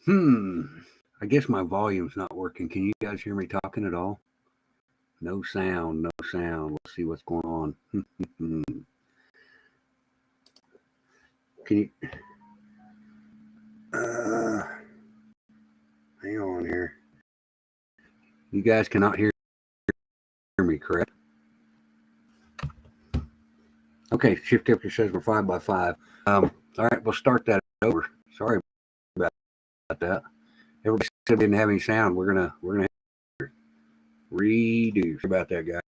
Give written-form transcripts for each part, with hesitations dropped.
I guess my volume's not working. Can you guys hear me talking at all? No sound, no sound. Let's see what's going on. Can you? Uh, Hang on here. You guys cannot hear me, correct? Okay, Shift Capture says we're 5x5. All right, we'll start that over. Sorry about that. Everybody said we didn't have any sound. We're gonna redo. Sorry about that, guys.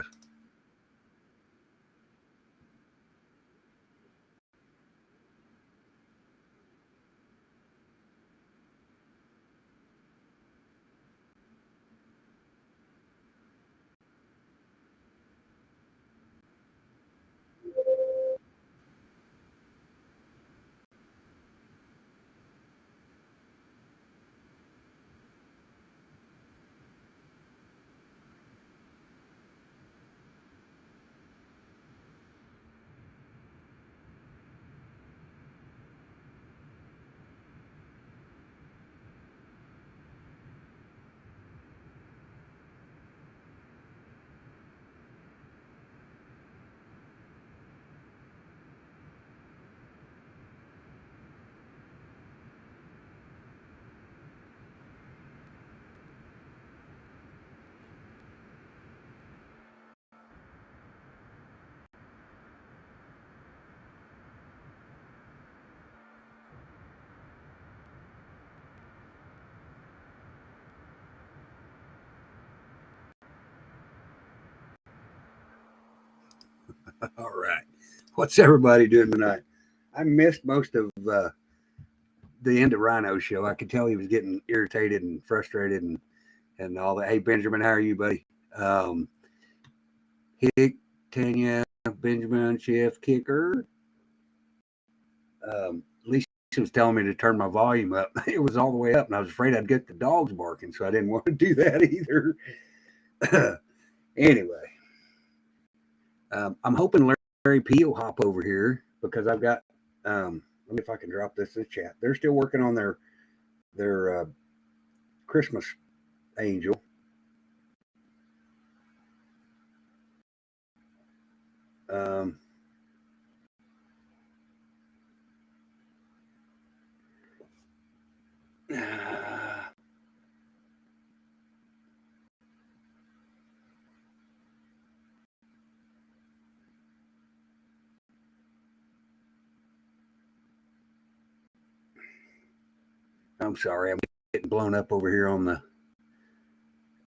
All right. What's everybody doing tonight? I missed most of the end of Rhino's show. I could tell he was getting irritated and frustrated and all that. Hey, Benjamin, how are you, buddy? Um, Hick, Tanya, Benjamin, Chef, Kicker. Lisa was telling me to turn my volume up. It was all the way up, and I was afraid I'd get the dogs barking, so I didn't want to do that either. Anyway, I'm hoping Larry P will hop over here because I've got. Let me if I can drop this in the chat. They're still working on their Christmas angel. Um, I'm sorry, I'm getting blown up over here on the.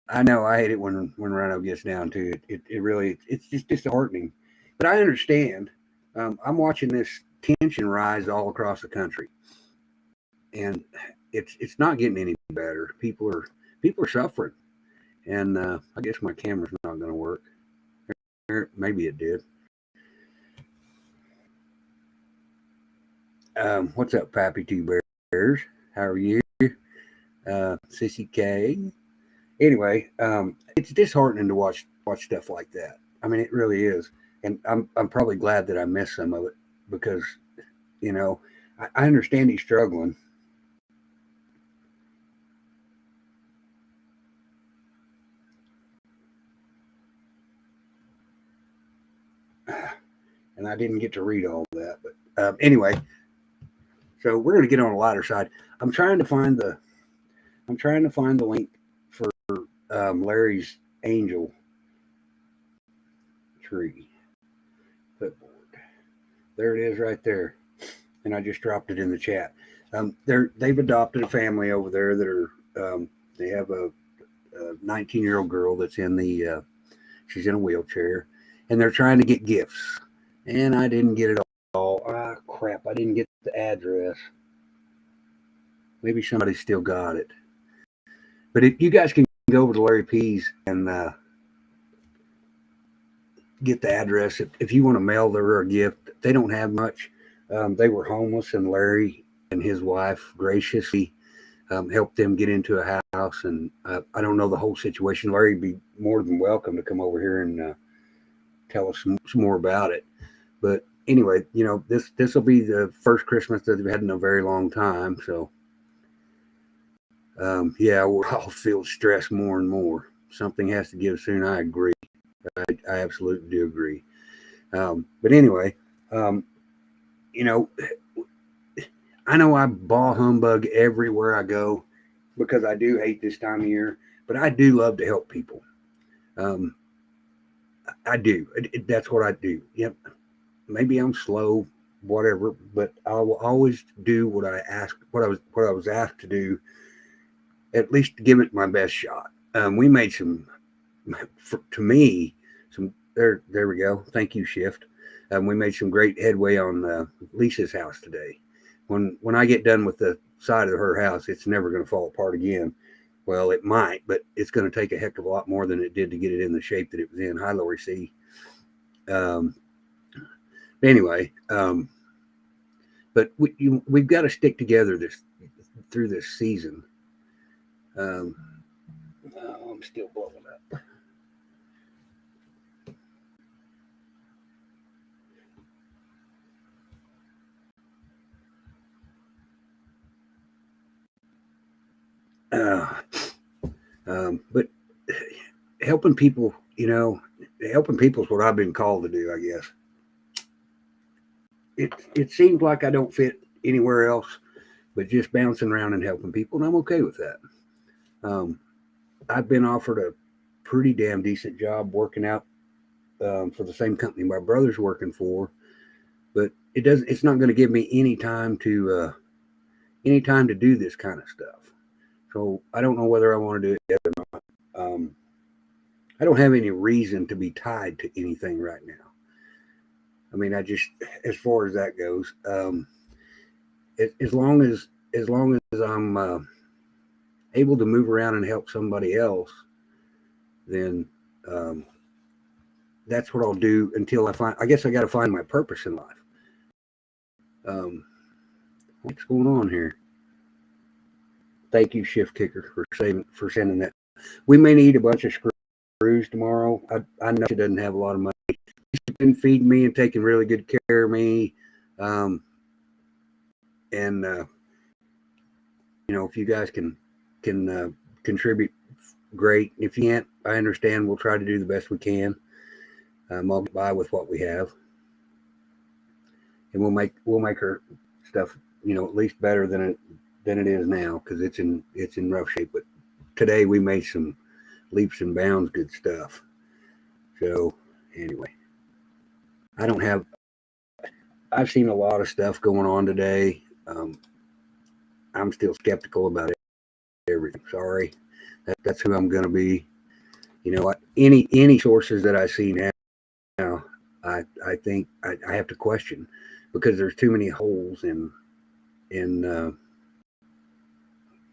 I know I hate it when Rhino gets down to it. It really it's just disheartening, but I understand. I'm watching this tension rise all across the country, and it's not getting any better. People are suffering, and I guess my camera's not going to work. Maybe it did. What's up, Pappy Two Bears? How are you, Sissy K? Anyway, it's disheartening to watch stuff like that. I mean, it really is, and I'm probably glad that I missed some of it because you know I understand he's struggling. And I didn't get to read all that, but anyway, so we're going to get on a lighter side. I'm trying to find the I'm trying to find the link for Larry's angel tree clipboard. There it is, right there, and I just dropped it in the chat. They've adopted a family over there that are they have a 19-year-old girl that's in the she's in a wheelchair, and they're trying to get gifts, and I didn't get it all. Ah, crap! I didn't get the address. Maybe somebody still got it. But if you guys can go over to Larry P's and get the address if you want to mail her a gift. They don't have much. They were homeless, and Larry and his wife graciously helped them get into a house. And I don't know the whole situation. Larry would be more than welcome to come over here and tell us some more about it. But anyway, this will be the first Christmas that they've had in a very long time. So Yeah, we're all feel stressed more and more. Something has to give soon. I agree. I absolutely do agree. But anyway, um, you know, I know I ball humbug everywhere I go because I do hate this time of year, but I do love to help people. Um, I do. That's what I do. Yep. Maybe I'm slow, whatever, but I will always do what I was asked to do, at least to give it my best shot. We made some, to me, some there we go. Thank you, Shift. We made some great headway on Lisa's house today. When I get done with the side of her house, it's never going to fall apart again. Well, it might, but it's going to take a heck of a lot more than it did to get it in the shape that it was in. Hi, Lori C. Um, anyway, but we've got to stick together through this season. Um, oh, I'm still blowing up. Uh, but helping people, helping people is what I've been called to do. I guess it seems like I don't fit anywhere else, but just bouncing around and helping people, and I'm okay with that. Um, I've been offered a pretty damn decent job working out for the same company my brother's working for, but it does. It's not going to give me any time to do this kind of stuff. So I don't know whether I want to do it yet or not. I don't have any reason to be tied to anything right now. I mean, as far as that goes, as long as I'm able to move around and help somebody else, then um, that's what I'll do until I find. I guess I got to find my purpose in life. Um, what's going on here? Thank you, Shift Kicker, for sending that. We may need a bunch of screws tomorrow. I know she doesn't have a lot of money. She's been feeding me and taking really good care of me. Um, and if you guys can contribute, great. If you can't, I understand. We'll try to do the best we can. I'll get by with what we have, and we'll make her stuff, at least better than it is now because it's in rough shape. But today we made some leaps and bounds good stuff. So anyway, I don't have. I've seen a lot of stuff going on today. I'm still skeptical about everything. Sorry, that's who I'm going to be. Any sources that I see now, I think I have to question because there's too many holes in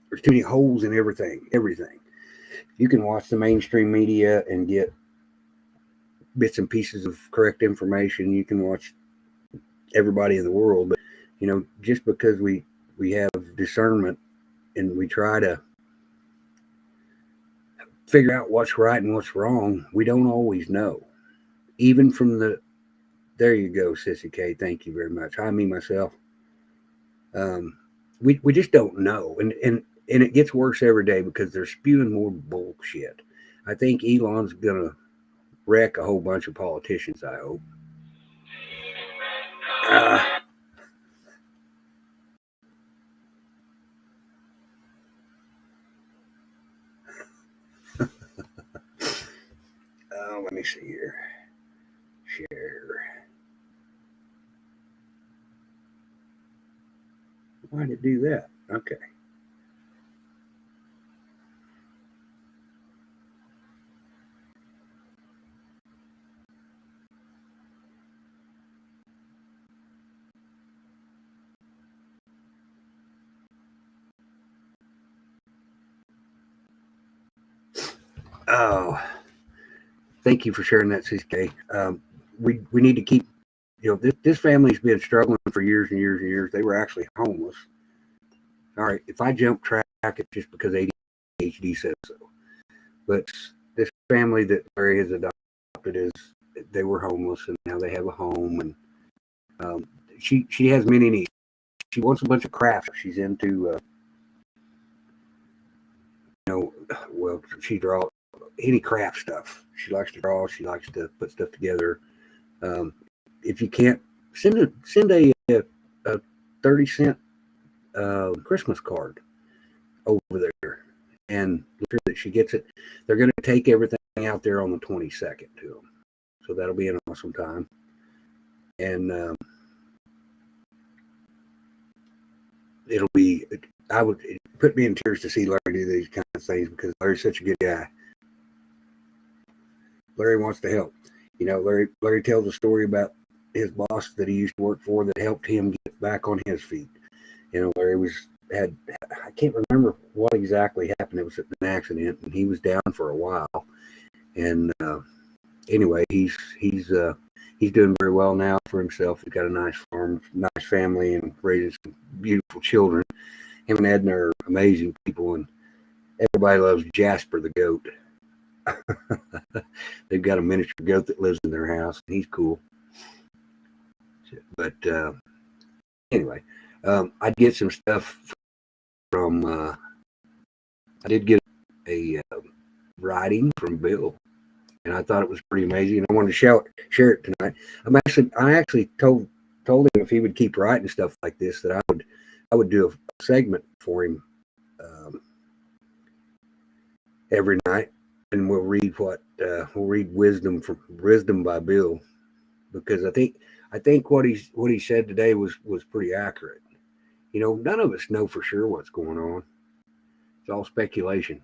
there's too many holes in everything. You can watch the mainstream media and get bits and pieces of correct information. You can watch everybody in the world, but just because we have discernment and we try to figure out what's right and what's wrong, we don't always know. Even from there you go, Sissy K. Thank you very much. I mean myself. Um, we just don't know, and it gets worse every day because they're spewing more bullshit. I think Elon's gonna wreck a whole bunch of politicians. I hope. Uh, let me see here. Share. Why did it do that? Okay. Oh, thank you for sharing that, CK. We need to keep. This family's been struggling for years and years and years. They were actually homeless. All right, if I jump track, it's just because ADHD says so. But this family that Larry has adopted is they were homeless and now they have a home, and she has many needs. She wants a bunch of crafts. She's into know, well, she draws any craft stuff. She likes to draw. She likes to put stuff together. If you can't, send a 30-cent Christmas card over there and make sure that she gets it. They're going to take everything out there on the 22nd to them. So that'll be an awesome time. And it put me in tears to see Larry do these kind of things because Larry's such a good guy. Larry wants to help. You know, Larry tells a story about his boss that he used to work for that helped him get back on his feet. You know, Larry I can't remember what exactly happened. It was an accident, and he was down for a while. And anyway, he's doing very well now for himself. He's got a nice farm, nice family, and raising some beautiful children. Him and Edna are amazing people, and everybody loves Jasper the goat. They've got a miniature goat that lives in their house, and he's cool. But anyway, I'd get some stuff from. I did get a writing from Bill, and I thought it was pretty amazing. And I wanted to share it tonight. I actually told him if he would keep writing stuff like this, that I would do a segment for him every night, and we'll read Wisdom by Bill, because I think what he said today was pretty accurate. You know, none of us know for sure what's going on. It's all speculation.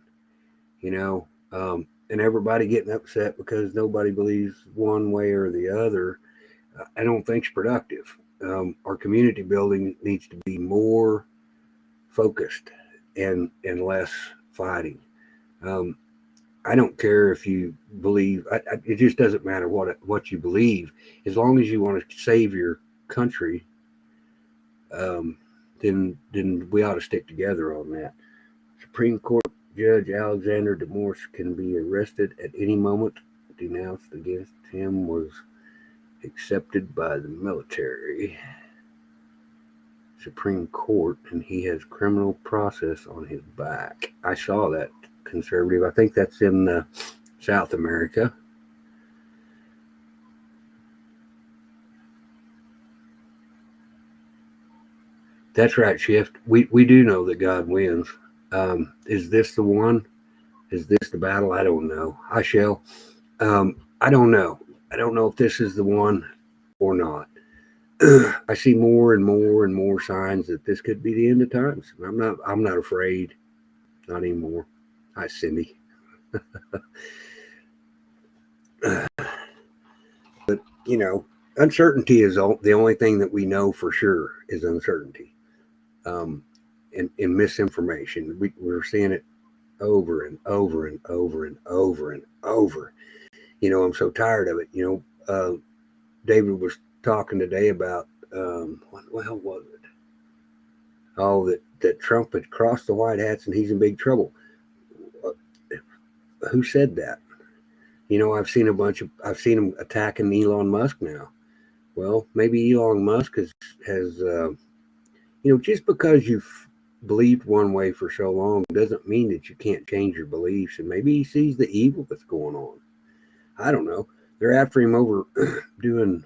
You know, and everybody getting upset because nobody believes one way or the other, I don't think it's productive. Our community building needs to be more focused and less fighting. I don't care if you believe. It just doesn't matter what you believe, as long as you want to save your country. Then we ought to stick together on that. Supreme Court Judge Alexander DeMorse can be arrested at any moment. Denounced against him was accepted by the military. Supreme Court, and he has criminal process on his back. I saw that, conservative. I think that's in South America. That's right, Shift. We do know that God wins. Is this the one? Is this the battle? I don't know. I shall. I don't know. I don't know if this is the one or not. I see more and more and more signs that this could be the end of times. I'm not afraid. Not anymore. Hi, Cindy. But, you know, uncertainty is the only thing that we know for sure is uncertainty. And misinformation. We're seeing it over and over and over and over and over. You know, I'm so tired of it. You know, David was talking today about, what the hell was it? Oh, that Trump had crossed the White Hats and he's in big trouble. Who said that? You know, I've seen him attacking Elon Musk now. Well, maybe Elon Musk has you know, just because you've believed one way for so long doesn't mean that you can't change your beliefs. And maybe he sees the evil that's going on. I don't know. They're after him over doing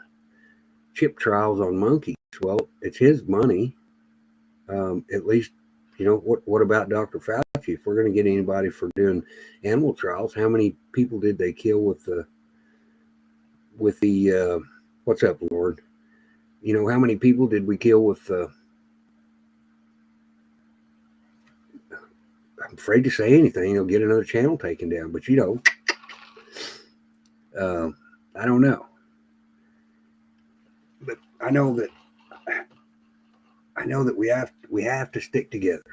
chip trials on monkeys. Well, it's his money. At least, you know, what about Dr. Fauci? If we're going to get anybody for doing animal trials, how many people did they kill with the what's up, Lord? You know, how many people did we kill with I'm afraid to say anything. They'll get another channel taken down. But, you know, I don't know. But I know that we have to stick together.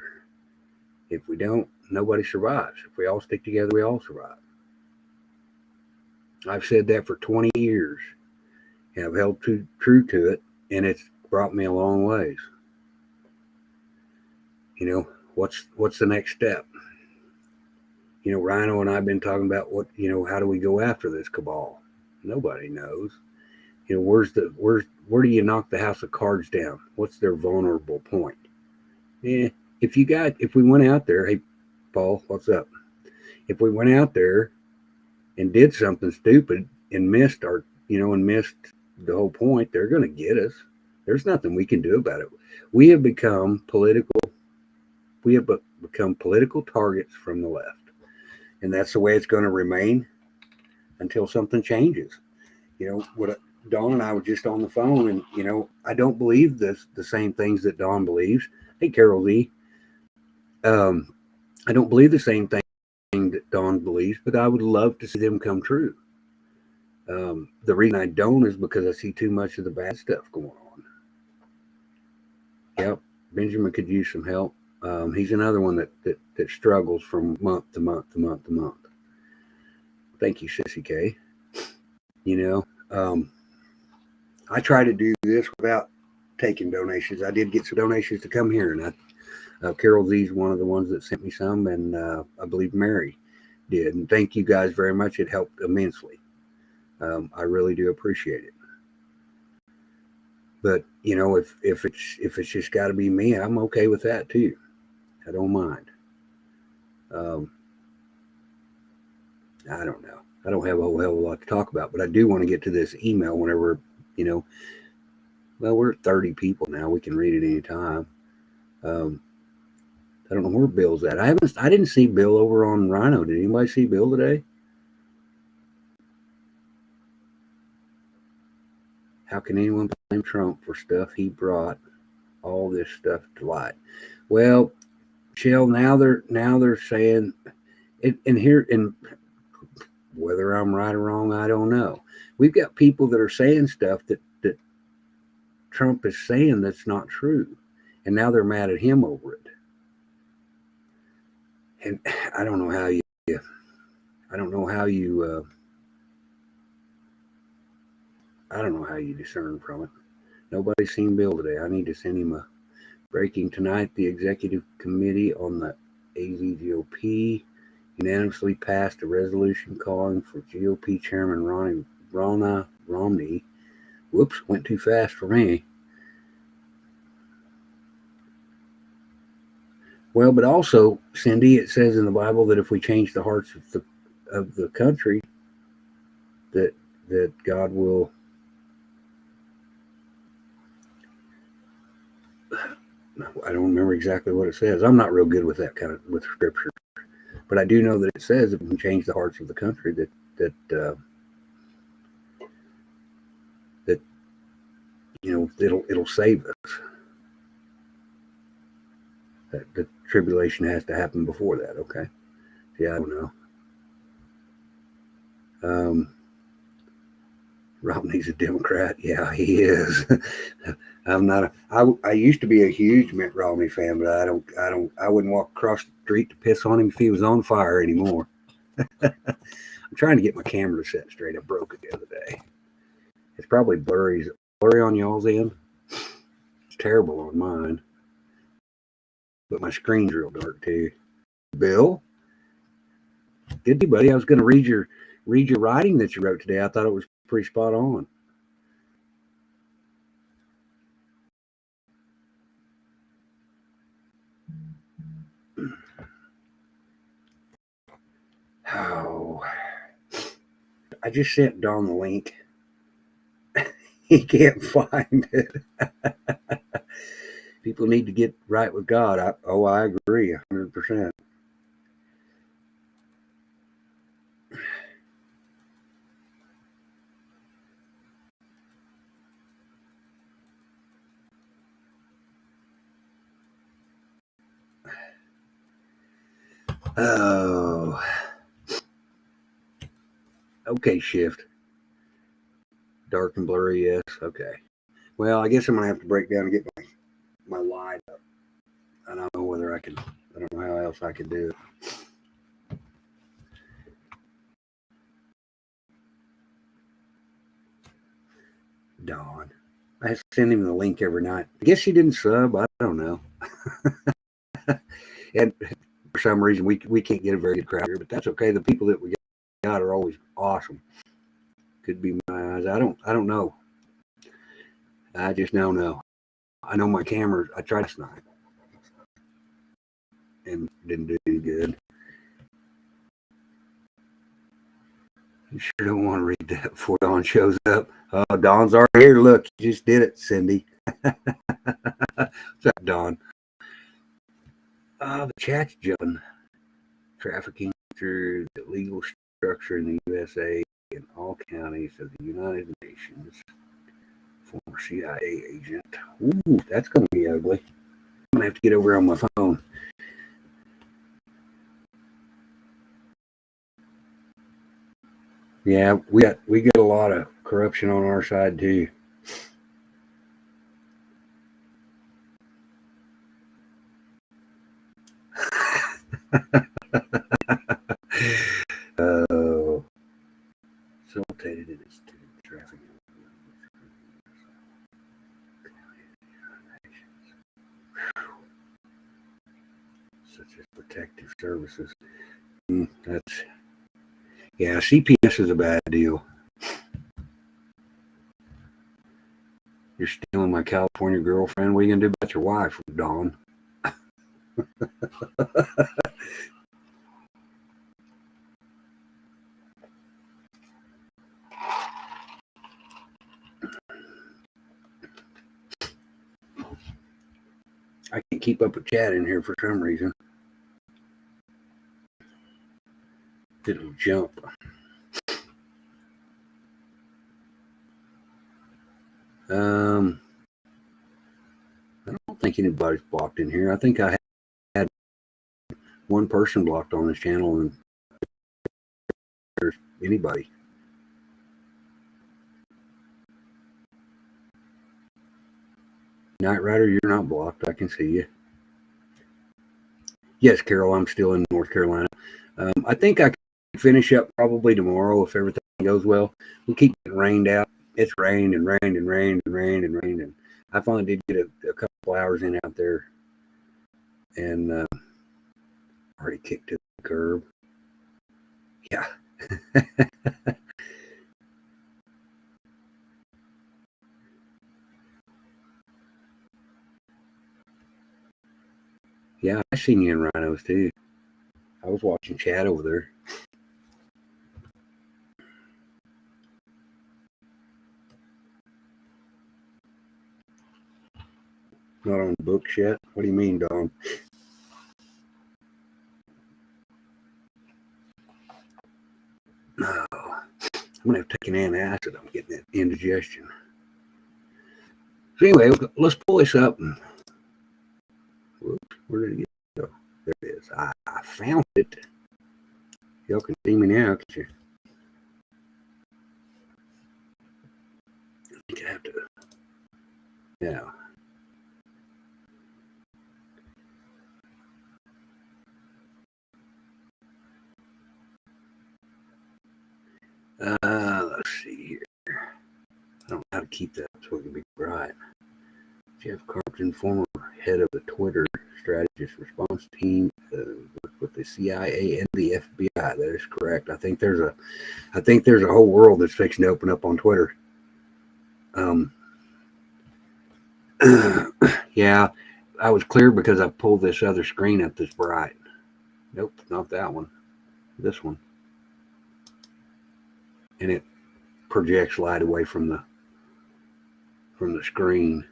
If we don't, nobody survives. If we all stick together, we all survive. I've said that for 20 years, and I've held true to it, and it's brought me a long ways. You know, what's the next step? You know, Rhino and I have been talking about how do we go after this cabal? Nobody knows. You know, where do you knock the house of cards down? What's their vulnerable point? If we went out there, hey, Paul, what's up? If we went out there and did something stupid and missed our, and missed the whole point, they're going to get us. There's nothing we can do about it. We have become political. We have become political targets from the left, and that's the way it's going to remain until something changes. What Dawn and I were just on the phone, and I don't believe the same things that Dawn believes. Hey, Carol Z. I don't believe the same thing that Dawn believes, but I would love to see them come true. The reason I don't is because I see too much of the bad stuff going on. Yep, Benjamin could use some help. He's another one that struggles from month to month to month to month. Thank you, Sissy K. I try to do this without taking donations. I did get some donations to come here, and Carol Z's one of the ones that sent me some, and I believe Mary did. And thank you guys very much. It helped immensely. I really do appreciate it. But if it's just got to be me, I'm okay with that too. I don't mind. I don't know. I don't have a whole hell of a lot to talk about, but I do want to get to this email whenever, well, we're at 30 people now. We can read it anytime. I don't know where Bill's at. I didn't see Bill over on Rhino. Did anybody see Bill today? How can anyone blame Trump for stuff he brought all this stuff to light? Well, Shell, now they're saying it, and whether I'm right or wrong, I don't know. We've got people that are saying stuff that Trump is saying that's not true, and now they're mad at him over it. And I don't know how you discern from it. Nobody's seen Bill today. I need to send him a breaking tonight. The executive committee on the AZGOP unanimously passed a resolution calling for GOP Chairman Ronna Romney. Whoops, went too fast for me. Well, but also, Cindy, it says in the Bible that if we change the hearts of the country, that God will. I don't remember exactly what it says. I'm not real good with that kind of with scripture, but I do know that it says if we can change the hearts of the country, that it'll save us. That the tribulation has to happen before that. Okay. Yeah, I don't know. Romney's a Democrat. Yeah, he is. I'm not. I used to be a huge Mitt Romney fan, but I wouldn't walk across the street to piss on him if he was on fire anymore. I'm trying to get my camera set straight. I broke it the other day. It's probably blurry. Is it blurry on y'all's end? It's terrible on mine. But my screen's real dark too. Bill, good to you, buddy. I was going to read your writing that you wrote today. I thought it was pretty spot on. Oh, I just sent Don the link. He can't find it. People need to get right with God. I agree 100%. Oh, okay, shift. Dark and blurry, yes. Okay. Well, I guess I'm gonna have to break down and get my light up. I don't know whether I can. I don't know how else I could do it. Dawn. I send him the link every night. I guess she didn't sub. I don't know. And for some reason, we can't get a very good crowd here, but that's okay. The people that we got are always awesome. Could be my eyes. I don't know. I just don't know. I know my camera. I tried last night and didn't do any good. You sure don't want to read that before Dawn shows up. Oh, Dawn's already here. Look, you just did it, Cindy. What's up, Dawn? The chat's jumping. Trafficking through the legal structure in the USA in all counties of the United Nations. Former CIA agent. Ooh, that's going to be ugly. I'm going to have to get over on my phone. Yeah, we got a lot of corruption on our side too. Oh, facilitated in its traffic. Such as protective services. That's yeah. CPS is a bad deal. You're stealing my California girlfriend. What are you gonna do about your wife, Dawn? I can't keep up with chat in here for some reason. It'll jump. I don't think anybody's blocked in here. I think I had one person blocked on this channel, and there's anybody. Knight Rider, you're not blocked. I can see you. Yes, Carol, I'm still in North Carolina. I think I can finish up probably tomorrow if everything goes well. We keep getting rained out. It's rained and rained and rained and rained and rained. And I finally did get a couple hours in out there, and already kicked to the curb. Yeah. Yeah, I seen you in rhinos too. I was watching Chad over there. Not on the books yet? What do you mean, Don? No. I'm going to have to take an antacid. I'm getting that indigestion. So anyway, let's pull this up. And, whoops, where did it go? There it is. I found it. Y'all can see me now, can't you? I think I have to. Yeah. Let's see here. I don't know how to keep that so it can be bright. Jeff Carpenter, former head of the Twitter strategist response team, worked with the CIA and the FBI. That is correct. I think there's a whole world that's fixing to open up on Twitter. Yeah, I was clear because I pulled this other screen up that's bright. Nope, not that one. This one. And it projects light away from the screen.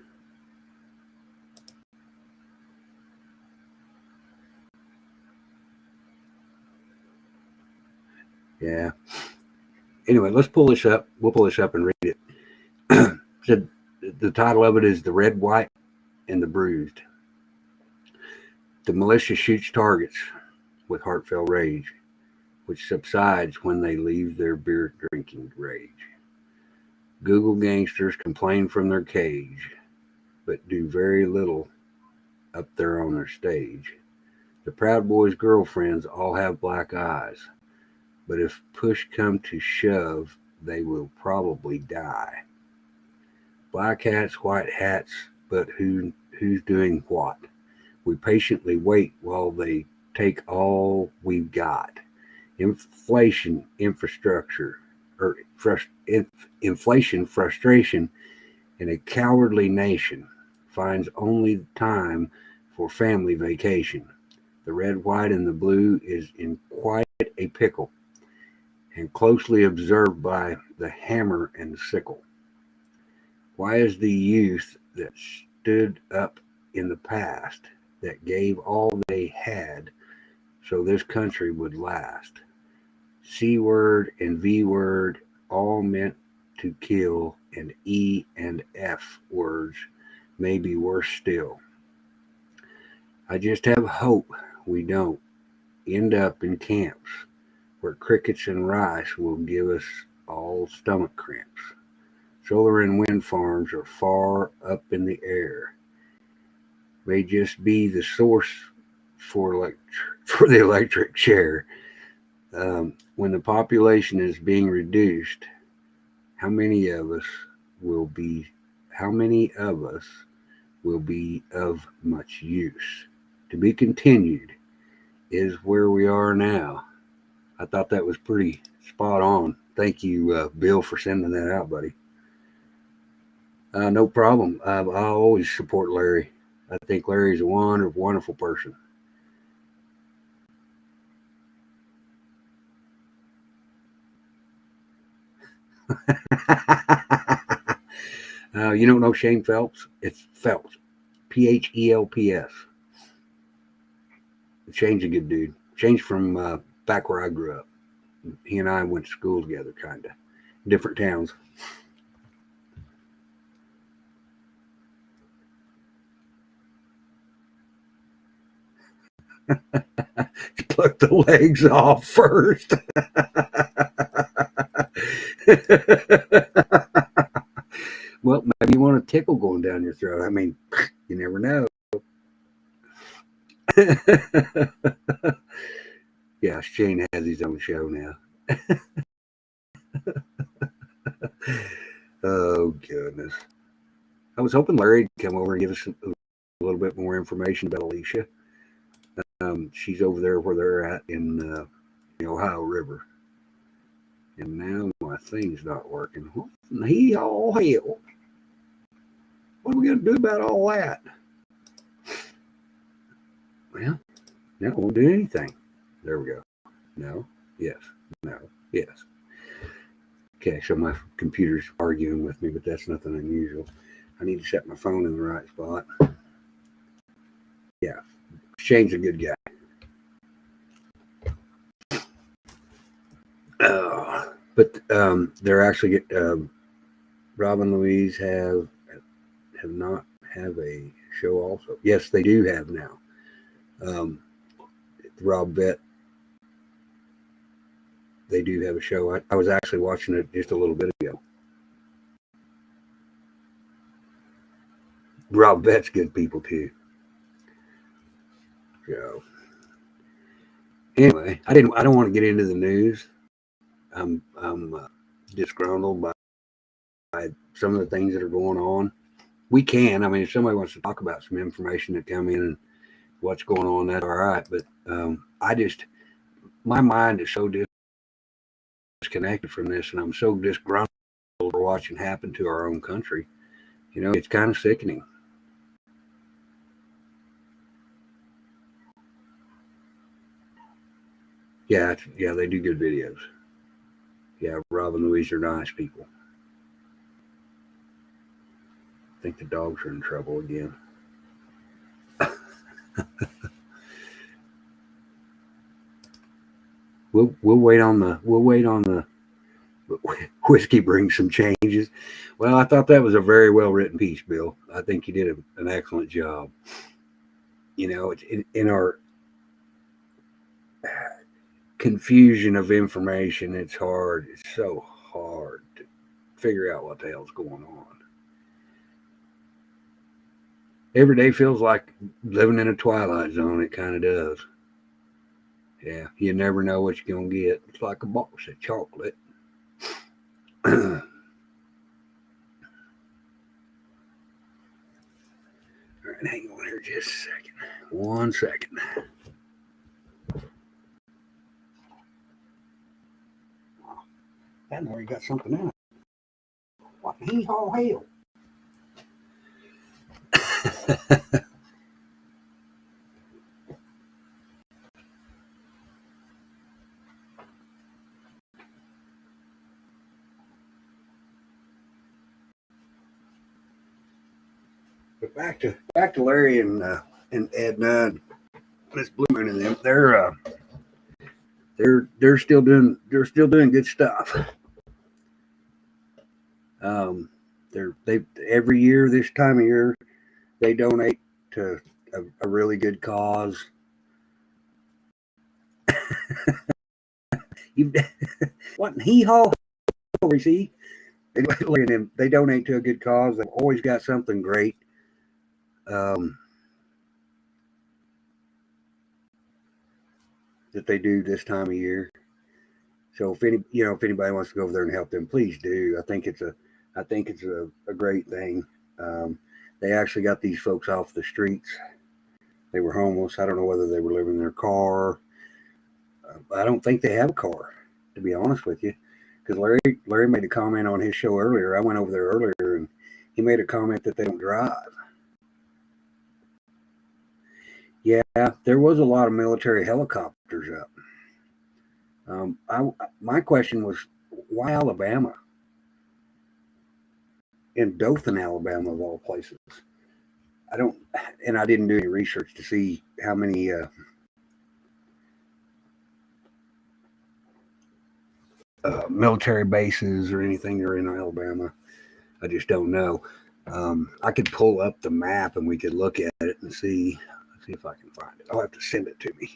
Yeah. Anyway, let's pull this up. We'll pull this up and read it. So the title of it is The Red, White, and the Bruised. The militia shoots targets with heartfelt rage, which subsides when they leave their beer drinking rage. Google gangsters complain from their cage, but do very little up there on their stage. The Proud Boys' girlfriends all have black eyes, but if push come to shove, they will probably die. Black hats, white hats, but who's doing what? We patiently wait while they take all we've got. Inflation, infrastructure, or inflation, frustration, and a cowardly nation finds only time for family vacation. The red, white, and the blue is in quite a pickle. and closely observed by the hammer and sickle. Why is the youth that stood up in the past, that gave all they had so this country would last? C word and V word all meant to kill, and E and F words may be worse still. I just have hope we don't end up in camps where crickets and rice will give us all stomach cramps. Solar and wind farms are far up in the air. May just be the source for the electric chair. When the population is being reduced, how many of us will be how many of us will be of much use? To be continued is where we are now. I thought that was pretty spot on. Thank you, Bill, for sending that out, buddy. No problem. I always support Larry. I think Larry's a wonderful, wonderful person. You don't know Shane Phelps? It's Phelps, Phelps. Shane's a good dude. Shane's from back where I grew up. He and I went to school together, kind of. Different towns. Pluck the legs off first. Well, maybe you want a tickle going down your throat. I mean, you never know. Yeah, Shane has his own show now. Oh, goodness. I was hoping Larry'd come over and give us a little bit more information about Alicia. She's over there where they're at in the Ohio River. And now my thing's not working. He all hell. What are we going to do about all that? Well, no, it won't do anything. There we go. No, yes, no, yes. Okay, so my computer's arguing with me, but that's nothing unusual. I need to set my phone in the right spot. Yeah, Shane's a good guy. But they're actually Rob and Louise have not have a show also. Yes, they do have now. Rob Vet, they do have a show. I was actually watching it just a little bit ago. Rob Vet's good people too. So anyway, I don't want to get into the news. I'm disgruntled by some of the things that are going on. We can. I mean, if somebody wants to talk about some information that come in and what's going on, that's all right. But my mind is so disconnected from this, and I'm so disgruntled for watching happen to our own country. It's kind of sickening. Yeah, they do good videos. Yeah, Rob and Louise are nice people. I think the dogs are in trouble again. We'll wait on the whiskey brings some changes. Well, I thought that was a very well written piece, Bill. I think you did an excellent job. It's in our confusion of information. It's hard. It's so hard to figure out what the hell's going on. Every day feels like living in a twilight zone. It kind of does. Yeah, you never know what you're gonna get. It's like a box of chocolate. All right, hang on here just a second. 1 second. That already got something in it. What the all hell? But back to Larry and Edna and Miss Blue Moon and them. They're still doing good stuff. They every year this time of year they donate to a really good cause. You what hee haw see? They donate to a good cause. They've always got something great. That they do this time of year. So if anybody wants to go over there and help them, please do. I think it's a great thing. They actually got these folks off the streets. They were homeless. I don't know whether they were living in their car. I don't think they have a car, to be honest with you. Because Larry made a comment on his show earlier. I went over there earlier, and he made a comment that they don't drive. Yeah, there was a lot of military helicopters up. My question was, why Alabama? In Dothan, Alabama, of all places. I didn't do any research to see how many military bases or anything are in Alabama. I just don't know. I could pull up the map and we could look at it and see if I can find it. I'll have to send it to me.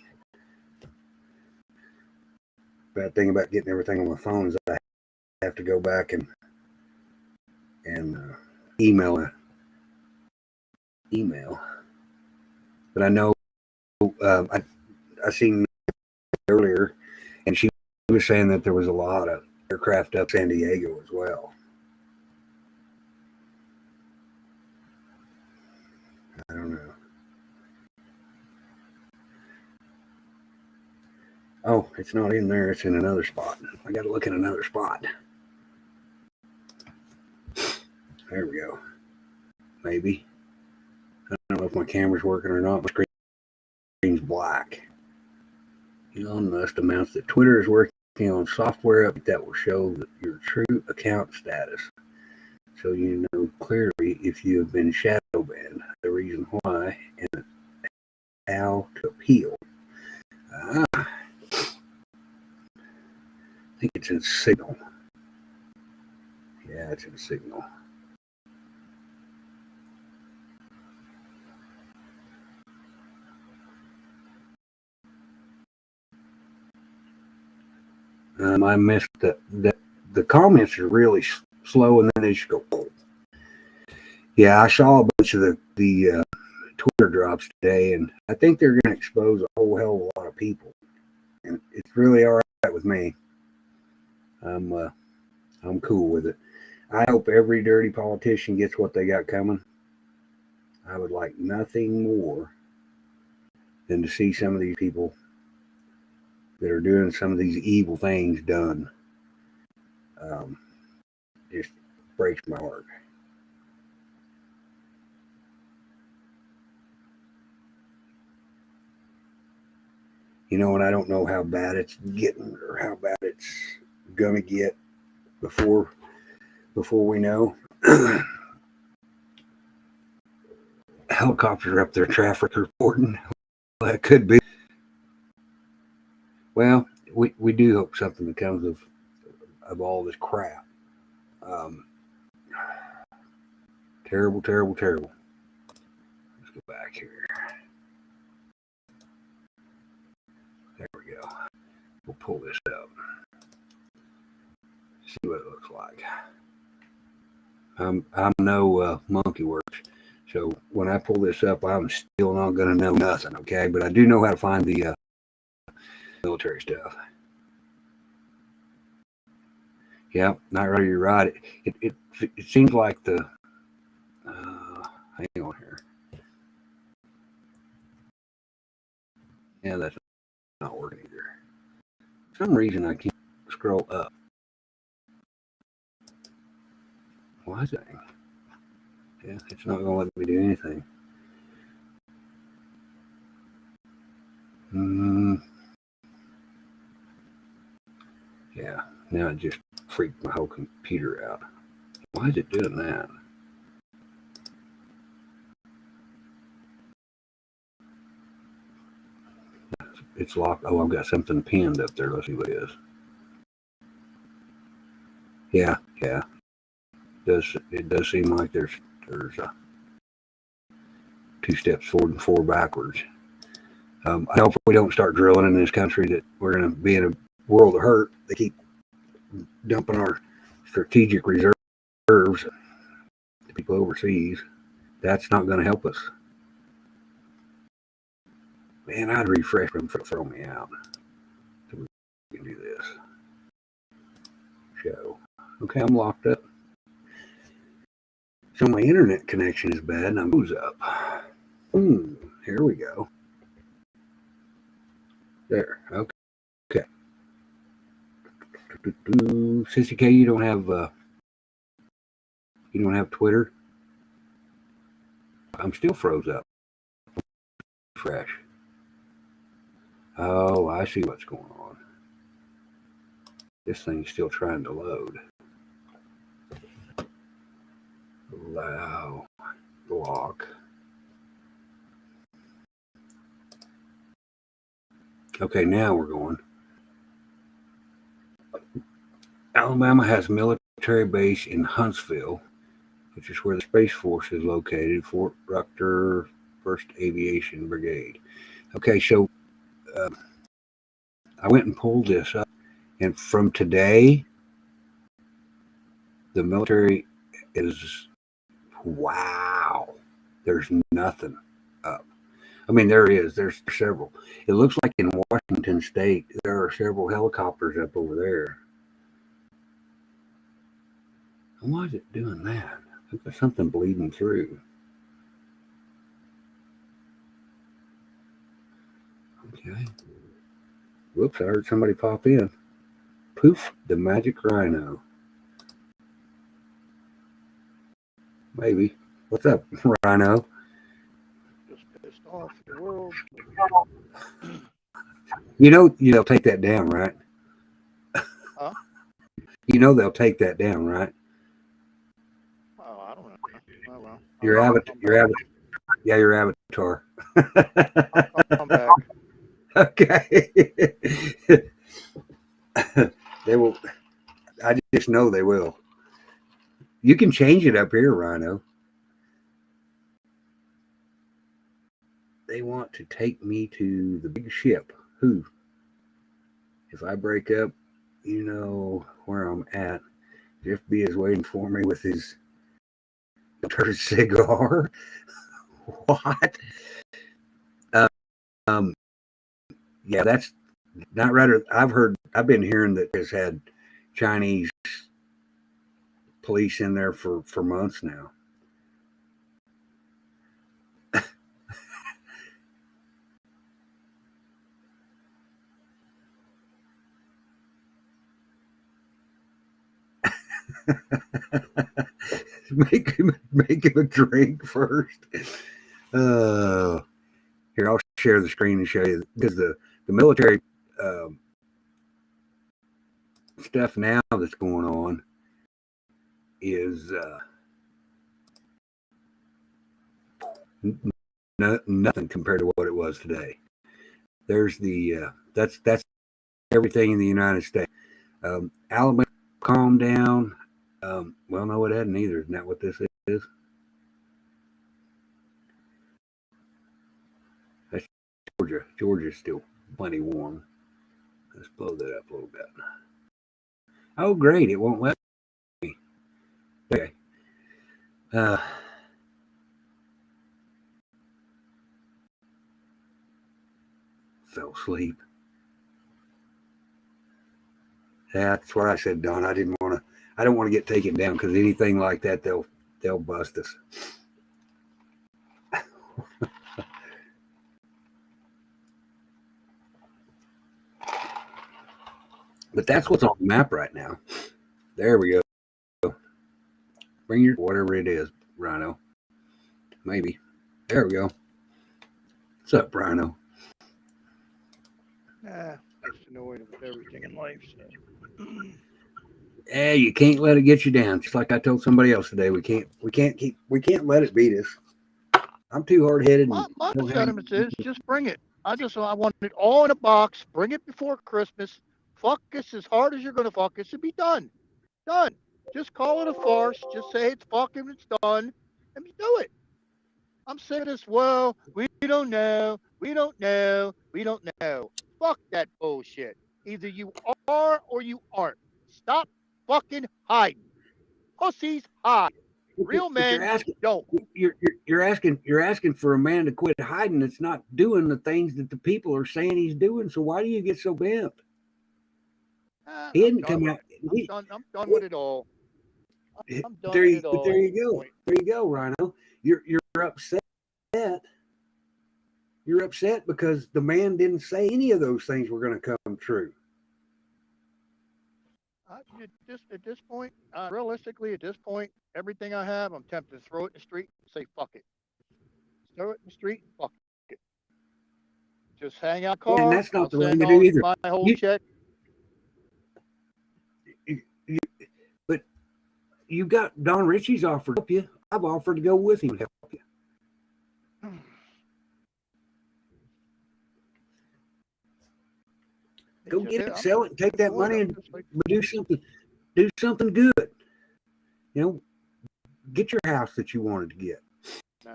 Bad thing about getting everything on my phone is I have to go back and email. But I know I seen earlier, and she was saying that there was a lot of aircraft up San Diego as well. I don't know. Oh, it's not in there. It's in another spot. I got to look in another spot. There we go. Maybe. I don't know if my camera's working or not. My screen's black. Elon Musk announced that Twitter is working on software that will show your true account status, so you know clearly if you have been shadow banned, the reason why, and how to appeal. I think it's in Signal. Yeah, it's in Signal. I missed the comments are really slow, and then they just go. Oh. Yeah, I saw a bunch of the Twitter drops today, and I think they're going to expose a whole hell of a lot of people, and it's really all right with me. I'm cool with it. I hope every dirty politician gets what they got coming. I would like nothing more than to see some of these people that are doing some of these evil things done. Just breaks my heart. And I don't know how bad it's getting or how bad it's gonna get before we know. Helicopters are up there traffic reporting. Well, it could be. Well, we do hope something comes of all this crap. Terrible. Let's go back here. There we go. We'll pull this up. See what it looks like. I'm no monkey works, so when I pull this up, I'm still not going to know nothing. Okay, but I do know how to find the military stuff. Yeah, not really. You're right. It seems like the. Hang on here. Yeah, that's not working either. For some reason, I can't scroll up. Why is that? Yeah, it's not going to let me do anything. Yeah, now it just freaked my whole computer out. Why is it doing that? it's locked. Oh, I've got something pinned up there. Let's see what it is. Yeah. It does seem like there's 2 steps forward and 4 backwards. I hope we don't start drilling in this country that we're going to be in a world of hurt. They keep dumping our strategic reserves to people overseas. That's not going to help us. Man, I'd refresh them for throw me out. So we can do this. Show. Okay, I'm locked up. So my internet connection is bad and I'm goes up. Here we go. There. Okay. Sissy K, you don't have Twitter? I'm still froze up. Fresh. Oh, I see what's going on. This thing's still trying to load. Allow. Block. Okay, now we're going. Alabama has a military base in Huntsville, which is where the Space Force is located, Fort Rucker 1st Aviation Brigade. Okay, so I went and pulled this up, and from today, the military is, wow, there's nothing up. I mean, there's several. It looks like in Washington State, there are several helicopters up over there. And why is it doing that? There's something bleeding through. Okay. Whoops, I heard somebody pop in. Poof, the magic rhino. Maybe. What's up, Rhino? Just pissed off the world. You know they'll take that down, right? Huh? You know they'll take that down, right? Oh, I don't know. Oh, well. Your avatar. I'll come back. Okay. They will. I just know they will. You can change it up here, Rhino. They want to take me to the big ship. Who? If I break up, you know where I'm at. Jeff B is waiting for me with his cigar. What? Yeah, that's not right. I've been hearing that it's had Chinese police in there for months now. Make him a drink first. Here, I'll share the screen and show you, because the military stuff now that's going on is nothing compared to what it was today. There's the that's everything in the United States. Alabama, calm down. Well, no, it hadn't either. Isn't that what this is? That's Georgia. Georgia's still plenty warm. Let's blow that up a little bit. Oh, great. It won't let me. Okay. Fell asleep. That's what I said, Don. I don't want to get taken down, because anything like that, they'll bust us. But that's what's on the map right now. There we go. Bring your whatever it is, Rhino. Maybe. There we go. What's up, Rhino? Just annoyed with everything in life. So. Hey, you can't let it get you down. Just like I told somebody else today, we can't let it beat us. I'm too hard headed. My sentiment is just bring it. I want it all in a box. Bring it before Christmas. Fuck us as hard as you're gonna fuck us and be done. Done. Just call it a farce. Just say it's fucking, it's done, and do it. I'm sick of this. Well, we don't know. We don't know. We don't know. Fuck that bullshit. Either you are or you aren't. Stop fucking hiding. Pussies hide. Real But you're men asking, don't. you're asking for a man to quit hiding. That's not doing the things that the people are saying he's doing. So why do you get so bent? He I'm didn't done come with out. it. I'm done with it all. I'm done There with you, it but all. there you go. There you go, Rhino. You're upset. You're upset because the man didn't say any of those things were going to come true. At this point, realistically, at this point, everything I have, I'm tempted to throw it in the street and say fuck it. Throw it in the street, fuck it. Just hang out And car. that's not I'll the way send to do all either. my whole You- check. But you got Don Ritchie's offered to help you. I've offered to go with him to help you. Go get it, sell it, and take that money and do something good. You know, get your house that you wanted to get. Nah,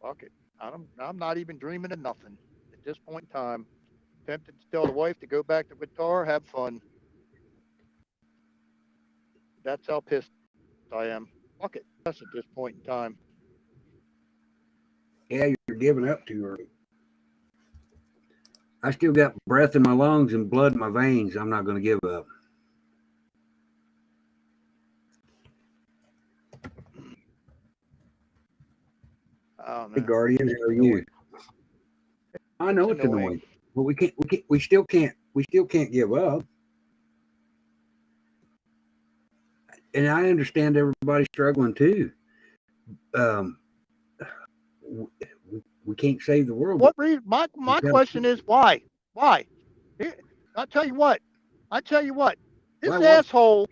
fuck it. I'm not even dreaming of nothing at this point in time. Tempted to tell the wife to go back to guitar, have fun. That's how pissed I am. Fuck it. That's at this point in time. Yeah, you're giving up too early. I still got breath in my lungs and blood in my veins. I'm not going to give up. Oh, Hey, Guardian, how are you? I know it's annoying, but we still can't give up. And I understand everybody's struggling too. We can't save the world. What reason? My question is why? Why? I'll tell you what. This asshole.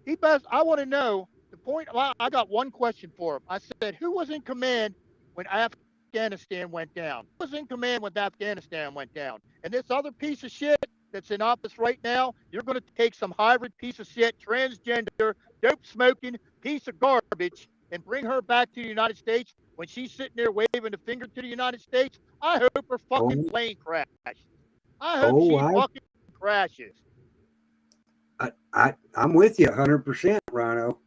He best. I want to know the point. I got one question for him. I said, who was in command when Afghanistan went down? Who was in command when Afghanistan went down? And this other piece of shit that's in office right now, you're going to take some hybrid piece of shit, transgender, dope smoking piece of garbage, and bring her back to the United States when she's sitting there waving the finger to the United States. I hope her fucking plane crashes. I hope she fucking crashes. I'm with you 100%, Rhino.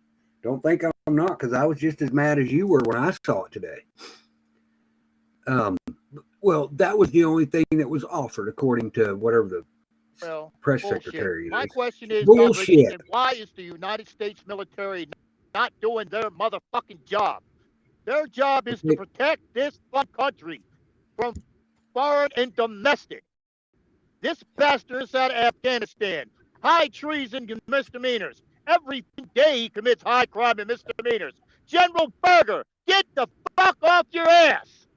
Don't think I'm not, because I was just as mad as you were when I saw it today. Well, that was the only thing that was offered, according to whatever the press secretary is. My question is, bullshit. Why is the United States military not doing their motherfucking job? Their job is to protect this country from foreign and domestic. This bastard is out of Afghanistan. High treason and misdemeanors. Every day he commits high crime and misdemeanors. General Berger, get the fuck off your ass.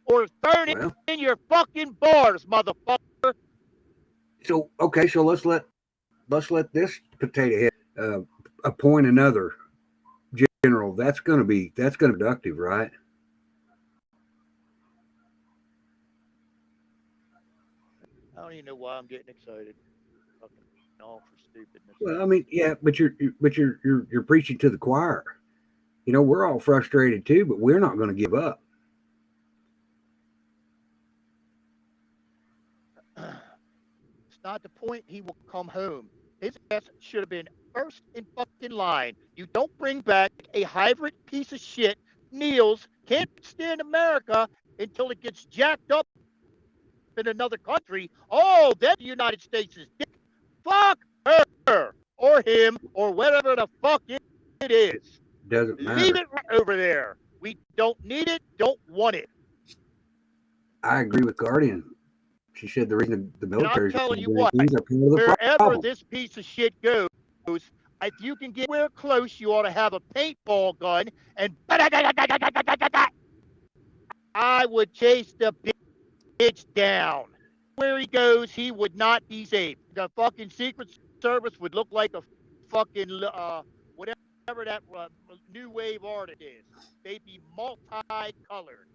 Or burn it in your fucking bars, motherfucker. So let's let this potato head appoint another general. That's gonna be productive, right? I don't even know why I'm getting excited. Fucking all for stupidness. Well, I mean, yeah, but you're preaching to the choir. You know, we're all frustrated too, but we're not going to give up. It's not the point. He will come home. His ass should have been first in fucking line. You don't bring back a hybrid piece of shit. Niels can't stand America until it gets jacked up in another country. Oh, then the United States is dick. Fuck her or him or whatever the fuck it is. Doesn't matter. Leave it right over there. We don't need it. Don't want it. I agree with Guardian. She said the reason the military is telling you what, wherever this piece of shit goes, if you can get anywhere close, you ought to have a paintball gun and I would chase the bitch down. Where he goes, he would not be safe. The fucking Secret Service would look like a fucking whatever that new wave artist is. They'd be multicolored.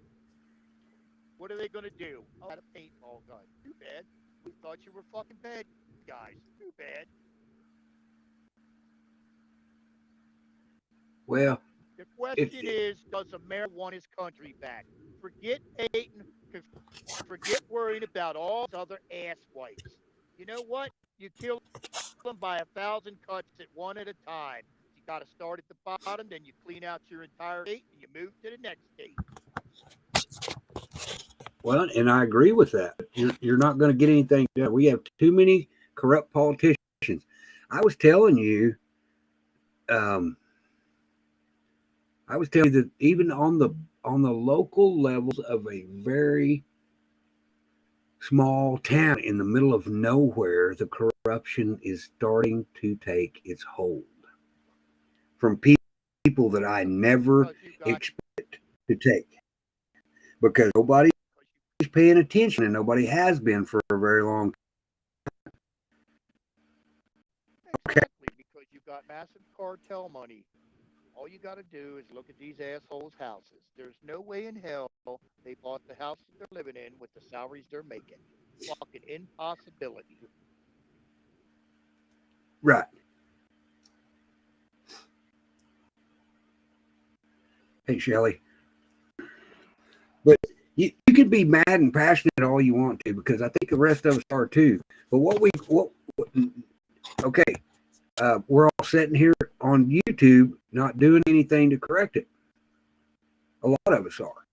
What are they going to do? Oh, I had a paintball gun. Too bad. We thought you were fucking bad guys. Too bad. Well, The question is, does America want his country back? Forget hating. Forget worrying about all these other ass wipes. You know what? You kill them by 1,000 cuts at one at a time. You got to start at the bottom, then you clean out your entire state, and you move to the next state. well, and I agree with that. You're not going to get anything done. We have too many corrupt politicians. I was telling you, that even on the local levels of a very small town in the middle of nowhere, the corruption is starting to take its hold from people that I never expect to take, because nobody's paying attention and nobody has been for a very long time. Exactly, because you've got massive cartel money. All you got to do is look at these assholes' houses. There's no way in hell they bought the house that they're living in with the salaries they're making. Fucking impossibility. Right. Hey, Shelley. But you can be mad and passionate all you want to, because I think the rest of us are too. But okay, we're all sitting here on YouTube not doing anything to correct it. A lot of us are.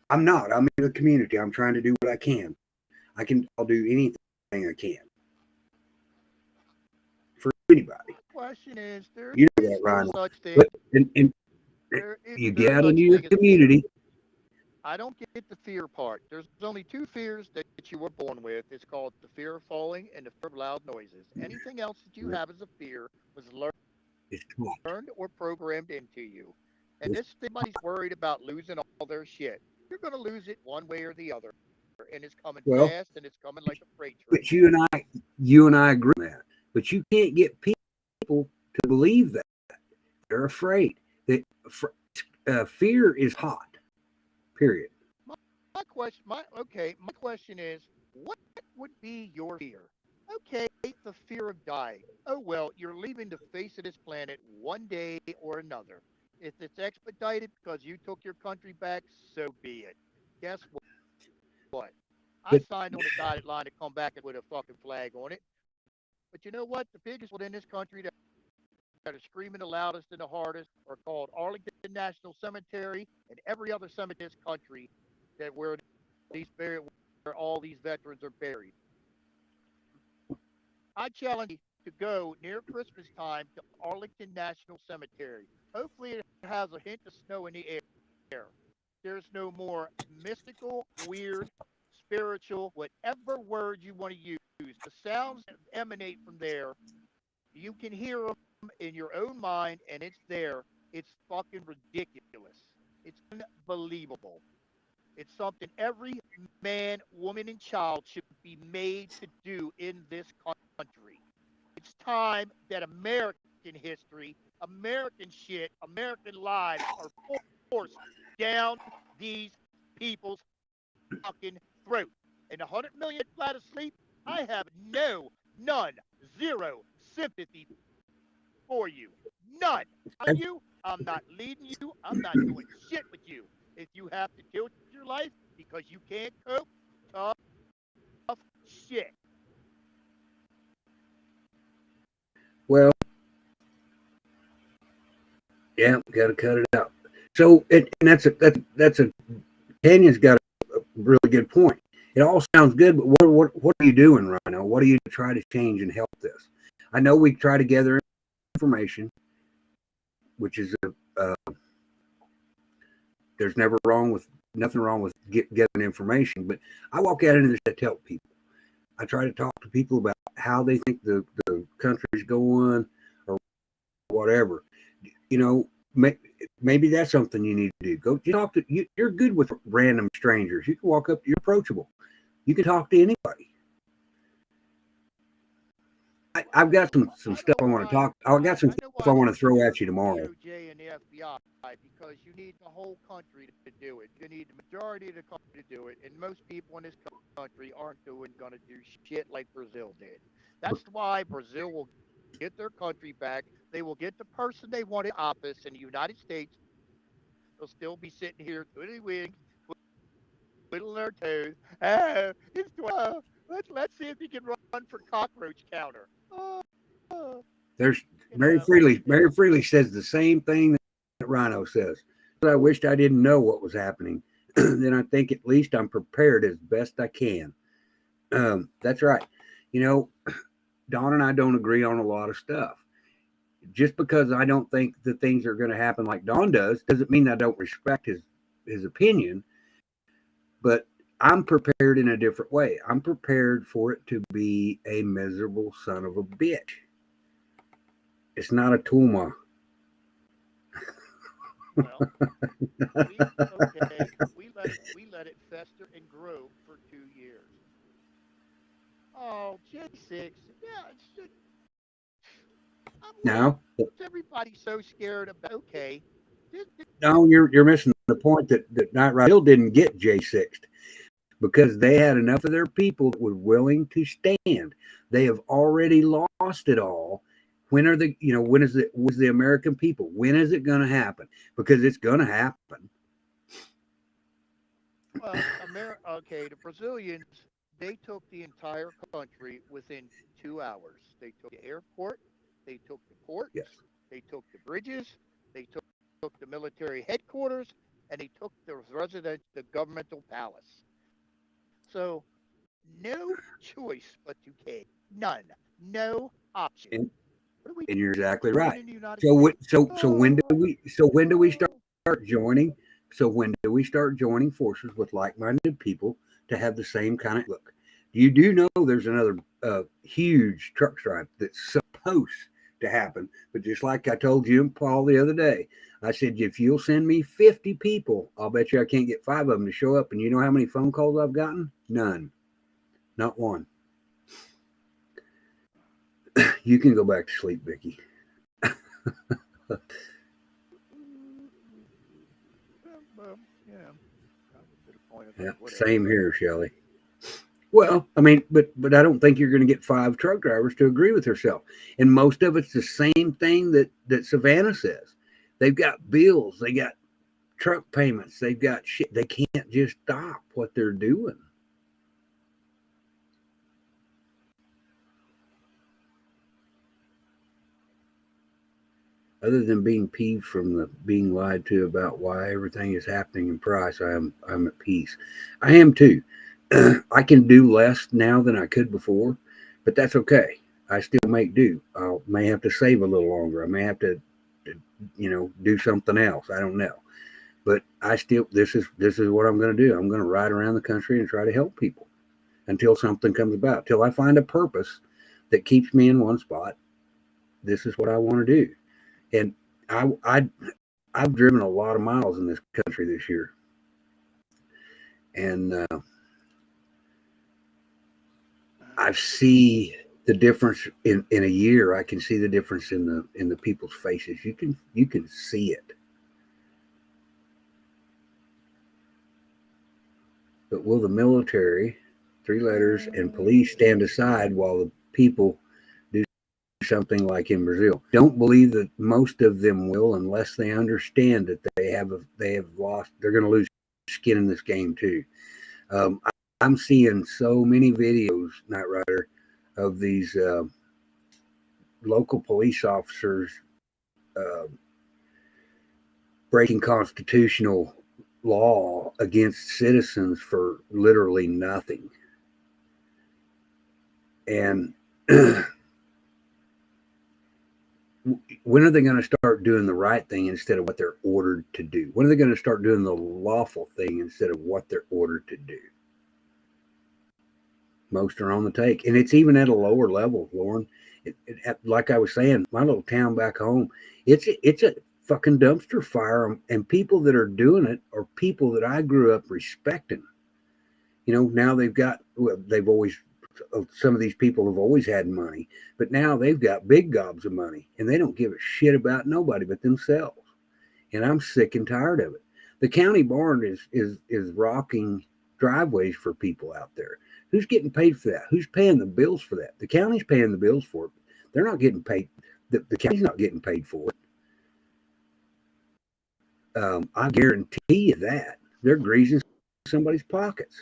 I'm not. I'm in the community. I'm trying to do what I can. I'll do anything I can for anybody. The question is, there you know is that, Ryan. No such thing. But, and you get out into your community. I don't get the fear part. There's only two fears that you were born with. It's called the fear of falling and the fear of loud noises. Anything else that you have as a fear was learned or programmed into you. And this everybody's worried about losing all their shit. You're going to lose it one way or the other. And it's coming fast, and it's coming like a freight train. But you and I agree on that. But you can't get people to believe that. They're afraid. That fear is hot. Period. My question is, what would be your fear? Okay, the fear of dying. Oh well, you're leaving the face of this planet one day or another. If it's expedited because you took your country back, so be it. Guess what? I signed on a dotted line to come back with a fucking flag on it. But you know what? The biggest one in this country that are screaming the loudest and the hardest are called Arlington National Cemetery and every other cemetery in this country where all these veterans are buried. I challenge you to go near Christmas time to Arlington National Cemetery. Hopefully it has a hint of snow in the air. There's no more mystical, weird, spiritual, whatever word you want to use. The sounds that emanate from there, you can hear them in your own mind, and it's there. It's fucking ridiculous. It's unbelievable. It's something every man, woman, and child should be made to do in this country. It's time that American history, American shit, American lives are forced down these people's fucking throat. And 100 million flat asleep, I have none, zero sympathy for you. None. I'm not leading you. I'm not doing shit with you. If you have to kill your life because you can't cope, tough shit. Well, yeah, got to cut it out. So, and that's a Tanya's got a really good point. It all sounds good, but what are you doing, Rhino? What are you to try to change and help this? I know we try to gather information, which is there's nothing wrong with getting information, but I walk out into this to help people. I try to talk to people about how they think the country's going or whatever. You know, maybe that's something you need to do. Go talk to you're good with random strangers. You can walk up, you're approachable. You can talk to anybody. I've got some stuff I want to talk. I got some I know stuff I why want to you throw fear at you the tomorrow. DOJ and the FBI because you need the whole country to do it. You need the majority of the country to do it, and most people in this country aren't going to do shit like Brazil did. That's why Brazil will get their country back. They will get the person they want in office in the United States. They'll still be sitting here twiddling their toes. It's let's see if he can run for cockroach counter. There's You Mary know, Freely. Mary Freely says the same thing that Rhino says. I wished I didn't know what was happening. Then I think at least I'm prepared as best I can. That's right. You know, Don and I don't agree on a lot of stuff. Just because I don't think the things are going to happen like Don does, doesn't mean I don't respect his opinion. But I'm prepared in a different way. I'm prepared for it to be a miserable son of a bitch. It's not a Tuma. Well, we let it fester and grow for 2 years. Oh, J6, yeah, Now, everybody so scared about. Okay, no, you're missing the point that Night Rider still didn't get J6 because they had enough of their people that were willing to stand. They have already lost it all. When are when is it with the American people? When is it going to happen? Because it's going to happen. well, okay, the Brazilians, they took the entire country within 2 hours. They took the airport, they took the ports, Yes. they took the bridges, they took the military headquarters, and they took the governmental palace. So no choice but to take. None. No option. And, What are we and you're exactly doing right. in the United So States? when do we start joining? So when do we start joining forces with like-minded people to have the same kind of look? You do know there's another huge truck strike that's supposed to happen, but just like I told you and Paul the other day, I said if you'll send me 50 people, I'll bet you I can't get 5 of them to show up. And you know how many phone calls I've gotten? None, not one. You can go back to sleep, Vicky. Yeah, same here, Shelley. Well, I mean, but I don't think you're going to get 5 truck drivers to agree with herself. And most of it's the same thing that Savannah says. They've got bills, they got truck payments, they've got shit. They can't just stop what they're doing. Other than being peeved from the being lied to about why everything is happening in price, I'm at peace. I am too. I can do less now than I could before, but that's okay. I still make do. I may have to save a little longer. I may have to do something else. I don't know. But I still this is what I'm going to do. I'm going to ride around the country and try to help people until something comes about. Till I find a purpose that keeps me in one spot. This is what I want to do. And I've driven a lot of miles in this country this year, and I see the difference in a year. I can see the difference in the people's faces. You can see it. But will the military, 3 letters, and police stand aside while the people do something like in Brazil? Don't believe that most of them will, unless they understand that they have lost. They're going to lose skin in this game too. I'm seeing so many videos, Night Rider, of these local police officers breaking constitutional law against citizens for literally nothing. And when are they going to start doing the right thing instead of what they're ordered to do? When are they going to start doing the lawful thing instead of what they're ordered to do? Most are on the take, and it's even at a lower level, Lauren. Like I was saying, my little town back home, it's a fucking dumpster fire, and people that are doing it are people that I grew up respecting. Now they've always some of these people have always had money, but now they've got big gobs of money and they don't give a shit about nobody but themselves. And I'm sick and tired of it. The county barn is rocking driveways for people out there. Who's getting paid for that? Who's paying the bills for that? The county's paying the bills for it. They're not getting paid. The county's not getting paid for it. I guarantee you that they're greasing somebody's pockets.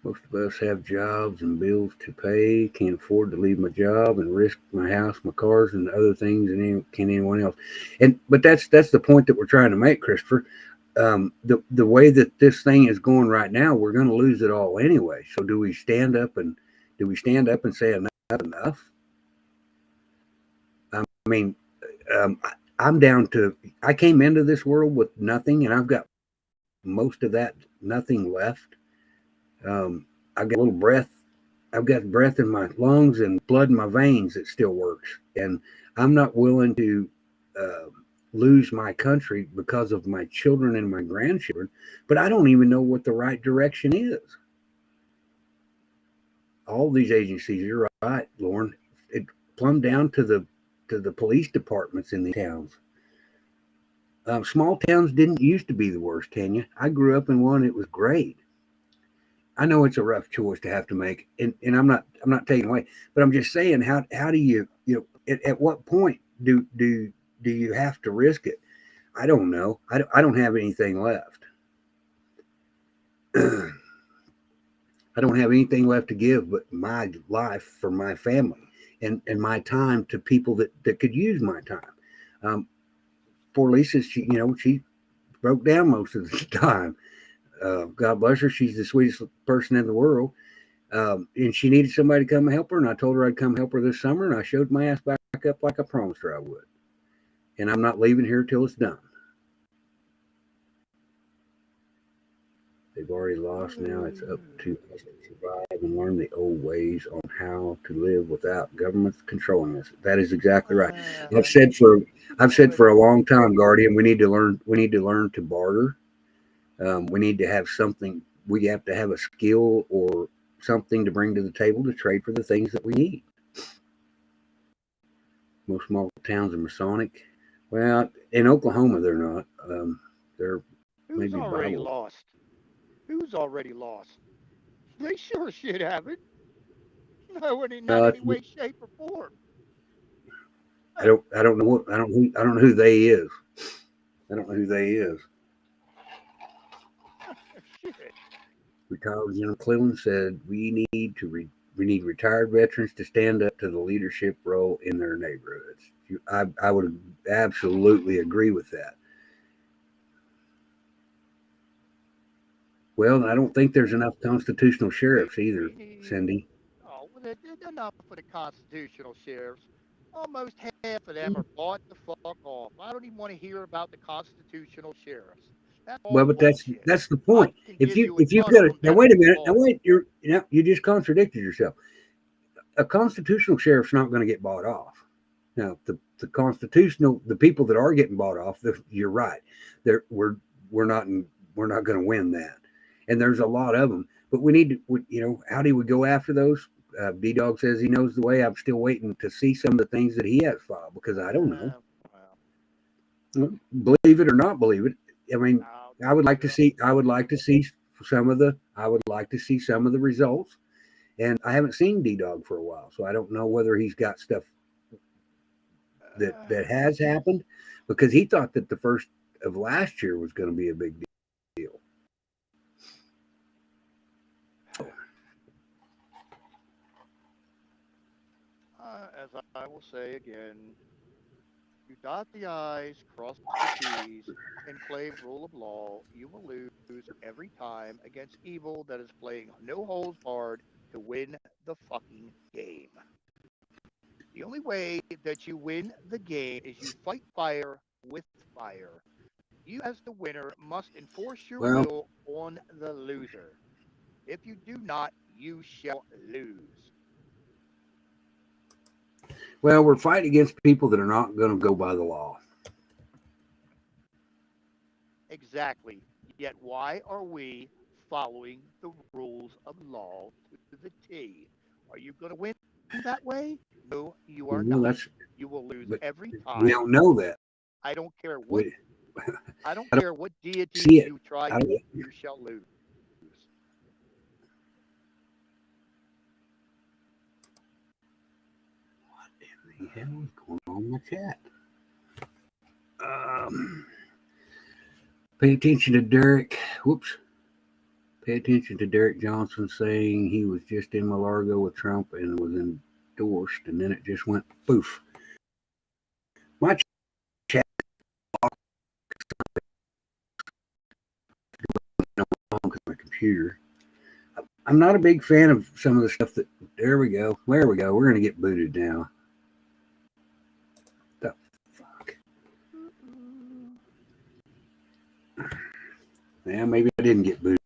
Most of us have jobs and bills to pay. Can't afford to leave my job and risk my house, my cars, and other things, and can anyone else. But that's the point that we're trying to make, Christopher. The way that this thing is going right now, we're going to lose it all anyway. So do we stand up and say enough? I mean, I'm down to. I came into this world with nothing, and I've got most of that nothing left. I've got a little breath. I've got breath in my lungs and blood in my veins that still works. And I'm not willing to lose my country because of my children and my grandchildren. But I don't even know what the right direction is. All these agencies, you're right, Lauren. It plumbed down to the police departments in the towns. Small towns didn't used to be the worst, Tanya. I grew up in one. It was great. I know it's a rough choice to have to make, and I'm not taking away, but I'm just saying, how do you at what point do you have to risk it? I don't know. I don't have anything left. I don't have anything left to give but my life for my family and my time to people that could use my time. Poor Lisa, she broke down most of the time. God bless her. She's the sweetest person in the world. And she needed somebody to come and help her. And I told her I'd come help her this summer. And I showed my ass back up like I promised her I would. And I'm not leaving here till it's done. They've already lost. Now it's up to us to survive and learn the old ways on how to live without governments controlling us. That is exactly right. I've said for a long time, Guardian, we need to learn to barter. We need to have something. We have to have a skill or something to bring to the table to trade for the things that we need. Most small towns are Masonic. Well, in Oklahoma, they're not. They're Who's already lost? Who's already lost? They sure should have it. No, in not any way, shape, or form. I don't know who they is. I don't know who they is. Retired General Cleveland said we need retired veterans to stand up to the leadership role in their neighborhoods. I would absolutely agree with that. Well, I don't think there's enough constitutional sheriffs either, Cindy. Oh, well, there's enough for the constitutional sheriffs. Almost half of them are bought the fuck off. I don't even want to hear about the constitutional sheriffs. Well, but that's the point. If you've got it, now wait a minute. Now wait, you just contradicted yourself. A constitutional sheriff's not going to get bought off. Now the people that are getting bought off, you're right. We're not going to win that. And there's a lot of them, but we need to, how do we go after those? B-Dog says he knows the way. I'm still waiting to see some of the things that he has filed because I don't know. Believe it or not believe it. I mean, I would like to see some of the results, and I haven't seen D-Dog for a while, so I don't know whether he's got stuff that has happened because he thought that the first of last year was going to be a big deal. As I will say again, you dot the I's, cross the T's, and play rule of law, you will lose every time against evil that is playing no holds barred to win the fucking game. The only way that you win the game is you fight fire with fire. You, as the winner, must enforce your will on the loser. If you do not, you shall lose. Well, we're fighting against people that are not going to go by the law. Exactly. Yet why are we following the rules of law to the T. Are you going to win that way? No, you are Well, not. that's, You will lose but every we time. don't know that. I don't care what We, I don't I don't care what deity see it. you try. I don't, You shall lose. what in the hell is going on in the chat? Pay attention to Derek. Whoops. Pay attention to Derek Johnson saying he was just in Malargo with Trump and was endorsed, and then it just went poof. My chat on my computer. I'm not a big fan of some of the stuff that. There we go. There we go. We're gonna get booted now. The fuck. Yeah, maybe I didn't get booted,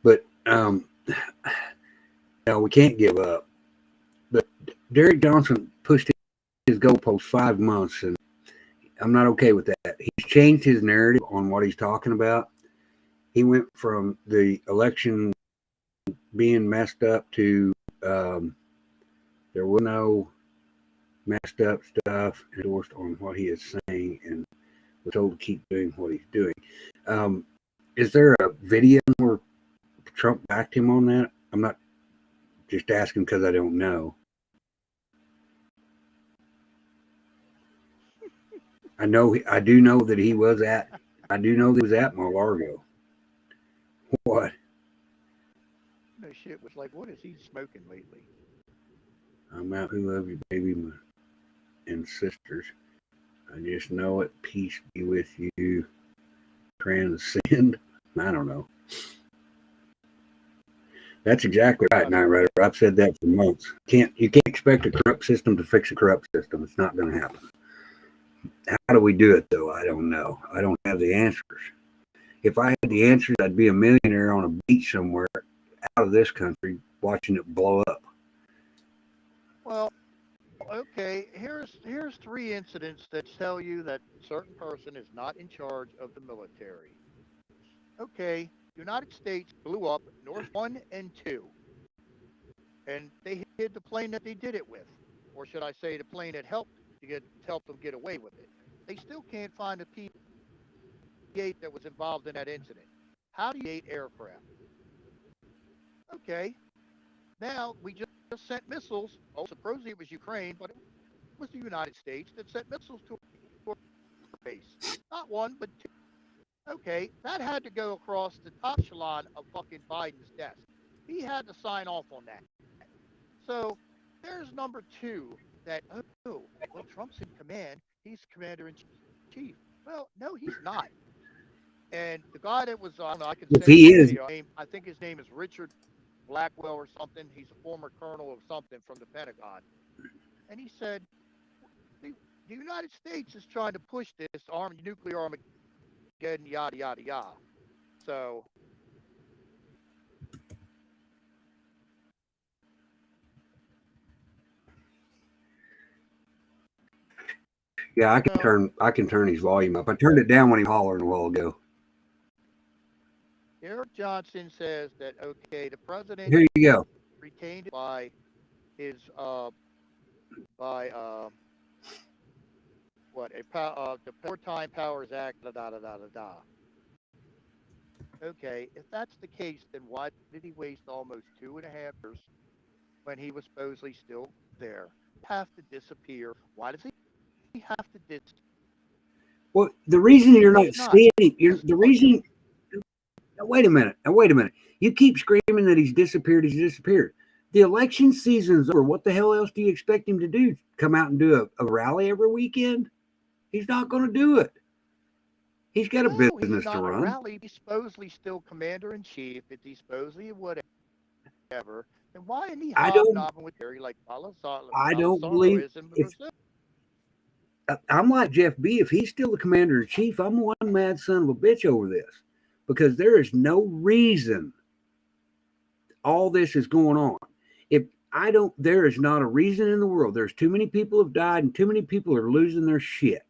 but no, we can't give up. But Derek Johnson pushed his goalpost 5 months, and I'm not okay with that. He's changed his narrative on what he's talking about. He went from the election being messed up to there was no messed up stuff, endorsed on what he is saying, and was told to keep doing what he's doing. Is there a video where Trump backed him on that? I'm not just asking because I don't know. I do know that he was at Mar-a-Lago. What? No shit was like, what is he smoking lately? I'm out who love you, baby, and sisters. I just know it. Peace be with you. Transcend. I don't know. That's exactly right, Night Rider. I've said that for months. You can't expect a corrupt system to fix a corrupt system. It's not going to happen. How do we do it, though? I don't know. I don't have the answers. If I had the answers, I'd be a millionaire on a beach somewhere out of this country watching it blow up. Well, okay, here's 3 incidents that tell you that a certain person is not in charge of the military. Okay, United States blew up North 1 and 2. And they hid the plane that they did it with. Or should I say the plane that helped them get away with it. They still can't find the P-8 that was involved in that incident. How do you 8 aircraft? Okay, now we just sent missiles. Oh, supposedly it was Ukraine, but it was the United States that sent missiles to our base. Not 1, but 2. Okay, that had to go across the top echelon of fucking Biden's desk. He had to sign off on that. So there's number 2 that, well, Trump's in command. He's commander-in-chief. Well, no, he's not. And the guy that was on, I can If say he his is, name, I think his name is Richard Blackwell or something. He's a former colonel of something from the Pentagon. And he said, the United States is trying to push this nuclear Armageddon, yada, yada, yada. So, yeah, I can turn his volume up. I turned it down when he hollering a while ago. Eric Johnson says that, okay, the president Here you go. retained by his the Wartime Powers Act, da da da da da da. Okay, if that's the case, then why did he waste almost 2.5 years when he was supposedly still there? Have to disappear. Why does he have to disappear? Well, the reason you're not seeing him, the reason. Now, wait a minute. You keep screaming that he's disappeared. The election season's over. What the hell else do you expect him to do? Come out and do a rally every weekend? He's not going to do it. He's got a business he's not to run. A rally. He's supposedly still commander-in-chief. If he's supposedly whatever, then why isn't he hobnobbing with Gary like I don't believe. I'm like Jeff B. If he's still the commander-in-chief, I'm one mad son of a bitch over this. Because there is no reason all this is going on. There is not a reason in the world. There's too many people have died and too many people are losing their shit.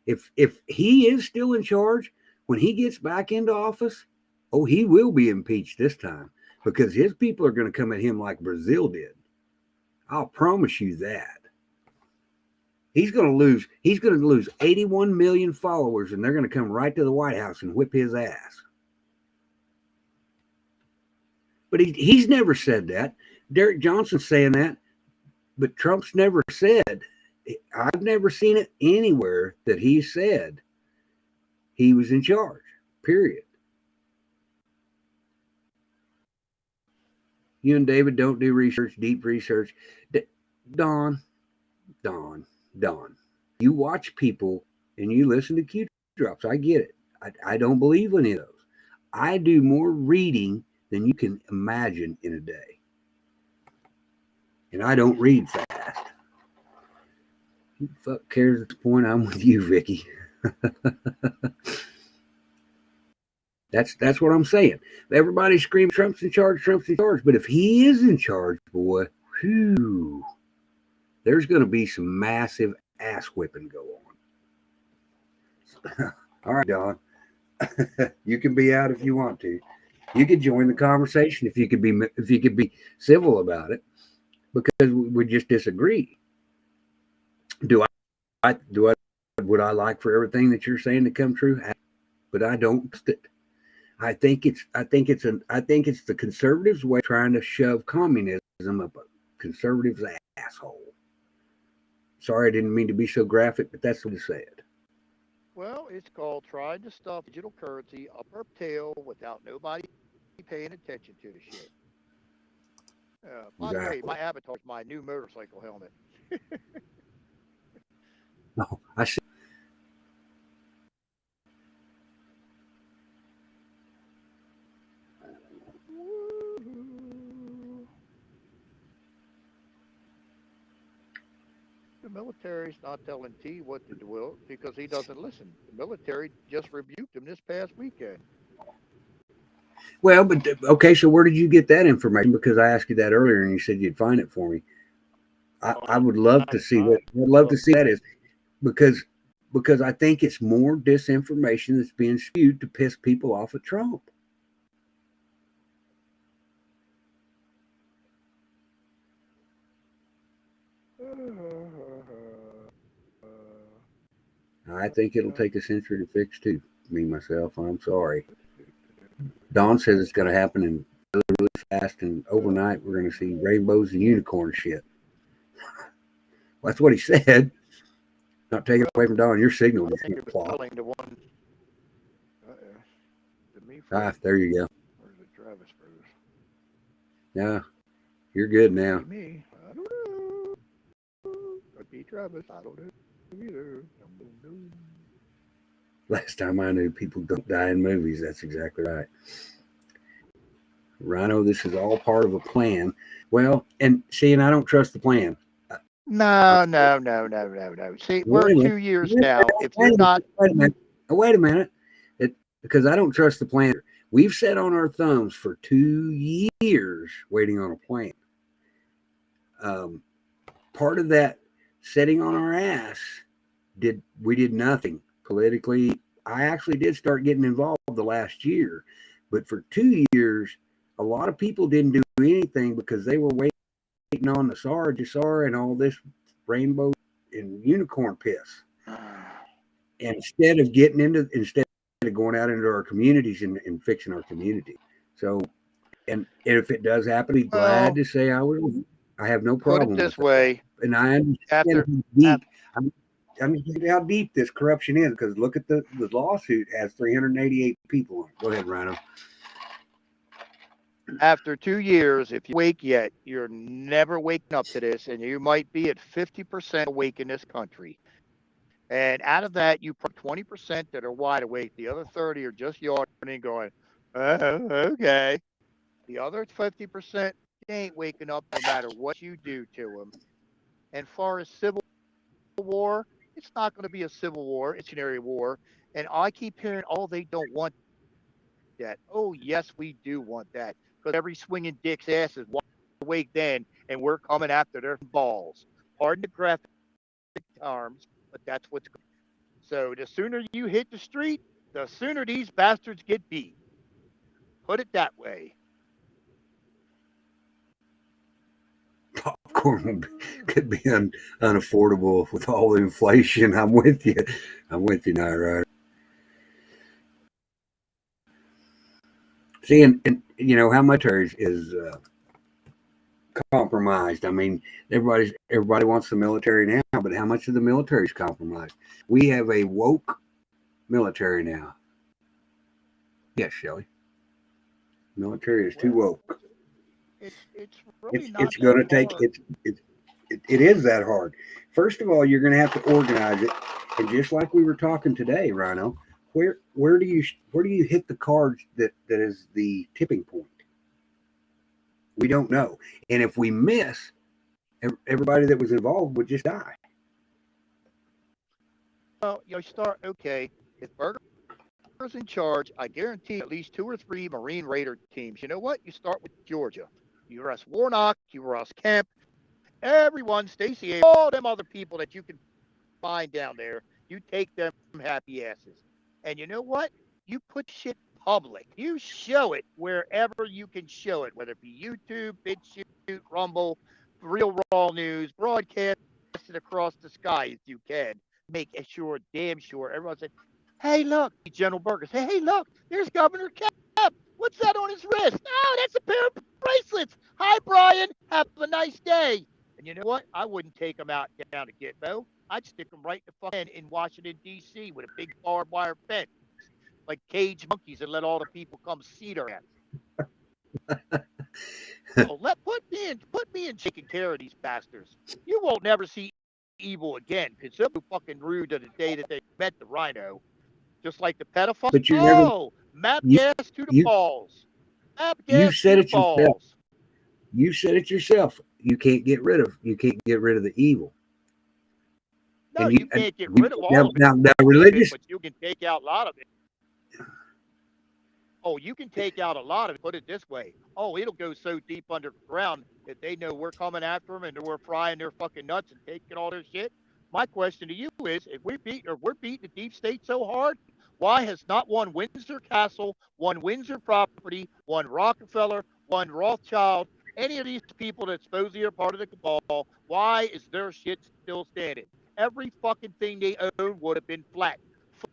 If he is still in charge, when he gets back into office, Oh, he will be impeached this time because his people are going to come at him like Brazil did. I'll promise you that. He's going to lose. He's going to lose 81 million followers, and they're going to come right to the White House and whip his ass. But he's never said that. Derek Johnson's saying that, but Trump's never said. I've never seen it anywhere that he said he was in charge. Period. You and David don't do research, deep research. Don. You watch people and you listen to Q drops. I get it. I don't believe any of those. I do more reading than you can imagine in a day. And I don't read fast. Who the fuck cares at this point? I'm with you, Vicky. That's what I'm saying. Everybody screams Trump's in charge, but if he is in charge, boy, whew, there's going to be some massive ass whipping go on. All right, Don. You can be out if you want to. You could join the conversation if you could be civil about it, because we just disagree. Would I like for everything that you're saying to come true? But I don't. I think it's the conservatives' way of trying to shove communism up a conservative's asshole. Sorry, I didn't mean to be so graphic, but that's what it said. Well, it's called trying to stuff digital currency up our tail without nobody paying attention to the shit. By the way, my avatar is my new motorcycle helmet. No, I see. The military's not telling T what to do because he doesn't listen. The military just rebuked him this past weekend. Well, but okay, so where did you get that information? Because I asked you that earlier, and you said you'd find it for me. I would love to see what I'd love to see that is because I think it's more disinformation that's being spewed to piss people off at Trump. I think it'll take a century to fix too. Me myself, I'm sorry. Don says it's going to happen in really, really fast, and overnight we're going to see rainbows and unicorn shit. Well, that's what he said. Not taking it away from Don. Your signal just went plop. There you go. Where's the Travis Bruce? Yeah, you're good now. Me, I don't know. Could be Travis. I don't know either. Last time I knew, people don't die in movies. That's exactly right. Rhino, this is all part of a plan. Well, and see, and I don't trust the plan. No. See, we're 2 years now. If you're not... Wait a minute. Because I don't trust the plan. We've sat on our thumbs for 2 years waiting on a plan. Part of that sitting on our ass, we did nothing politically. I actually did start getting involved the last year. But for 2 years, a lot of people didn't do anything because they were waiting on the SAR and all this rainbow and unicorn piss. And instead of going out into our communities and fixing our community. So, and if it does happen, I'd be glad to say I will. I have no problem. Put it this way. And I understand how deep this corruption is, because look at the lawsuit has 388 people on it. Go ahead, Rhino. After 2 years, if you awake yet, you're never waking up to this, and you might be at 50% awake in this country. And out of that, you put 20% that are wide awake. The other 30 are just yawning, going, okay. The other 50% ain't waking up no matter what you do to them. And far as civil war, it's not going to be a civil war. It's an area war. And I keep hearing, oh, they don't want that. Oh, yes, we do want that. Because every swinging dick's ass is wide awake then, and we're coming after their balls. Pardon the graphic terms, but that's what's going on. So the sooner you hit the street, the sooner these bastards get beat. Put it that way. Popcorn could be unaffordable with all the inflation. I'm with you. I'm with you, Night Rider. See, and you know how much is compromised. I mean, everybody wants the military now, but how much of the military is compromised? We have a woke military now. Yes, Shelley. Military is too woke. It's really not It's going to that take hard. it is that hard. First of all, you're going to have to organize it, and just like we were talking today, Rhino, where do you hit the cards that is the tipping point? We don't know, and if we miss, everybody that was involved would just die. Well, you start okay. If Berger's in charge, I guarantee at least 2 or 3 Marine Raider teams. You know what? You start with Georgia. You arrest Warnock. You arrest Kemp. Everyone, Stacey, all them other people that you can find down there. You take them happy asses. And you know what? You put shit public. You show it wherever you can show it, whether it be YouTube, BitChute, Rumble, Real Raw News, broadcast it across the sky if you can. Make sure, damn sure, everyone said, hey, look, General Burgers. Hey, look, there's Governor Kemp. What's that on his wrist? Oh, that's a pair of bracelets. Hi, Brian. Have a nice day. And you know what? I wouldn't take them out down to Gitmo. I'd stick them right in the fucking in Washington, D.C. with a big barbed wire fence, like cage monkeys, and let all the people come see their ass. Oh, put me in taking care of these bastards. You won't never see evil again because they'll be fucking rude to the day that they met the rhino. Just like the pedophile. But you never map you gas to the you balls. Map you gas to said the it yourself. balls. You said it yourself. You can't get rid of the evil. No, And you can't get rid of all of it. Now religious. But you can take out a lot of it. Oh, you can take out a lot of it. Put it this way. Oh, it'll go so deep underground that they know we're coming after them and we're frying their fucking nuts and taking all their shit. My question to you is, if we're beating the deep state so hard, why has not one Windsor Castle, one Windsor property, one Rockefeller, one Rothschild, any of these people that supposedly are part of the cabal, why is their shit still standing? Every fucking thing they own would have been flattened.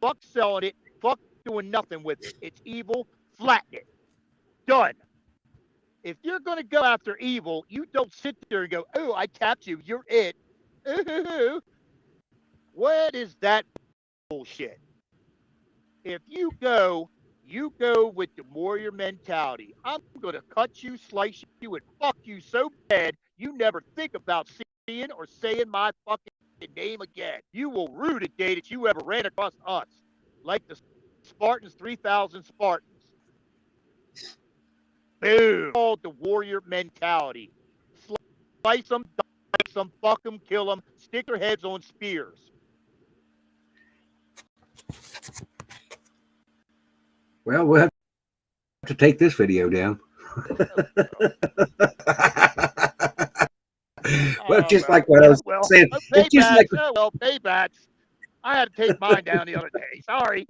Fuck selling it. Fuck doing nothing with it. It's evil. Flatten it. Done. If you're going to go after evil, you don't sit there and go, oh, I tapped you. You're it. What is that bullshit? If you go with the warrior mentality. I'm going to cut you, slice you, and fuck you so bad you never think about seeing or saying my fucking name again. You will rue the day that you ever ran across us, like the Spartans, 3,000 Spartans. Boom. Called the warrior mentality. Slice them, dice them, fuck them, kill them, stick their heads on spears. Well, we'll have to take this video down. Well, just like what I was saying. It's just like paybacks. I had to take mine down the other day. Sorry.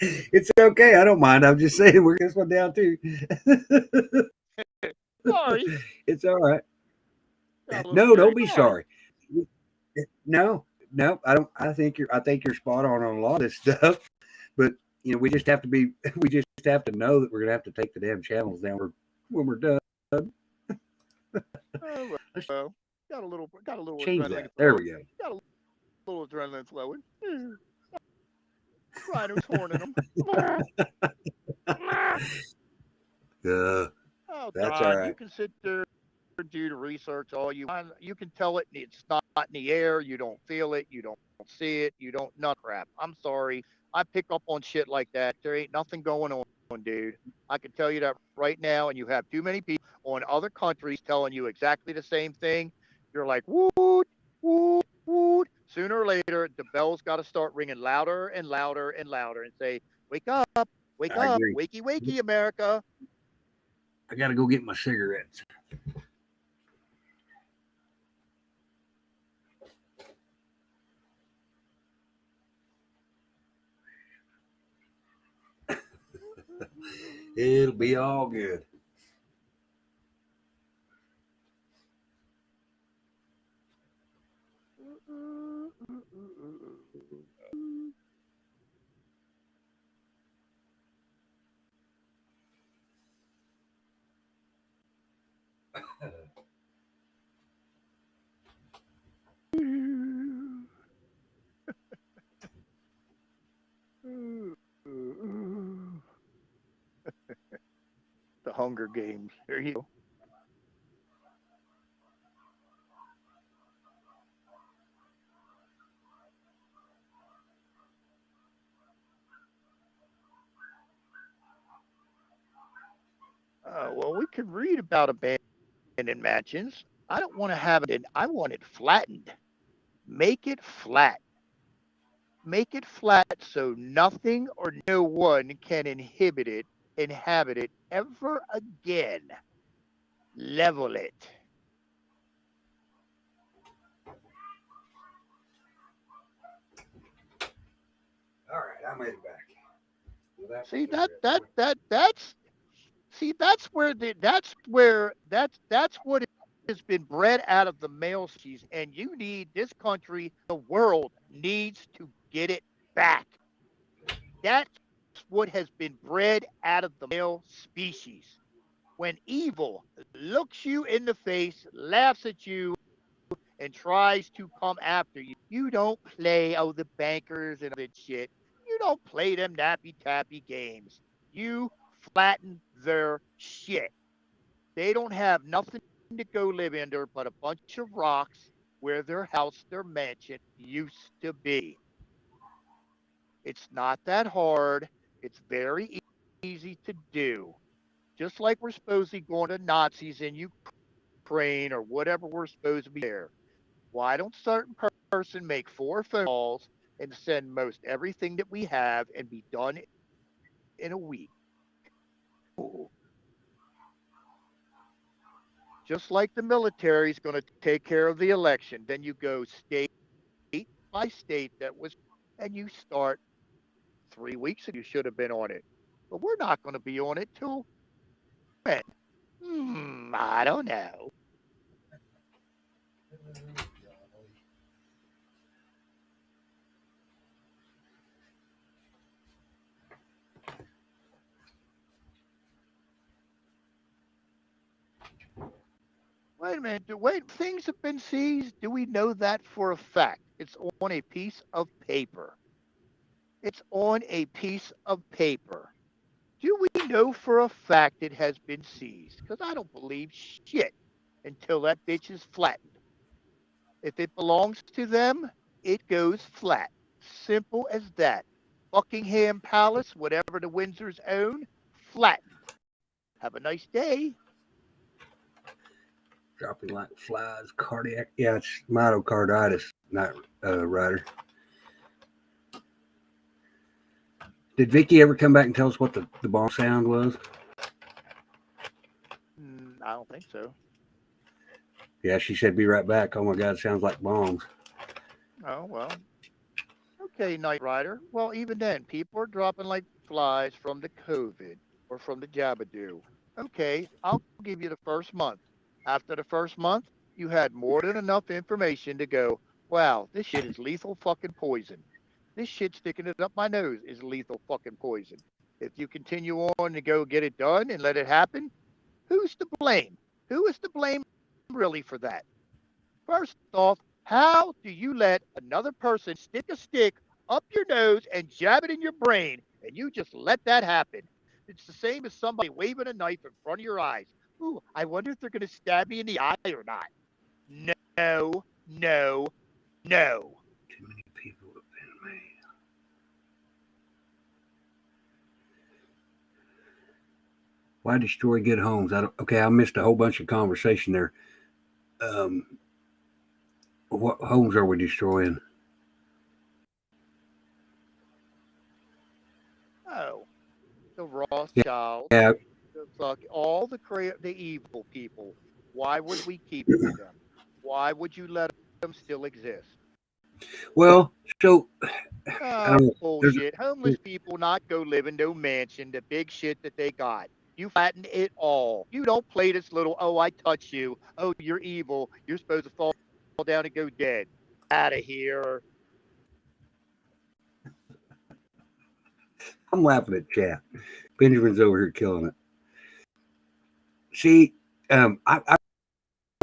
It's okay. I don't mind. I'm just saying we're this one down too. Sorry. It's all right. No, don't be sorry. No, I don't. I think you're spot on a lot of this stuff, but you know, we just have to know that we're gonna have to take the damn channels down when we're done. Well, got a little change that. There we go. Got a little adrenaline flowing. Rhino's horning them. Oh, that's God, all right. You can sit there and do the research all you want. You can tell it it's not in the air. You don't feel it. You don't see it. You don't nut crap. I'm sorry. I pick up on shit like that. There ain't nothing going on, dude. I can tell you that right now, and you have too many people on other countries telling you exactly the same thing. You're like, woot, woot, woot. Sooner or later, the bell's got to start ringing louder and louder and louder and say, wake up, wakey, wakey, America. I got to go get my cigarettes. It'll be all good. The Hunger Games. There you go. Well, we could read about abandoned mansions. I don't want to have it. I want it flattened. Make it flat. Make it flat so nothing or no one can inhabit it ever again. Level it. All right, I made it back. Well, See that's what has been bred out of the male species, and you need this country, the world needs to get it back. That's what has been bred out of the male species. When evil looks you in the face, laughs at you, and tries to come after you, you don't play the bankers and that shit. You don't play them nappy tappy games. You flatten their shit. They don't have nothing to go live under but a bunch of rocks where their house, their mansion used to be. It's not that hard. It's very easy to do. Just like we're supposed to be going to Nazis in Ukraine or whatever we're supposed to be there. Why don't certain person make 4 phone calls and send most everything that we have and be done in a week? Just like the military is going to take care of the election. Then you go state by state and you start 3 weeks ago. You should have been on it. But we're not going to be on it till when? I don't know. Wait a minute. Wait, things have been seized. Do we know that for a fact? It's on a piece of paper. It's on a piece of paper. Do we know for a fact it has been seized? Because I don't believe shit until that bitch is flattened. If it belongs to them, it goes flat. Simple as that. Buckingham Palace, whatever the Windsors own, flattened. Have a nice day. Dropping like flies, cardiac. Yeah, it's myocarditis, not Ryder. Did Vicky ever come back and tell us what the bomb sound was? I don't think so. Yeah, she said, be right back. Oh my God, it sounds like bombs. Oh, well. Okay, Knight Rider. Well, even then, people are dropping like flies from the COVID or from the Jabadoo. Okay, I'll give you the first month. After the first month, you had more than enough information to go, wow, this shit is lethal fucking poison. This shit sticking it up my nose is lethal fucking poison. If you continue on to go get it done and let it happen, who's to blame? Who is to blame really for that? First off, how do you let another person stick a stick up your nose and jab it in your brain and you just let that happen? It's the same as somebody waving a knife in front of your eyes. Ooh, I wonder if they're going to stab me in the eye or not. No, no, no. Too many people have been made. Why destroy good homes? I missed a whole bunch of conversation there. What homes are we destroying? Oh, the Rothschilds, Yeah. all the evil people. Why would we keep them? Why would you let them still exist? Well, so I Oh, don't know. bullshit. Homeless people not go live in no mansion, the big shit that they got. You flatten it all. You don't play this little, oh, I touch you. Oh, you're evil. You're supposed to fall down and go dead. Out of here. I'm laughing at chat. Benjamin's over here killing it. See, I've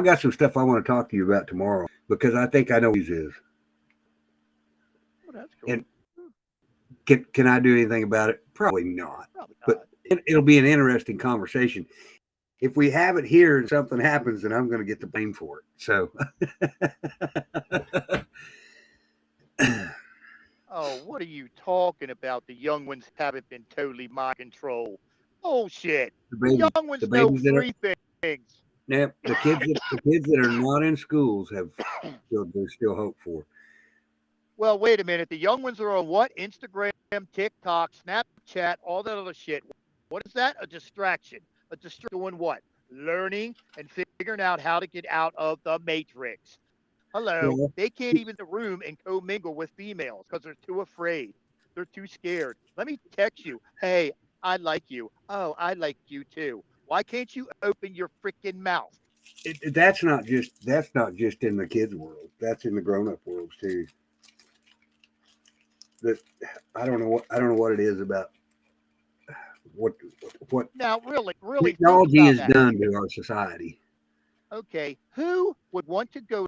got some stuff I want to talk to you about tomorrow because I think I know what he is. Oh, that's cool. And can I do anything about it? Probably not. Probably not. But it'll be an interesting conversation. If we have it here and something happens, then I'm going to get the blame for it. So. Oh, what are you talking about? The young ones haven't been totally mind controlled. Bullshit. The young ones know three things. Yeah, the kids that are not in schools have there's still hope for. Well, wait a minute. The young ones are on what? Instagram, TikTok, Snapchat, all that other shit. What is that? A distraction. A distraction doing what? Learning and figuring out how to get out of the matrix. Hello. Yeah. They can't even in the room and commingle with females because they're too afraid. They're too scared. Let me text you. Hey, I like you. Oh, I like you too. Why can't you open your freaking mouth? That's not just in the kids' world. That's in the grown-up worlds too. That I don't know what it is about what now really technology has done to our society. Okay, who would want to go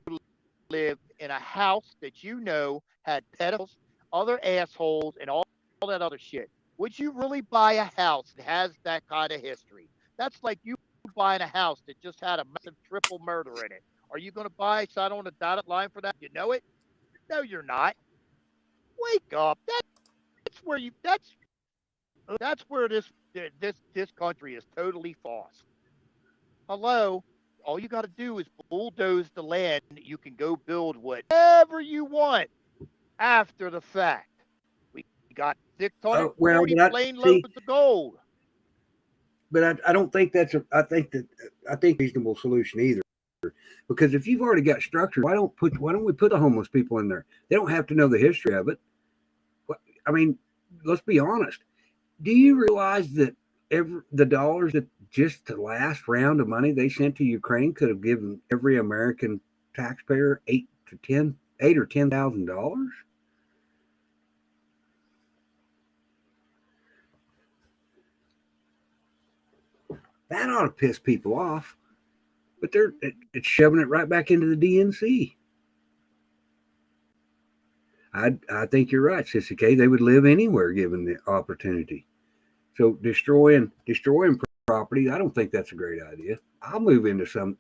live in a house that you know had pedophiles, other assholes, and all that other shit? Would you really buy a house that has that kind of history? That's like you buying a house that just had a massive triple murder in it. Are you going to buy sign on a dotted line for that? You know it? No, you're not. Wake up. That's where this country is totally false. Hello. All you got to do is bulldoze the land. You can go build whatever you want after the fact. We got 640 plane loads of gold. But I don't think that's I think reasonable solution either. Because if you've already got structure, why don't we put the homeless people in there? They don't have to know the history of it. I mean, let's be honest. Do you realize that the dollars that just the last round of money they sent to Ukraine could have given every American taxpayer $8,000 or $10,000? That ought to piss people off. But it's shoving it right back into the DNC. I think you're right, Sissy K. They would live anywhere given the opportunity. So destroying property, I don't think that's a great idea. I'll move into some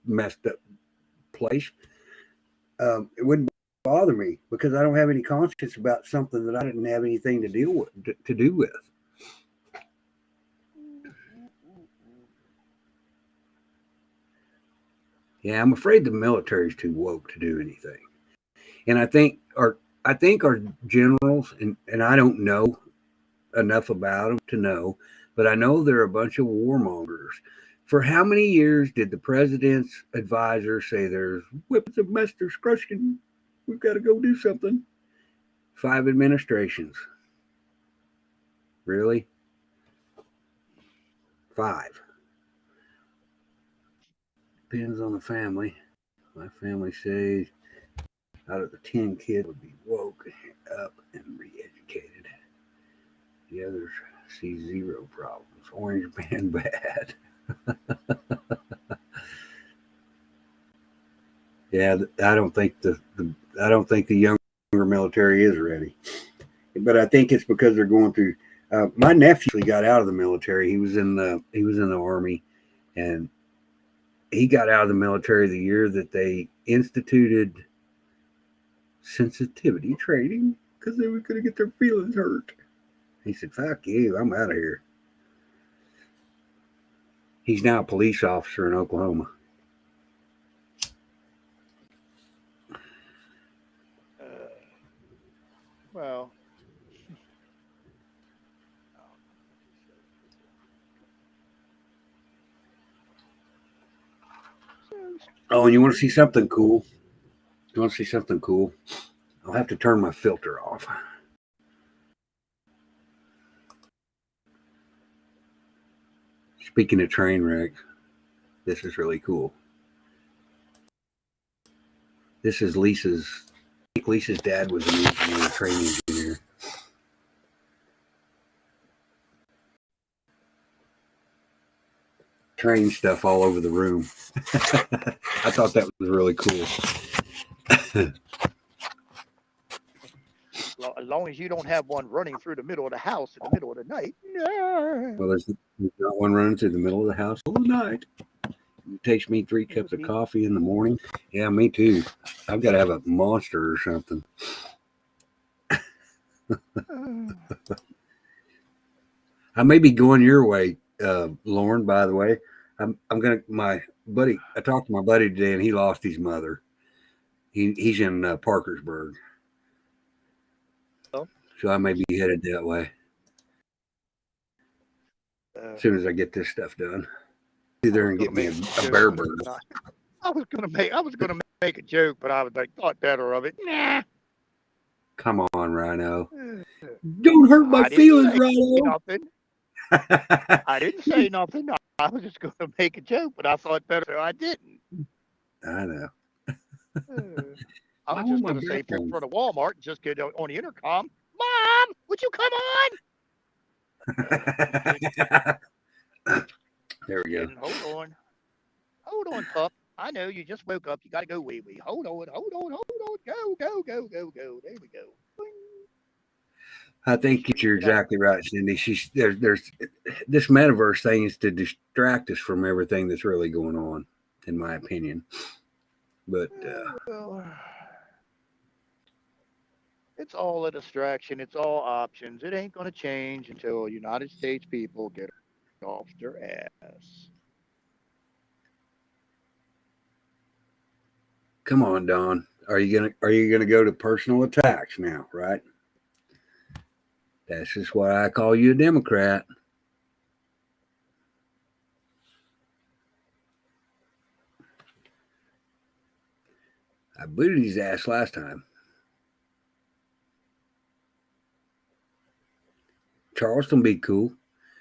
messed up place. It wouldn't bother me because I don't have any conscience about something that I didn't have anything to do with. Yeah, I'm afraid the military is too woke to do anything. And I think our generals, and I don't know enough about them to know, but I know they're a bunch of warmongers. For how many years did the president's advisor say there's weapons of mass destruction? We've got to go do something. 5 administrations. Really? 5. Depends on the family. My family says out of the 10 kids would be woke up and re-educated. The others see 0 problems. Orange man bad. Yeah, I don't think the younger military is ready. But I think it's because they're going through. My nephew got out of the military. He was in the Army, and he got out of the military the year that they instituted sensitivity training because they were going to get their feelings hurt. He said, "Fuck you, I'm out of here." He's now a police officer in Oklahoma. Well. Oh, and you want to see something cool? I'll have to turn my filter off. Speaking of train wrecks, this is really cool. This is Lisa's. I think Lisa's dad was an engineer, a train engineer. Train stuff all over the room. I thought that was really cool. As long as you don't have one running through the middle of the house in the middle of the night. No. Well, there's not one running through the middle of the house all night. It takes me 3 cups of coffee in the morning. Yeah, me too. I've got to have a Monster or something. I may be going your way, Lauren, by the way. My buddy, I talked to my buddy today and he lost his mother. He's in Parkersburg. Oh. So I may be headed that way. As soon as I get this stuff done. Be there and get me a bear bird. I was gonna make a joke, but I was like, thought better of it. Nah. Come on, Rhino. Don't hurt my feelings, Rhino. Nothing. I didn't say nothing. I was just gonna make a joke, but I thought better, so I didn't. I know. I was just gonna say in front of Walmart and just get on the intercom. Mom, would you come on? There we go. Hold on, pup. I know you just woke up. You gotta go wee wee. Hold on. Go. There we go. I think you're exactly right, Cindy. There's this metaverse thing is to distract us from everything that's really going on, in my opinion. But it's all a distraction. It's all options. It ain't gonna change until United States people get off their ass. Come on, Don. Are you gonna go to personal attacks now, right? That's just why I call you a Democrat. I booted his ass last time. Charleston be cool.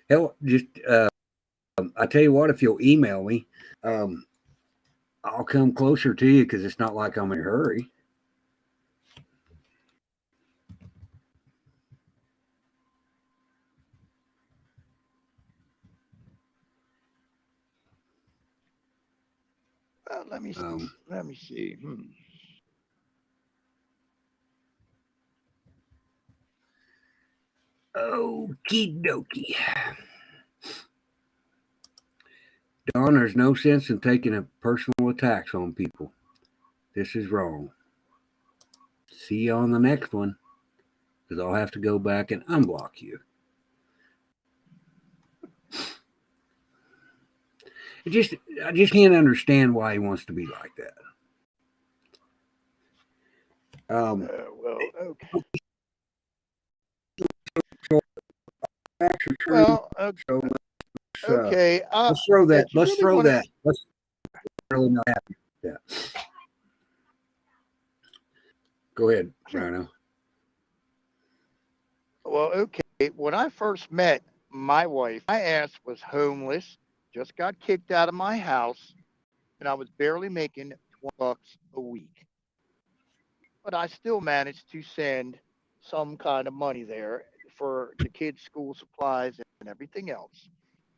Hell, just I tell you what, if you'll email me, I'll come closer to you because it's not like I'm in a hurry. Let me see. Okie dokie. Don, there's no sense in taking a personal attacks on people. This is wrong. See you on the next one, because I'll have to go back and unblock you. I just can't understand why he wants to be like that. Well, okay. Well, okay. Let's throw that. Let's throw that. Let's really not happy with that. Go ahead, Rhino. Well, okay. When I first met my wife, my ass was homeless, just got kicked out of my house, and I was barely making $20 a week. But I still managed to send some kind of money there for the kids' school supplies and everything else.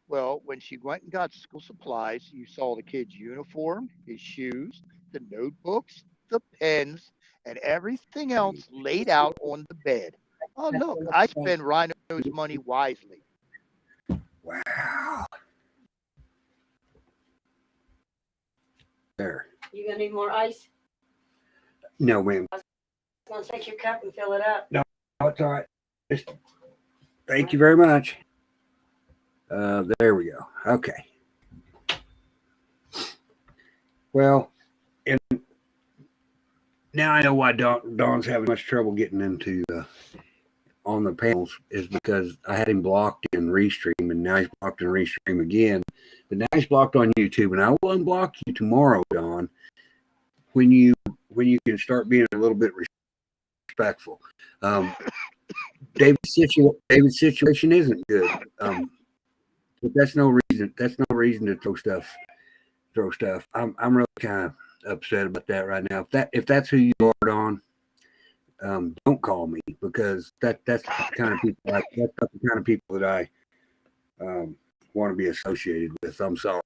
Well, when she went and got school supplies, you saw the kid's uniform, his shoes, the notebooks, the pens, and everything else laid out on the bed. Oh, look, I spend Rhino's money wisely. Wow. There. You gonna need more ice? No, ma'am. I was gonna take your cup and fill it up. No, it's all right. Thank you very much. There we go. Okay. Well, and now I know why Don's having much trouble getting into on the panels is because I had him blocked in Restream, and now he's blocked in Restream again. But now he's blocked on YouTube, and I will unblock you tomorrow, Don, when you can start being a little bit respectful. David's situation isn't good, but that's no reason reason. That's no reason to throw stuff. I'm really kind of upset about that right now. If that's who you are, Don, don't call me, because that's the kind of people that's not the kind of people that I want to be associated with. I'm sorry.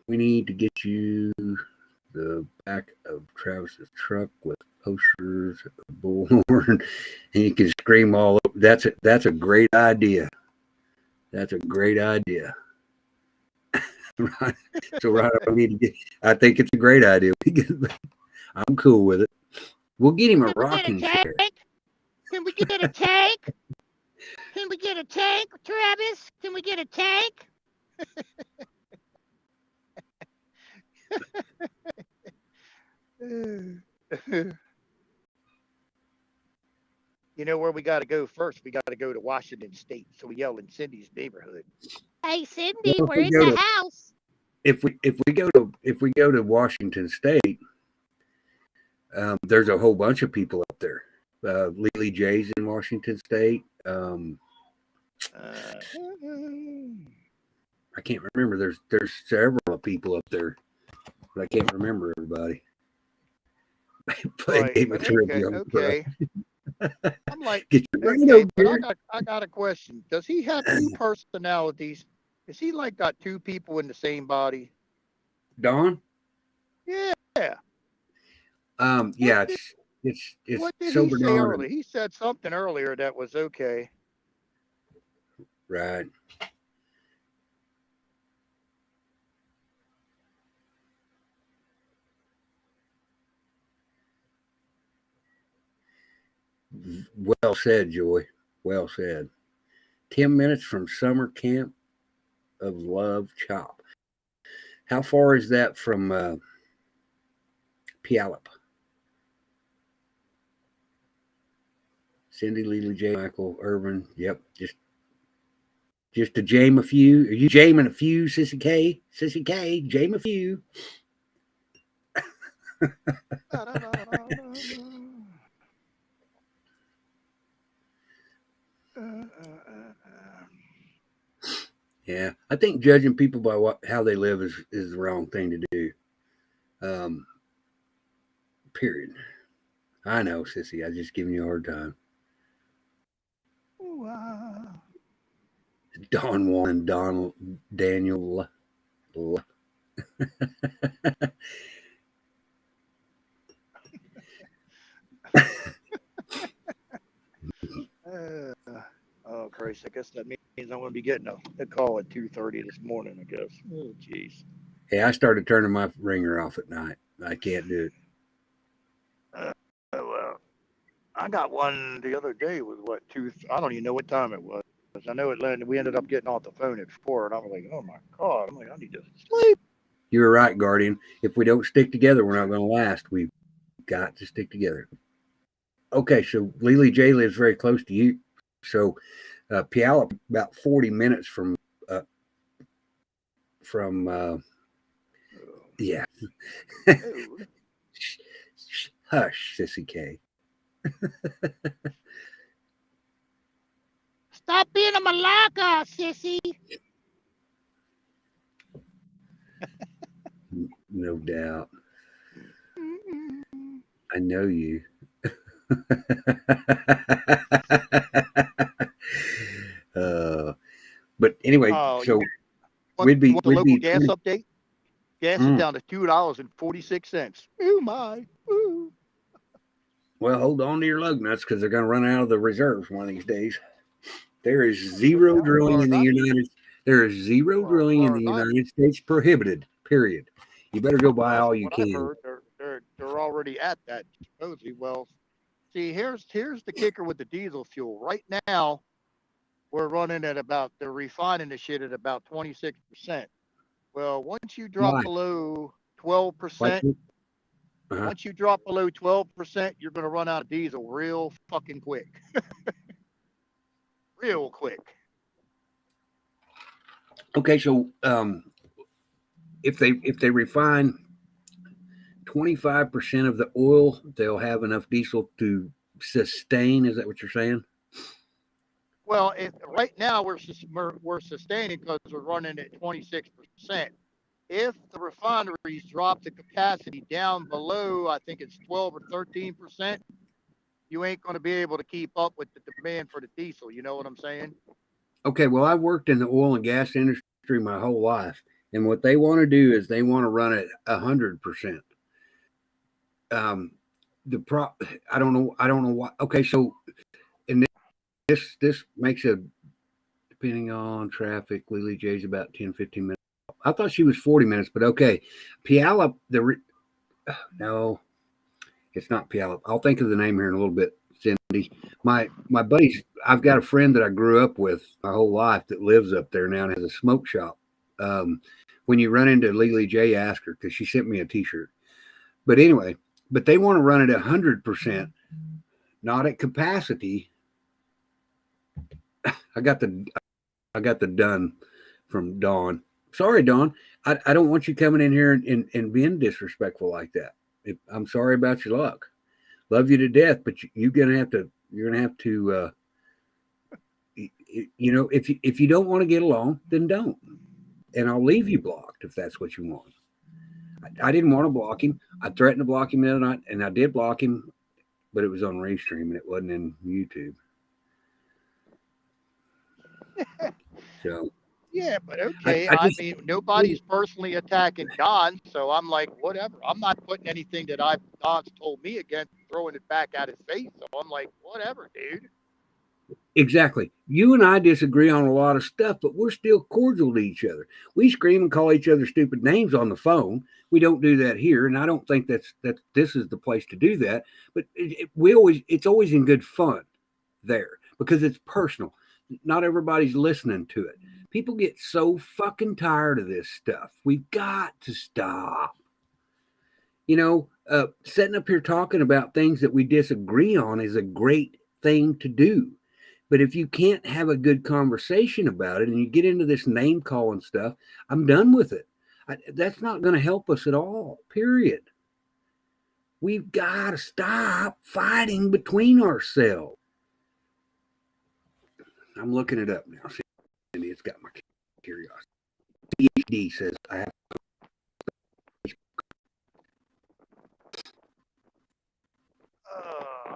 We need to get you the back of Travis's truck with posters of the bullhorn, and you can scream all over. That's a great idea. That's a great idea. Right. So right, I think it's a great idea. I'm cool with it. We'll get him a rocking chair. Can we get a tank? Can we get a tank, Travis? Can we get a tank? You know where we got to go first? We got to go to Washington State. So we yell in Cindy's neighborhood. Hey, Cindy, Well, we're in the house. If we go to Washington State, there's a whole bunch of people up there. Lily J's in Washington State. I can't remember. There's several people up there, but I can't remember everybody. Okay. I'm like, Get your okay, but I got a question. Does he have two personalities? Is he like got two people in the same body? Don? Yeah. Yeah, it's What did sober he say Don. earlier? He said something earlier that was okay. Right. Well said, Joy. Well said. 10 minutes from summer camp of Love Chop. How far is that from Puyallup? Cindy, Lily J, Michael, Irvin. Yep. Just to jam a few. Are you jamming a few, Sissy K? Sissy K, jam a few. Yeah, I think judging people by how they live is the wrong thing to do. Period. I know, Sissy. I'm just giving you a hard time. Wow. Don Juan, Donald, Daniel. Oh, Christ. I guess that means I'm going to be getting a call at 2:30 this morning, I guess. Oh, jeez. Hey, I started turning my ringer off at night. I can't do it. Well, I got one the other day with I don't even know what time it was. I know we ended up getting off the phone at 4, and I was like, oh my God. I'm like, I need to sleep. You were right, Guardian. If we don't stick together, we're not going to last. We've got to stick together. Okay, so Lily J lives very close to you. So Puyallup, about 40 minutes from yeah. Hush, Sissy K. Stop being a malacca, sissy. No doubt. I know you. But anyway, so we'd be the local gas update. Gas is down to $2.46. Oh my! Ooh. Well, hold on to your lug nuts, because they're going to run out of the reserves one of these days. There is zero drilling in the United States prohibited. Period. You better go buy all you can. Heard, they're already at that supposedly. Well, see, here's the kicker with the diesel fuel. Right now, we're running at they're refining the shit at about 26%. Well, once you drop below 12%, once you drop below 12%, you're going to run out of diesel real fucking quick. Real quick. Okay, so if they refine 25% of the oil, they'll have enough diesel to sustain. Is that what you're saying? Well, right now we're sustaining because we're running at 26%. If the refineries drop the capacity down below, I think it's 12 or 13%, you ain't going to be able to keep up with the demand for the diesel. You know what I'm saying? Okay, well, I've worked in the oil and gas industry my whole life, and what they want to do is they want to run it 100%. Um, the pro, I don't know why. Okay, so and this makes a depending on traffic. Lily J's about 10-15 minutes. I thought she was 40 minutes, but okay. Puyallup, no, it's not Puyallup. I'll think of the name here in a little bit, Cindy. My buddies, I've got a friend that I grew up with my whole life that lives up there now and has a smoke shop. When you run into Lily J, ask her because she sent me a T-shirt. But anyway, but they want to run it 100%, not at capacity. I got the done from Dawn. Sorry, Dawn. I don't want you coming in here and being disrespectful like that. I'm sorry about your luck. Love you to death, but you're gonna have to. If you don't want to get along, then don't. And I'll leave you blocked if that's what you want. I didn't want to block him. I threatened to block him the other night, and I did block him, but it was on Restream and it wasn't in YouTube. So yeah, but okay. I mean, nobody's personally attacking Don, so I'm like, whatever. I'm not putting anything that Don's told me against, throwing it back at his face. So I'm like, whatever, dude. Exactly. You and I disagree on a lot of stuff, but we're still cordial to each other. We scream and call each other stupid names on the phone. We don't do that here, and I don't think that this is the place to do that. But it's always in good fun there because it's personal. Not everybody's listening to it. People get so fucking tired of this stuff. We've got to stop. Sitting up here talking about things that we disagree on is a great thing to do. But if you can't have a good conversation about it and you get into this name calling stuff, I'm done with it. That's not going to help us at all, period. We've got to stop fighting between ourselves. I'm looking it up now. See, it's got my curiosity. PhD says I have.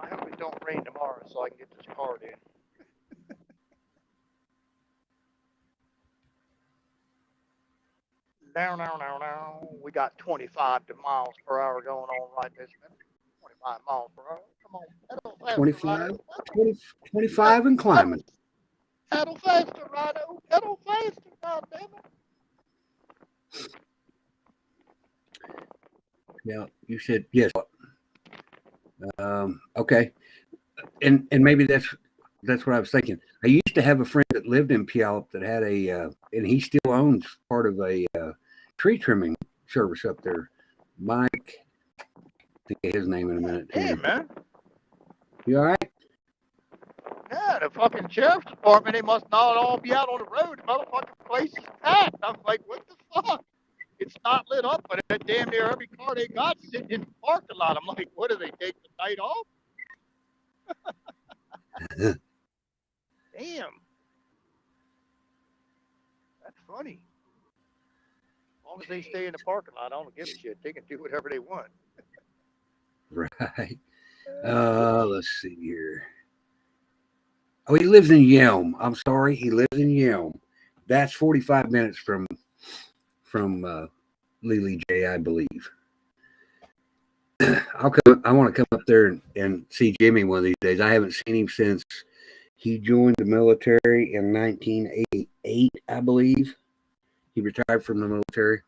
I hope it don't rain tomorrow so I can get this card in. Now. We got 25 miles per hour going on right this minute. 25 miles per hour. Come on. Pedal faster, 25, Rhino. 25 and climbing. Pedal faster, Rhino. Pedal faster, goddammit. Yeah, you said yes. Okay. And maybe that's what I was thinking. I used to have a friend that lived in Puyallup that had and he still owns part of a tree trimming service up there. Mike, I think his name in a minute too. Hey, man. You all right? Yeah, the fucking sheriff's department, they must not all be out on the road. The motherfucking place is packed. I'm like, what the fuck? It's not lit up, but that damn near every car they got sitting in the parking lot. I'm like, what do they take the night off? Damn. That's funny. As long as they stay in the parking lot, I don't give a shit. They can do whatever they want. Right. Let's see here. Oh, he lives in Yelm. I'm sorry, he lives in Yelm. That's 45 minutes from Lily J, I believe. I want to come up there and see Jimmy one of these days. I haven't seen him since he joined the military in 1988, I believe. He retired from the military.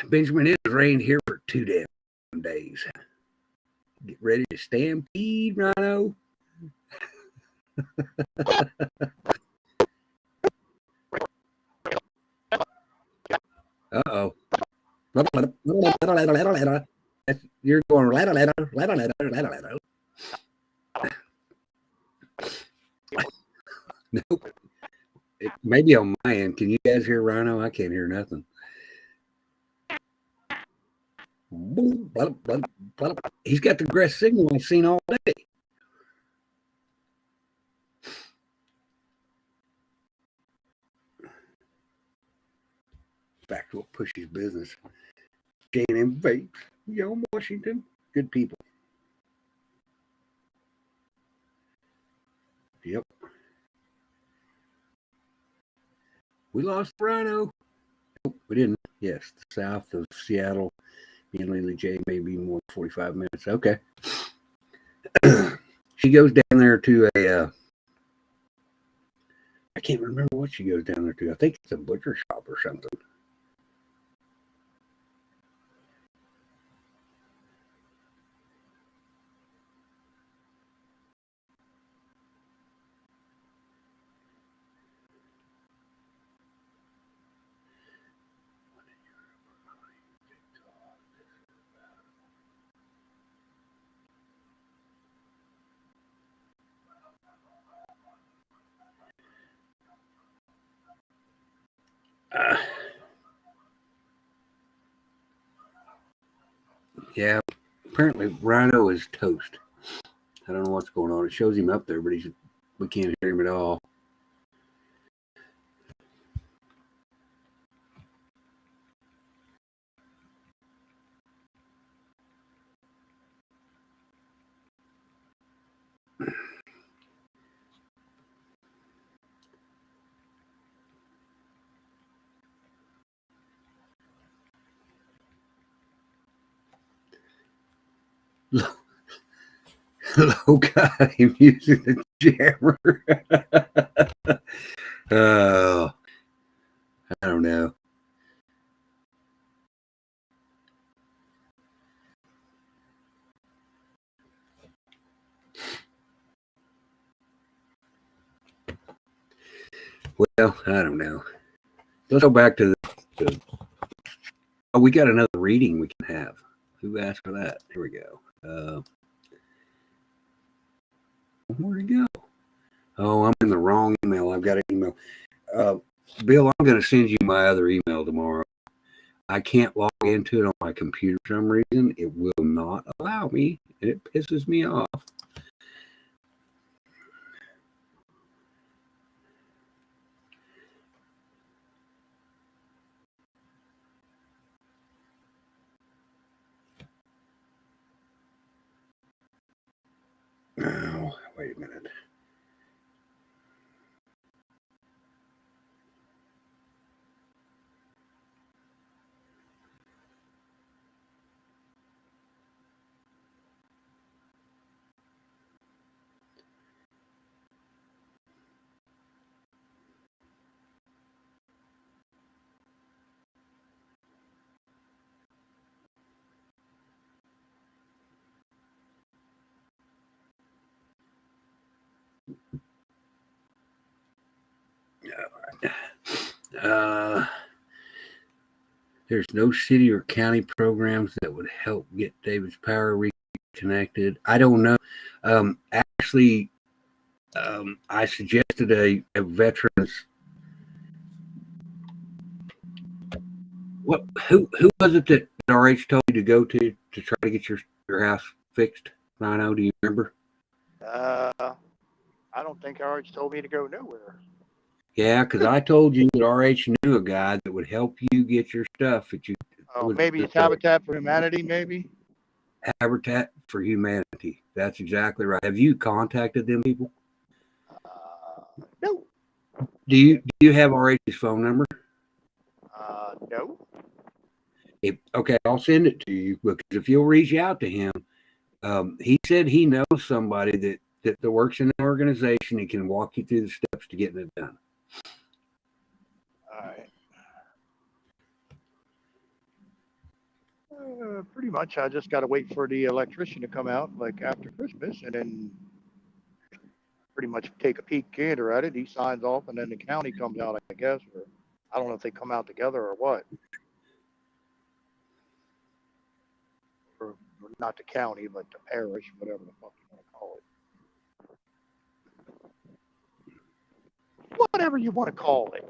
Benjamin, it has rained here for 2 damn days. Get ready to stampede, Rhino. Uh-oh. You're going Nope. Maybe on my end. Can you guys hear Rhino? I can't hear nothing. He's got the best signal I've seen all day. 25 minutes from Lily J, I believe. He retired from the military in 1988. I believe. He retired from the military. Benjamin, it has rained here for 2 damn days. Get ready to stampede, Rhino. Uh-oh. Maybe on my end. Can you guys hear Rhino? I can't hear nothing. He's got the best signal I've seen all day. back to what pushes business. J&M Vapes, Washington, good people. Yep. We lost Rhino. Nope, we didn't. Yes, south of Seattle. Me and Lily J, maybe more than 45 minutes. Okay. She goes down there to I can't remember what she goes down there to. I think it's a butcher shop or something. Yeah, apparently Rhino is toast. I don't know what's going on. It shows him up there, but we can't hear him at all. Low guy using the jammer. Oh, I don't know. Well, I don't know. Let's go back to the oh, we got another reading we can have. Who asked for that? Here we go. Where'd it go? Oh, I'm in the wrong email. I've got an email. Bill, I'm going to send you my other email tomorrow. I can't log into it on my computer for some reason. It will not allow me, and it pisses me off. Oh, wait a minute. There's no city or county programs that would help get David's power reconnected. I don't know. Actually, I suggested a veterans. Who was it that RH told you to go to try to get your house fixed? Rhino, do you remember? I don't think RH told me to go nowhere. Yeah, because I told you that RH knew a guy that would help you get your stuff. Maybe it's Habitat for Humanity, maybe? Habitat for Humanity. That's exactly right. Have you contacted them people? No. Do you have RH's phone number? No. Okay, I'll send it to you because if you'll reach out to him, he said he knows somebody that works in an organization and can walk you through the steps to getting it done. All right. Pretty much, I just got to wait for the electrician to come out like after Christmas, and then pretty much take a peek gander at it. He signs off, and then the county comes out, I guess, or I don't know if they come out together or what. Or not the county, but the parish, whatever the fuck you want to call it. Whatever you want to call it.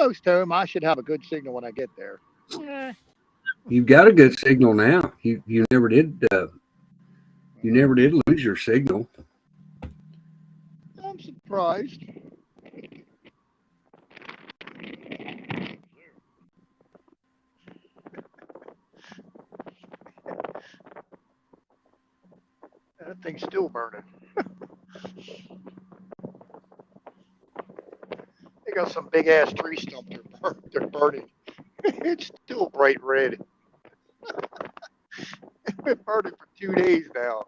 almost home. I should have a good signal when I get there. You've got a good signal now. You never did. You never did lose your signal. I'm surprised. That thing's still burning. They got some big ass tree stump they're burning. It's still bright red. It's been burning for 2 days now.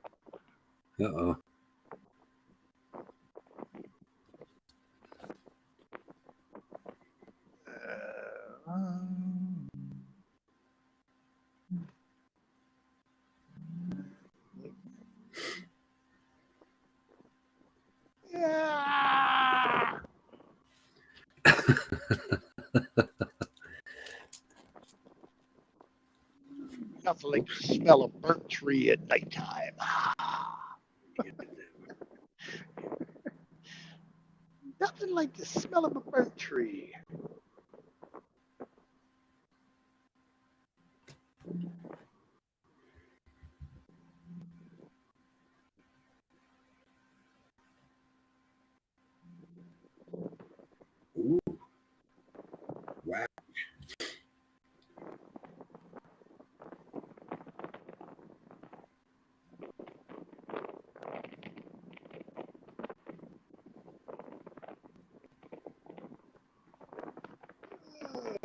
Uh-oh. Yeah. Nothing like the smell of burnt tree at nighttime. Nothing like the smell of a burnt tree. Ooh. Wow.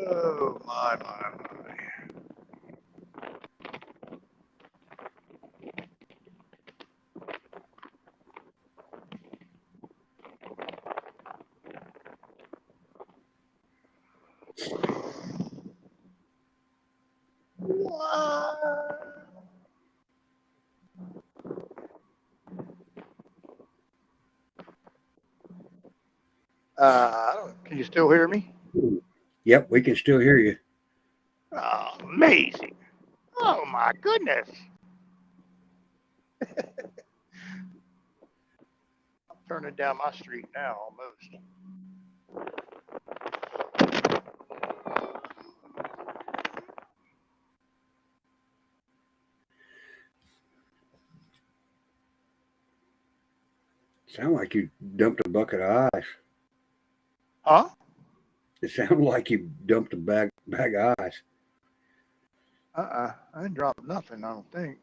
Oh my. Can you still hear me? Yep, we can still hear you. Oh, amazing. Oh my goodness. I'm turning down my street now almost. Sound like you dumped a bucket of ice. Huh? It sounded like you dumped a bag of ice. I didn't drop nothing, I don't think.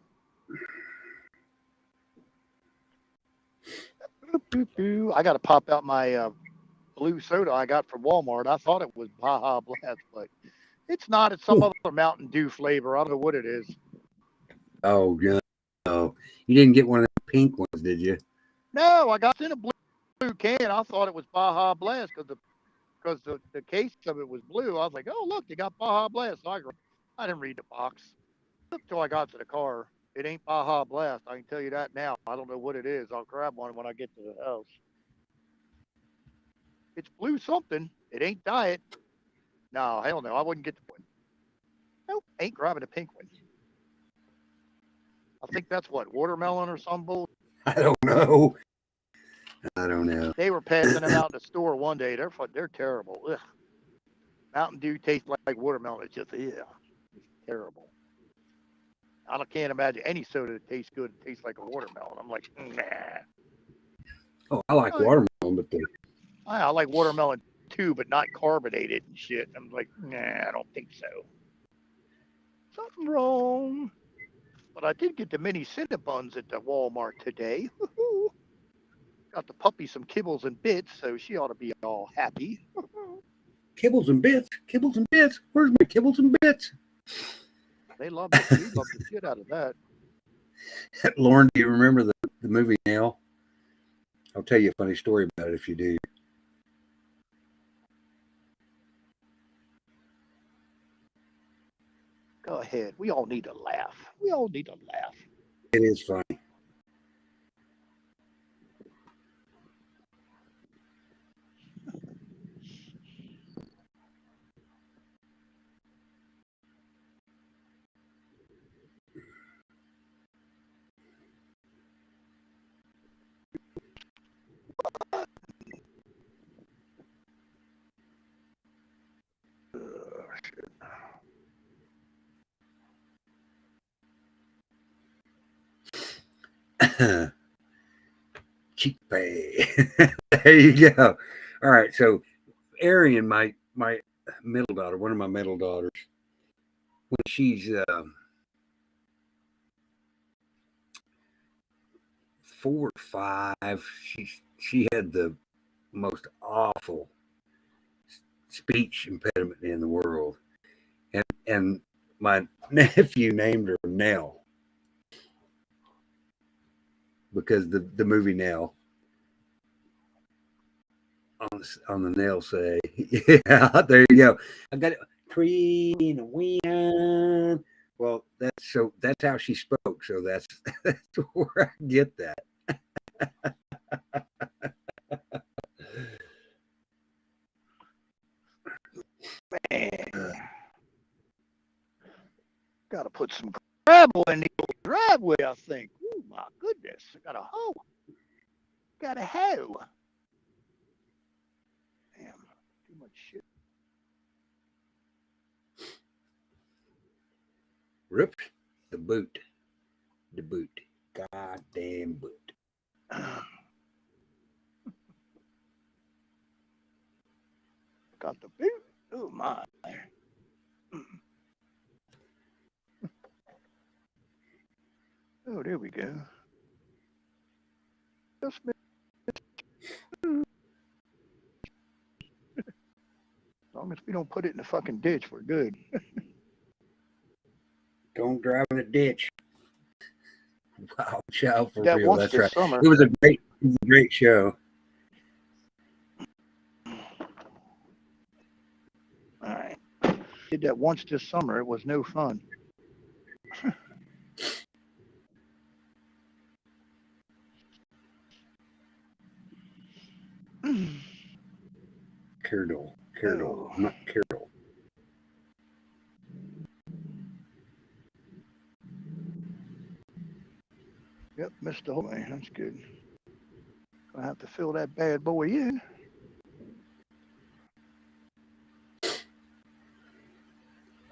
I got to pop out my blue soda I got from Walmart. I thought it was Baja Blast, but it's not. It's some other Mountain Dew flavor. I don't know what it is. Oh, no. You didn't get one of the pink ones, did you? No, I got it in a blue can. I thought it was Baja Blast because the case of it was blue. I was like, oh, look, they got Baja Blast. So I didn't read the box until I got to the car. It ain't Baja Blast. I can tell you that now. I don't know what it is. I'll grab one when I get to the house. It's blue something. It ain't diet. No, hell no. I wouldn't get the one. Nope, ain't grabbing a pink one. I think that's what, watermelon or some bull. I don't know. I don't know. They were passing them out in the store one day. They're terrible. Ugh. Mountain Dew tastes like watermelon. It's just, yeah, it's terrible. I can't imagine any soda that tastes good and tastes like a watermelon. I'm like, nah. Oh, I like watermelon, but I like watermelon too, but not carbonated and shit. I'm like, nah, I don't think so. Something wrong. But I did get the mini Cinnabons at the Walmart today. Got the puppy some kibbles and bits, so she ought to be all happy. Kibbles and bits. Kibbles and bits. Where's my kibbles and bits? They love it. We love the shit out of that. Lauren, do you remember the movie Nail? I'll tell you a funny story about it if you do. Go ahead. We all need to laugh. We all need to laugh. It is funny. Cheap pay. There you go. All right. So Arian, my middle daughter, one of my middle daughters, when she's 4 or 5, she had the most awful speech impediment in the world, and my nephew named her Nell because the movie Nell on the nail say, yeah, there you go. I got it. Tree in the wind. Well, that's how she spoke. So that's where I get that. Man, got to put some gravel in the old driveway, I think. Oh, my goodness. I got a hoe. Got a hoe. Damn, too much shit. Ripped the boot. The boot. Goddamn boot. Got the boot. Oh, my. Oh, there we go. Just as long as we don't put it in the fucking ditch, we're good. Don't drive in a ditch. Wow, child, for That real. once That's this right. summer. It was a great show. All right. Did that once this summer. It was no fun. Carol, Oh. not Carol. Yep, missed the whole thing. That's good. Gonna have to fill that bad boy in.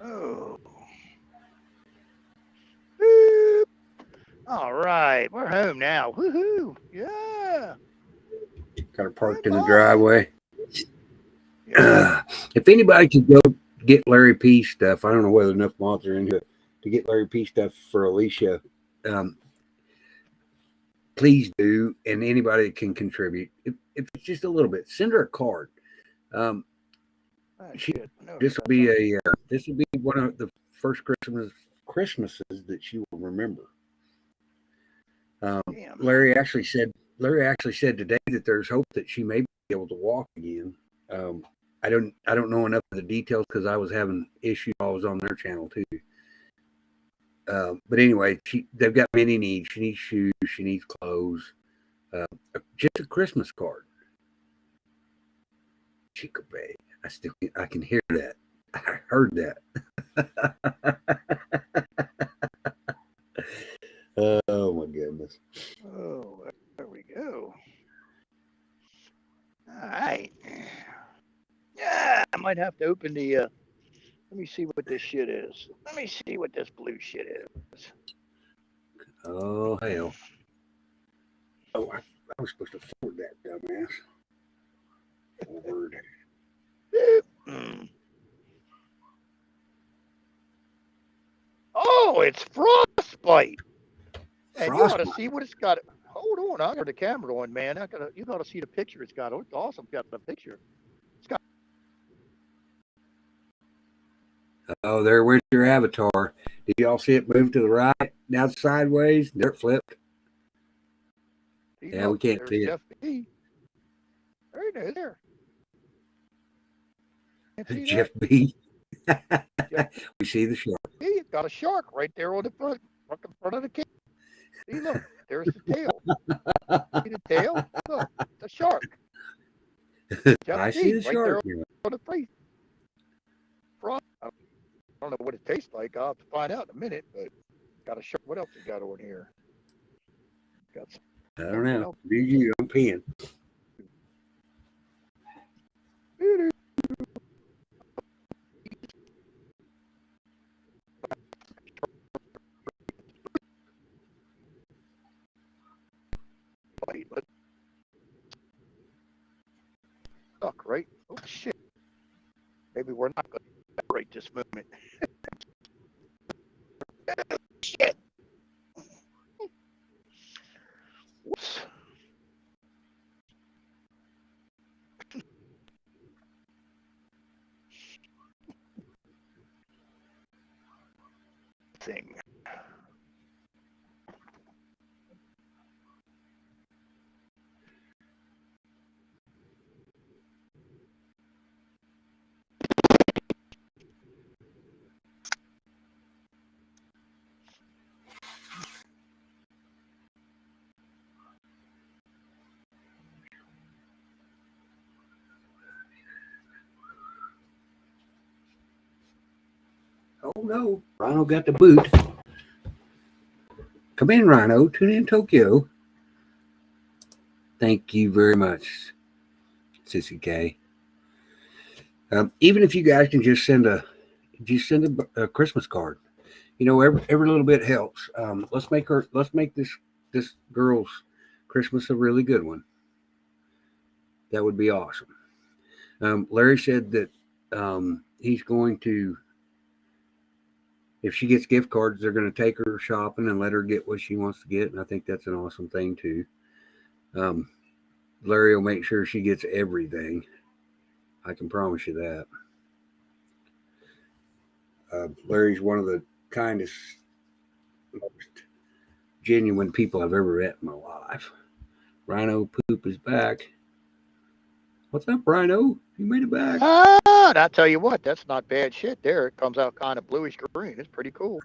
Oh. Boop. All right, we're home now. Woohoo! Yeah. Got her parked in the driveway. Yeah. If anybody could go get Larry P stuff, I don't know whether enough moths are into it to get Larry P stuff for Alicia. Please do, and anybody that can contribute, if it's just a little bit, send her a card. This will be one of the first Christmases that she will remember. Larry actually said today that there's hope that she may be able to walk again. I don't know enough of the details because I was having issues. I was on their channel too. But anyway, they've got many needs. She needs shoes. She needs clothes. Just a Christmas card. Chico Bay. I can hear that. I heard that. Oh my goodness. Oh, there we go. All right. Yeah, I might have to open the. Let me see what this shit is. Let me see what this blue shit is. Oh hell. Oh, I was supposed to forward that, dumbass. Forward. Oh, it's frostbite. And you ought to see what it's got. Hold on, I got the camera on, man. You got to see the picture it's got. It's awesome. Got the picture. It's got. Oh, where's your avatar? Did y'all see it move to the right? Now it's sideways. There it flipped. Yeah, we can't see Jeff B. There. Jeff B. We see the shark. See, it's got a shark right there on the front of the cage. See, look, there's the tail. See the tail? Look, the shark. I see the shark. There on the face. I don't know what it tastes like. I'll have to find out in a minute, but got a shark. What else you got on here? I don't know. Do you? I'm peeing. we're not going to celebrate this movement. Shit. Whoops. Thing. Oh no, Rhino got the boot. Come in, Rhino. Tune in Tokyo. Thank you very much, Sissy K. Even if you guys can just send a Christmas card, every little bit helps. Let's make this girl's Christmas a really good one. That would be awesome. Larry said that he's going to, if she gets gift cards, they're going to take her shopping and let her get what she wants to get, and I think that's an awesome thing too. Larry will make sure she gets everything. I can promise you that. Larry's one of the kindest, most genuine people I've ever met in my life. Rhino Poop is back. What's up, Rhino? You made it back. And I tell you what, that's not bad shit there. It comes out kind of bluish green. It's pretty cool.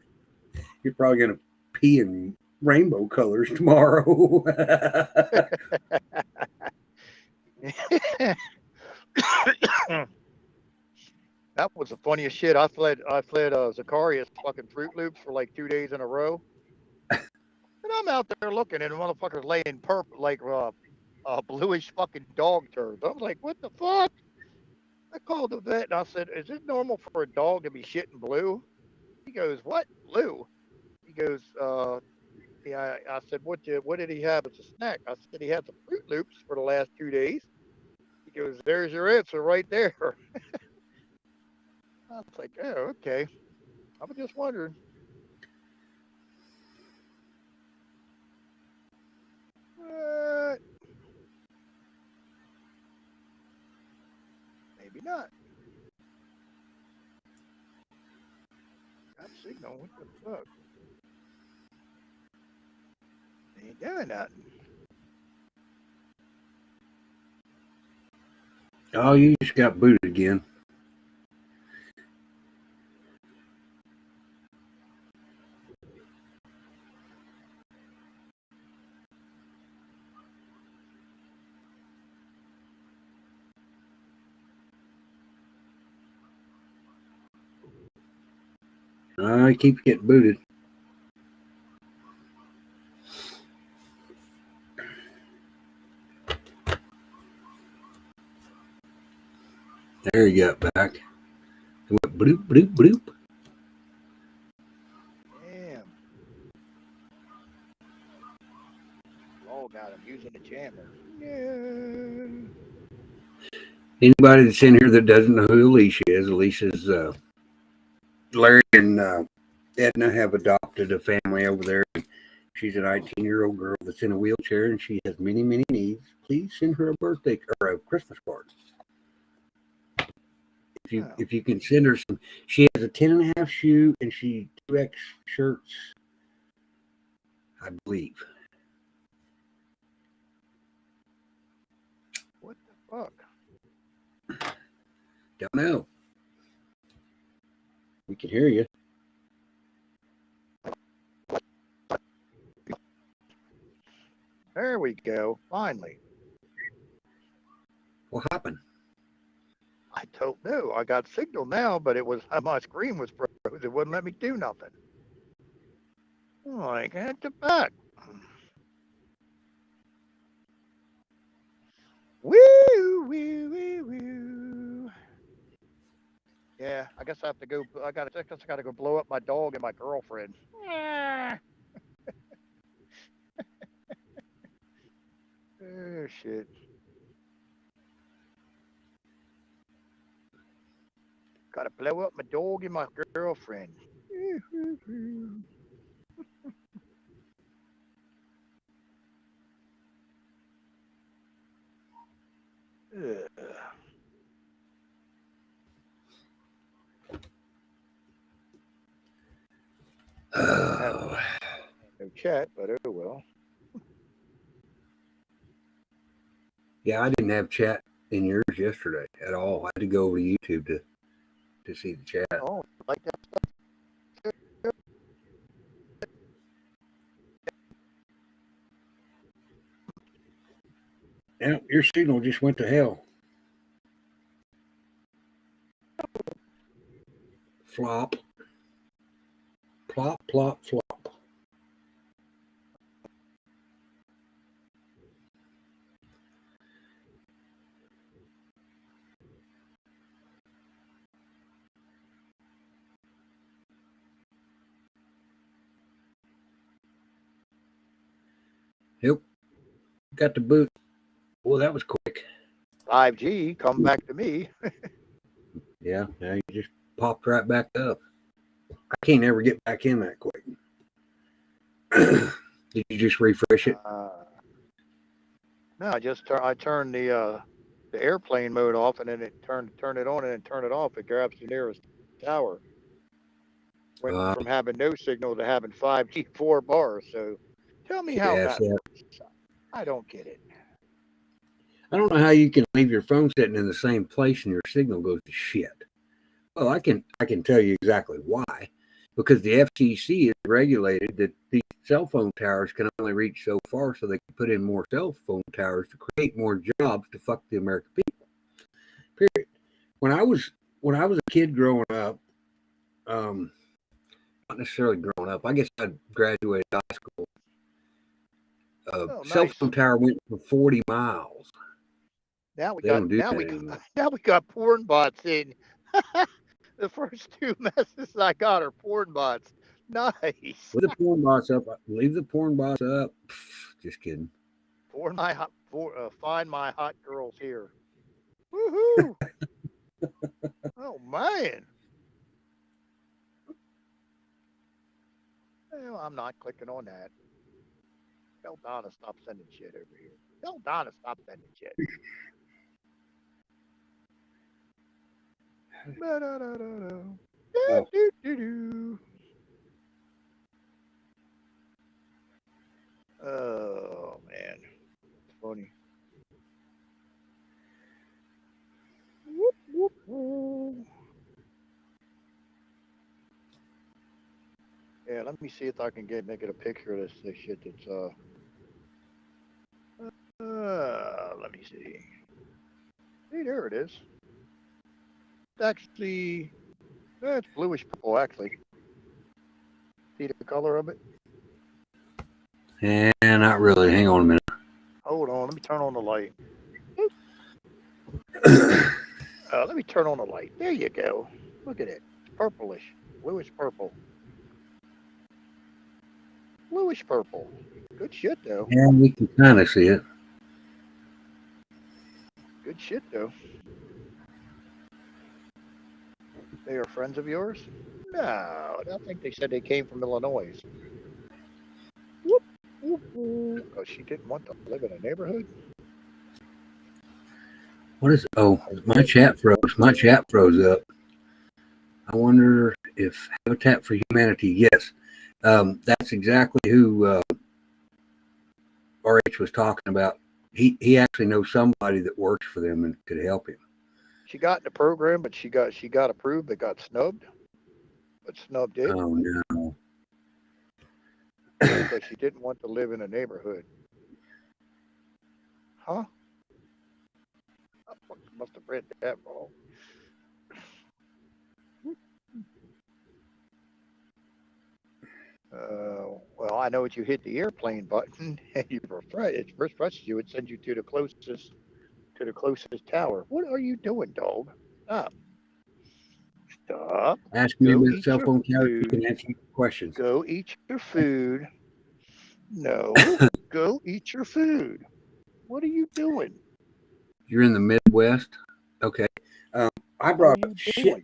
You're probably going to pee in rainbow colors tomorrow. That was the funniest shit. I fled Zacharias fucking Fruit Loops for like 2 days in a row. And I'm out there looking, and the motherfucker's laying purple, like bluish fucking dog turds. I was like, what the fuck? I called the vet and I said, is it normal for a dog to be shitting blue? He goes, what? Blue? He goes, yeah. I said, what did he have as a snack? I said, he had some Fruit Loops for the last 2 days. He goes, there's your answer right there. I was like, oh, okay. I was just wondering. What? Maybe not. Got signal. What the fuck? Ain't doing nothing. Oh, you just got booted again. I keep getting booted. There you got back. It went bloop, bloop, bloop. Damn. Oh, God, I'm using the jammer. Yeah. Anybody that's in here that doesn't know who Alicia is, Alicia's Larry and Edna have adopted a family over there. She's a 19-year-old girl that's in a wheelchair and she has many, many needs. Please send her a birthday or a Christmas card. If you can send her some, she has a 10.5 shoe and she 2X shirts, I believe. What the fuck? Don't know. We can hear you. There we go. Finally. What happened? I don't know. I got signal now, but my screen was frozen. It wouldn't let me do nothing. Oh, I got to back. Woo, woo, woo, woo. Yeah, I guess I have to go. I got to go blow up my dog and my girlfriend. Oh shit. blow up my dog and my girlfriend. Ugh. Oh. No chat, but oh well. Yeah, I didn't have chat in yours yesterday at all. I had to go over to YouTube to see the chat. Oh, like that stuff. Yeah, your signal just went to hell. Flop. Plop, plop, flop. Yep. Got the boot. Well, that was quick. 5G, come back to me. Yeah, now you just popped right back up. I can't ever get back in that quick. Did you just refresh it? No, I turned the airplane mode off, and then it turn it on and then turn it off. It grabs the nearest tower. Went from having no signal to having 5G 4 bars. So tell me how that works. I don't get it. I don't know how you can leave your phone sitting in the same place and your signal goes to shit. Well, I can tell you exactly why. Because the FCC has regulated that these cell phone towers can only reach so far, so they can put in more cell phone towers to create more jobs to fuck the American people. Period. When I was a kid growing up, not necessarily growing up, I guess I graduated high school. Cell phone tower went for 40 miles. Now we got porn bots in. The first 2 messages I got are porn bots. Nice. Leave the porn bots up. Leave the porn bots up. Just kidding. Find my hot girls here. Woohoo! Oh man. Well, I'm not clicking on that. Tell Donna stop sending shit over here. Tell Donna stop sending shit. Oh man, it's funny. Whoop, whoop, whoop. Yeah, let me see if I can make it a picture of this shit that's let me see. Hey, there it is. It's actually, it's bluish purple actually. See the color of it? Yeah, not really. Hang on a minute. Hold on, let me turn on the light. Let me turn on the light. There you go. Look at it. It's purplish. Bluish purple. Bluish purple. Good shit, though. Yeah, we can kind of see it. Good shit, though. They are friends of yours? No, I think they said they came from Illinois. Whoop, whoop, whoop. Because she didn't want to live in a neighborhood. What is? Oh, my chat froze. My chat froze up. I wonder if Habitat for Humanity. Yes, that's exactly who RH was talking about. He actually knows somebody that works for them and could help him. She got in the program, but she got approved, but got snubbed. But snubbed it. Oh no! Because she didn't want to live in a neighborhood. Huh? I must have read that wrong. Well, I know what you hit the airplane button and you refresh you, it sends you to the closest tower. What are you doing, dog? Stop. Ask me about cell phone towers. You can answer questions. Go eat your food. No, go eat your food. What are you doing? You're in the Midwest. Okay. I brought a shit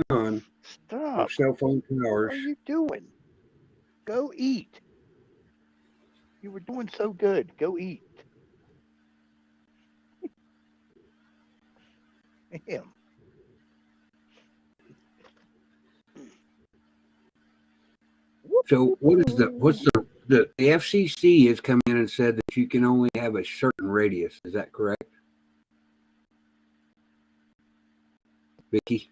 ton of Stop. cell phone What towers. are you doing? Go eat. You were doing so good. Go eat. Damn. So what's the FCC has come in and said that you can only have a certain radius. Is that correct, Vicky?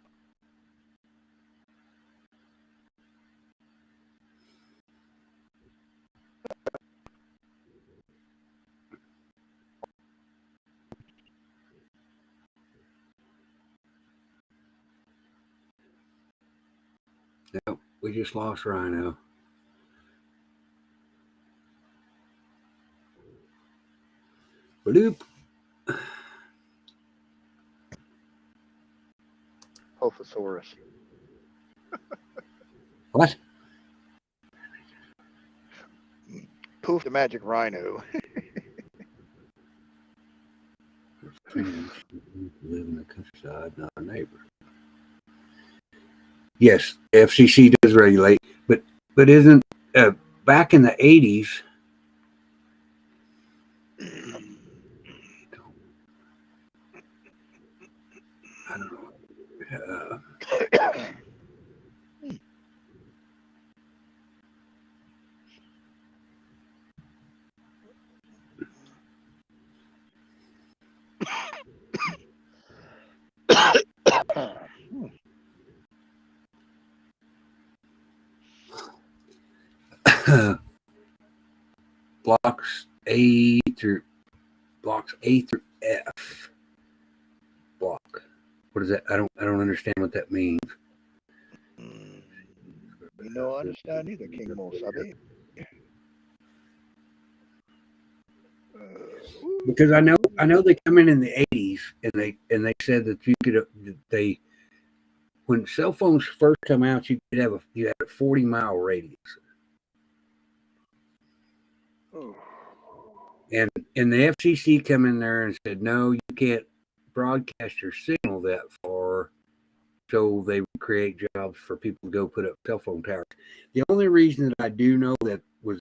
No, we just lost Rhino. Bloop. Pophosaurus. What? Poof the magic rhino. Friends live in the countryside, not a neighbor. Yes, FCC does regulate, but isn't back in the 80s? I don't know. blocks A through F. Block. What is that? I don't understand what that means. You know, I understand either, King Mosabe. Because I know they come in the 80s and they said that you could when cell phones first come out you had a 40-mile radius. And the FCC come in there and said, no, you can't broadcast your signal that far. So they would create jobs for people to go put up cell phone towers. The only reason that I do know that was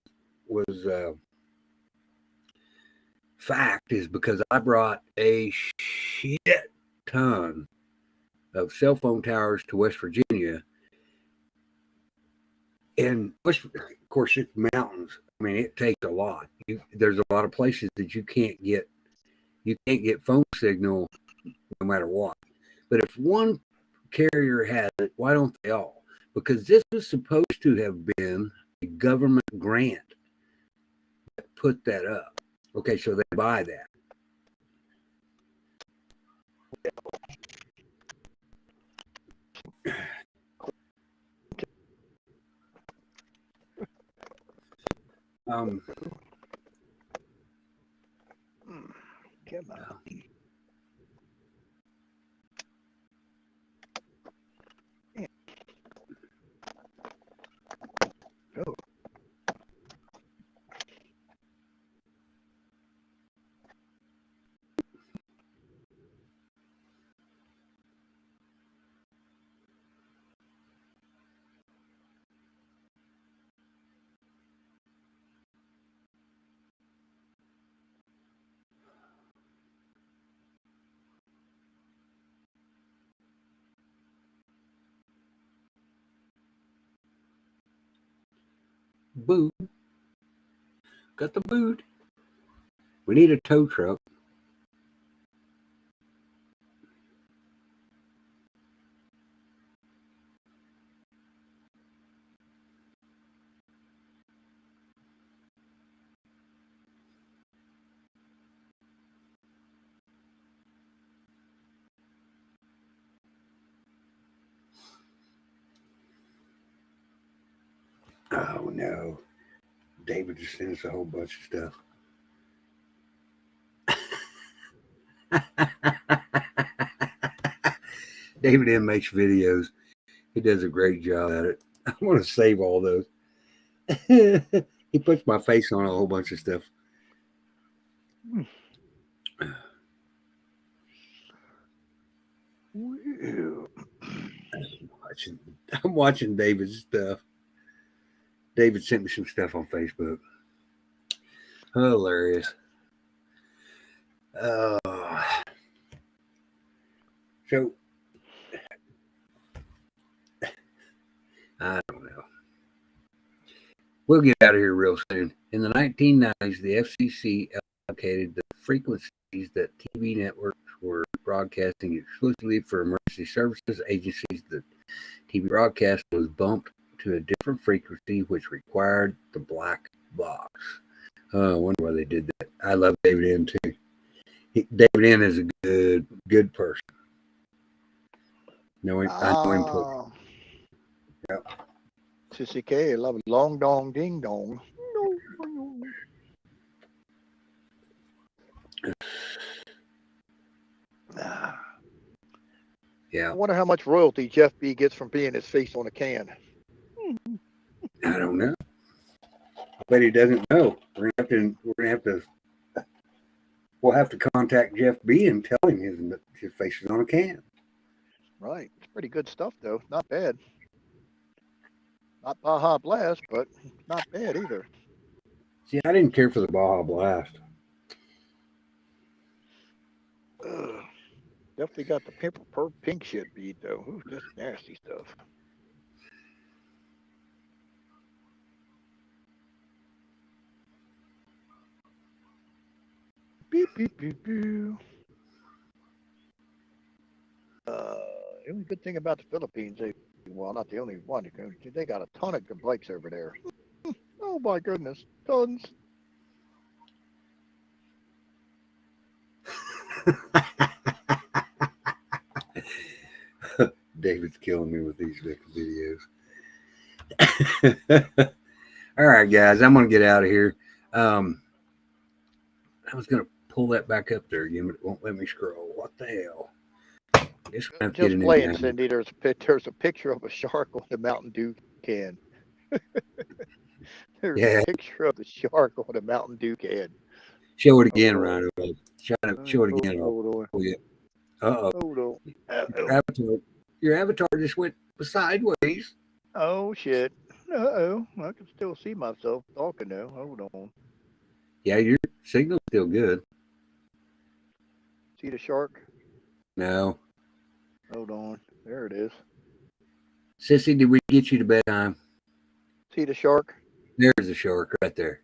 fact is because I brought a shit ton of cell phone towers to West Virginia. And of course, it's mountains. I mean, it takes a lot. There's a lot of places that you can't get phone signal no matter what. But if one carrier has it, why don't they all? Because this was supposed to have been a government grant that put that up. Okay, so they buy that. Come on. Oh. Boot. Got the boot. We need a tow truck. Oh no. David just sent us a whole bunch of stuff. David M makes videos. He does a great job at it. I want to save all those. He puts my face on a whole bunch of stuff. watching David's stuff. David sent me some stuff on Facebook. Hilarious. So I don't know. We'll get out of here real soon. In the 1990s, the FCC allocated the frequencies that TV networks were broadcasting exclusively for emergency services agencies. The TV broadcast was bumped to a different frequency, which required the black box. Oh, I wonder why they did that. I love David N. too. David N. is a good person. I know him. Yep. Sissy K, I love it. Long dong ding dong. Yeah. I wonder how much royalty Jeff B gets from being his face on a can. I don't know. But he doesn't know. We'll have to contact Jeff B and tell him his face is on a can. Right. It's pretty good stuff though. Not bad. Not Baja Blast, but not bad either. See, I didn't care for the Baja Blast. Definitely got the pink shit beat though. Ooh, just nasty stuff. Beep beep beep beep. The only good thing about the Philippines, well, not the only one. They got a ton of good bikes over there. Oh my goodness, tons. David's killing me with these videos. All right, guys, I'm gonna get out of here. I was gonna pull that back up there again, but it won't let me scroll. What the hell? Just playing, Cindy. There's a picture of a shark on the Mountain Dew can. There's a picture of the shark on a Mountain Dew can. Show it again, Rhino. Show it again. Hold on. Uh-oh. Hold on. Your avatar just went sideways. Oh, shit. Uh-oh. I can still see myself talking now. Hold on. Yeah, your signal's still good. See the shark? No. Hold on. There it is. Sissy, did we get you to bedtime? See the shark? There's the shark right there.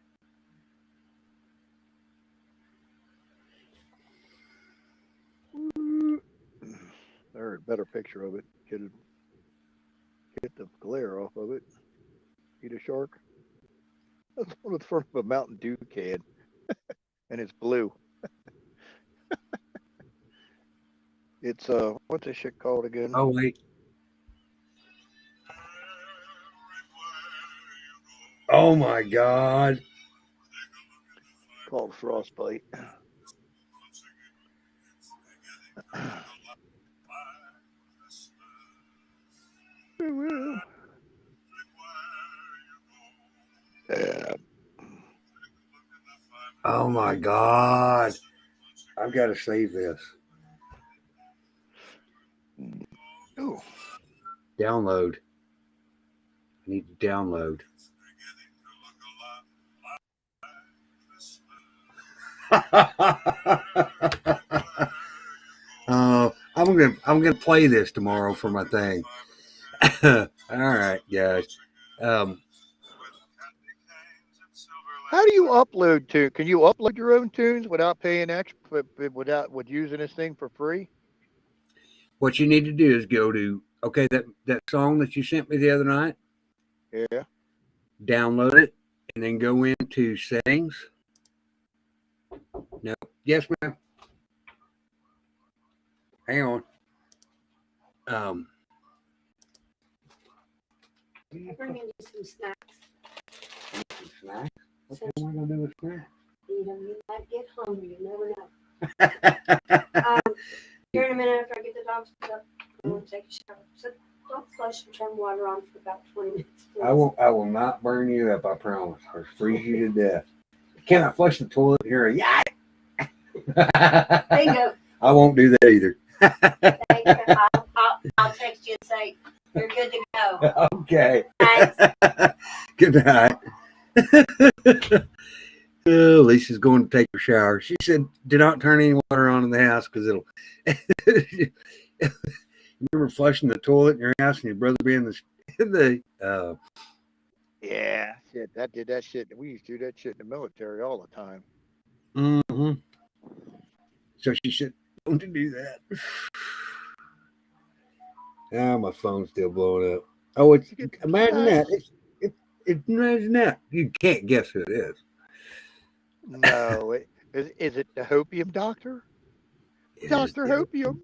There's a better picture of it. Get the glare off of it. See the shark? That's on the front of a Mountain Dew can. And it's blue. It's what's this shit called again? Oh wait. Oh my God. Called Frostbite. Oh my God. I've got to save this. Ooh. Download. I need to download. I'm gonna play this tomorrow for my thing. All right, guys. How do you upload to? Can you upload your own tunes without paying extra? With using this thing for free? What you need to do is go to that song that you sent me the other night. Yeah. Download it and then go into settings. No. Yes, ma'am. Hang on. I'm bringing you some snacks. Some snacks? What the hell am I gonna do with snacks? You might get hungry. You never know. Here in a minute after I get the dogs put up, I'm going to take a shower. So don't flush and turn water on for about 20 minutes. Please. I will not burn you up, I promise. Or freeze you to death. Can I flush the toilet here? Yeah. There you go. I won't do that either. Thank you. I'll text you and say, you're good to go. Okay. Thanks. Good night. Oh, Lisa's going to take her shower. She said, "Do not turn any water on in the house because it'll." Remember flushing the toilet in your house and your brother being the Yeah, shit. That did that shit. We used to do that shit in the military all the time. Mm-hmm. So she said, "Don't do that." Ah, my phone's still blowing up. Oh, it's imagine that. Imagine that. You can't guess who it is. No, is it the Hopium doctor? Dr. Hopium.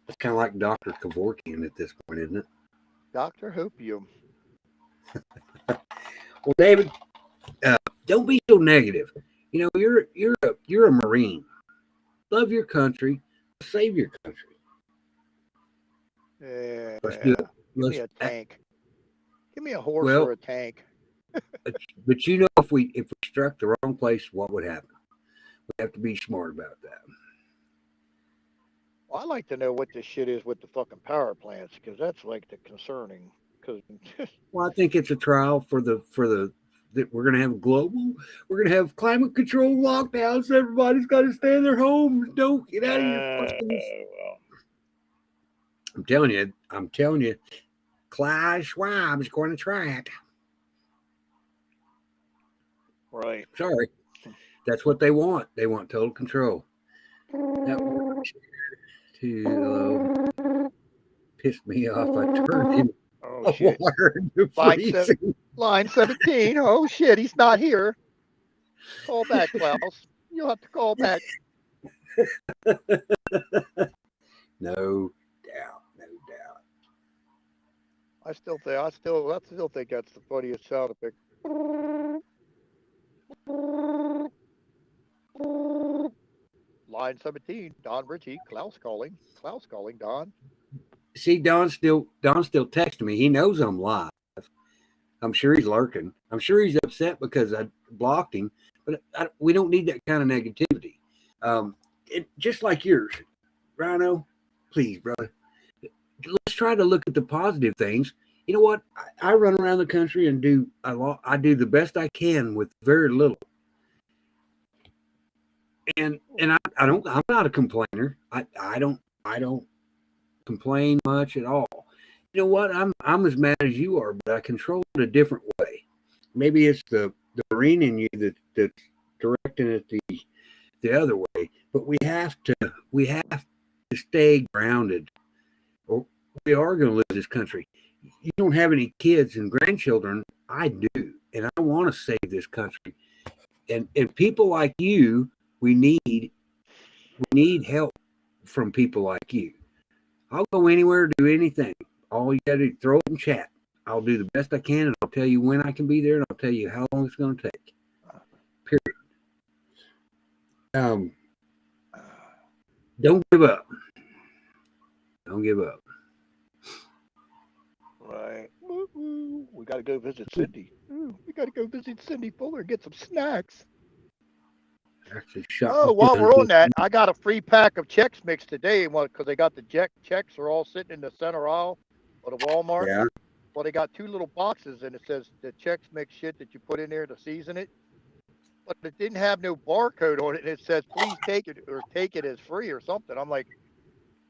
It's kind of like Dr. Kevorkian at this point, isn't it? Dr. Hopium. Well, David, don't be so negative. You know, you're a Marine. Love your country, save your country. Yeah. Let's do it. Give me a tank. Give me a horse or a tank. But you know, if we struck the wrong place, what would happen? We have to be smart about that. Well, I'd like to know what this shit is with the fucking power plants, because that's like the concerning. Because Well, I think it's a trial for the that we're going to have global. We're going to have climate control lockdowns. Everybody's got to stay in their homes. Don't get out of your fucking. I'm telling you, Klaus Schwab's going to try it. Right. Sorry. That's what they want. They want total control. That worked too low. Pissed me off. I turned him water into freezing. Line 17. Oh, shit. He's not here. Call back, Klaus. You'll have to call back. No doubt. I still think that's the funniest sound effect. Line 17, Don Ritchie, Klaus calling, Don. See, Don's still texting me. He knows I'm live. I'm sure he's lurking. I'm sure he's upset because I blocked him. But we don't need that kind of negativity. Just like yours, Rhino. Please, brother. Let's try to look at the positive things. You know what? I run around the country and I do the best I can with very little. And I'm not a complainer. I don't complain much at all. You know what? I'm as mad as you are, but I control it a different way. Maybe it's the Marine in you that's directing it the other way. But we have to stay grounded, or we are going to lose this country. You don't have any kids and grandchildren. I do, and I want to save this country. And people like you, we need help from people like you. I'll go anywhere, do anything. All you got to do, throw it in chat. I'll do the best I can, and I'll tell you when I can be there, and I'll tell you how long it's going to take. Period. Don't give up. Don't give up. Right. We got to go visit Cindy. We got to go visit Cindy Fuller and get some snacks. While we're on that, I got a free pack of Chex Mix today. Because they got the Chex are all sitting in the center aisle of the Walmart. Yeah. Well, they got 2 little boxes, and it says the Chex Mix shit that you put in there to season it. But it didn't have no barcode on it, and it says, please take it as free or something. I'm like,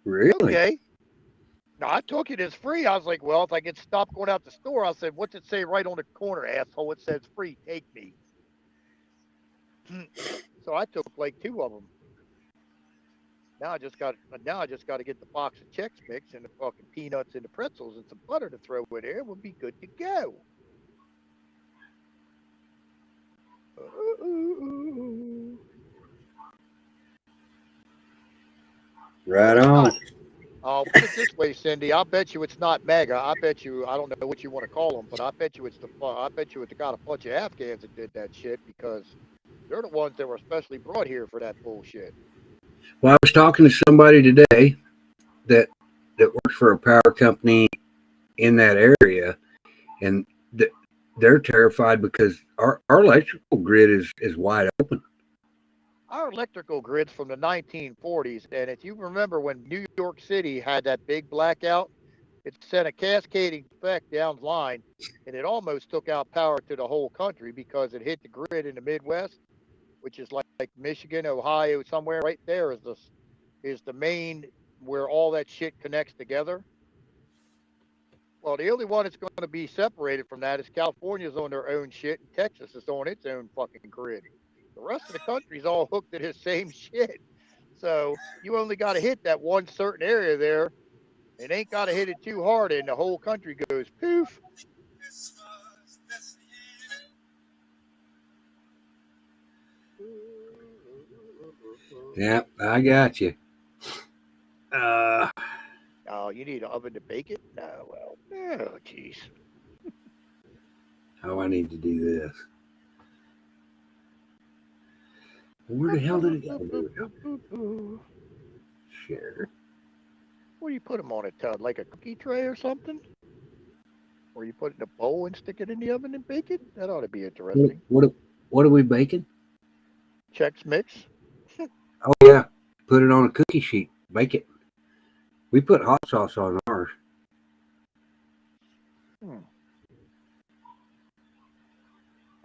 really? Okay. No, I took it as free. I was like, well, if I get stopped going out the store, I said, what's it say right on the corner, asshole? It says free, take me. So I took like 2 of them. Now I just got to get the box of Chex Mix and the fucking peanuts and the pretzels and some butter to throw in there. We'll be good to go. Right on. I'll put it this way, Cindy. I bet you it's not MAGA. I bet you, I don't know what you want to call them, but I bet you it's got a bunch of Afghans that did that shit, because they're the ones that were especially brought here for that bullshit. Well, I was talking to somebody today that works for a power company in that area, and they're terrified because our electrical grid is wide open. our electrical grid's from the 1940s, and if you remember when New York City had that big blackout, it sent a cascading effect down the line, and it almost took out power to the whole country because it hit the grid in the Midwest, which is like Michigan, Ohio, somewhere right there is the main where all that shit connects together. Well, the only one that's going to be separated from that is California's on their own shit, and Texas is on its own fucking grid. The rest of the country's all hooked to this same shit. So you only got to hit that one certain area there. It ain't got to hit it too hard, and the whole country goes poof. Yeah, I got you. Oh, you need an oven to bake it? Oh, well. Oh, jeez. Oh, I need to do this. Where the hell did it go? Share. Where do you put them on it, Todd? Like a cookie tray or something? Or you put it in a bowl and stick it in the oven and bake it? That ought to be interesting. What are we baking? Chex Mix. Oh, yeah. Put it on a cookie sheet. Bake it. We put hot sauce on ours.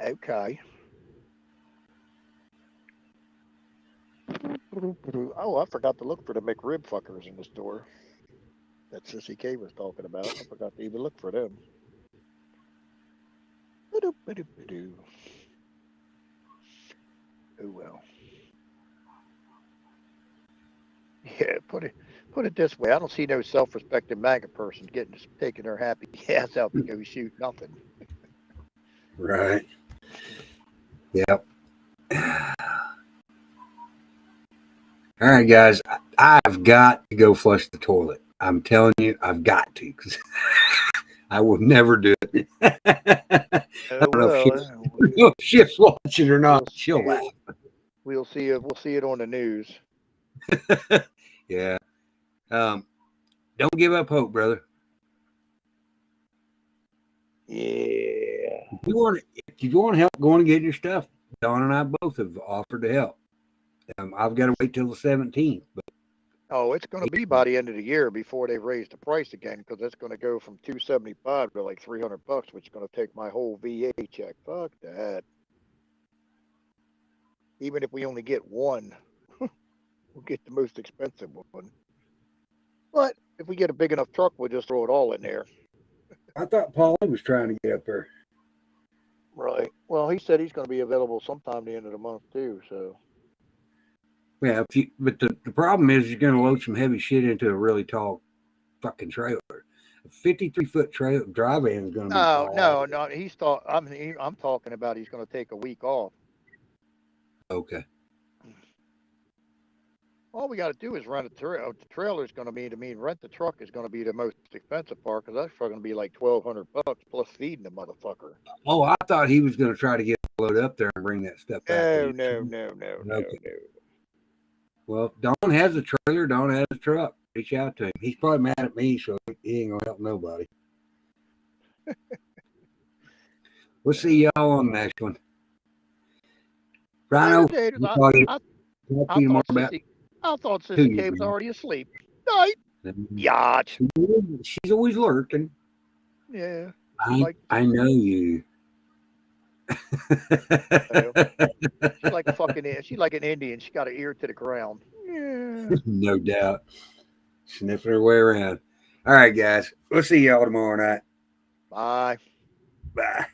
Okay. Oh, I forgot to look for the McRib fuckers in the store that Sissy K was talking about. I forgot to even look for them. Oh, well. Yeah, put it this way. I don't see no self-respecting MAGA person taking their happy ass out to go shoot nothing. Right. Yep. All right, guys. I've got to go flush the toilet. I'm telling you, I've got to. Cause I will never do it. I don't know if Shift's watching or not. She'll laugh. We'll see it. We'll see it on the news. Yeah. Don't give up hope, brother. Yeah. If you want help going and getting your stuff, Don and I both have offered to help. I've got to wait till the 17th. But it's going to be by the end of the year before they raise the price again, because it's going to go from $275 to like $300, which is going to take my whole VA check. Fuck that. Even if we only get one, we'll get the most expensive one. But if we get a big enough truck, we'll just throw it all in there. I thought Paulie was trying to get up there. Right. Well, he said he's going to be available sometime the end of the month too. So. Yeah, but the problem is you're going to load some heavy shit into a really tall fucking trailer. A 53-foot trailer dry van is going to be. No. I'm talking about he's going to take a week off. Okay. All we got to do is rent a trailer. The trailer is going to be rent the truck is going to be the most expensive part, because that's going to be like $1,200 plus feeding the motherfucker. Oh, I thought he was going to try to get a load up there and bring that stuff back. No. Well, Don has a trailer. Don has a truck. Reach out to him. He's probably mad at me, so he ain't going to help nobody. We'll see y'all on the next one. Rhino, I thought Sissy K was already asleep. Night. Yacht. She's always lurking. Yeah. I know you. She's like an Indian. She got her ear to the ground. Yeah. No doubt. Sniffing her way around. All right, guys. We'll see y'all tomorrow night. Bye. Bye.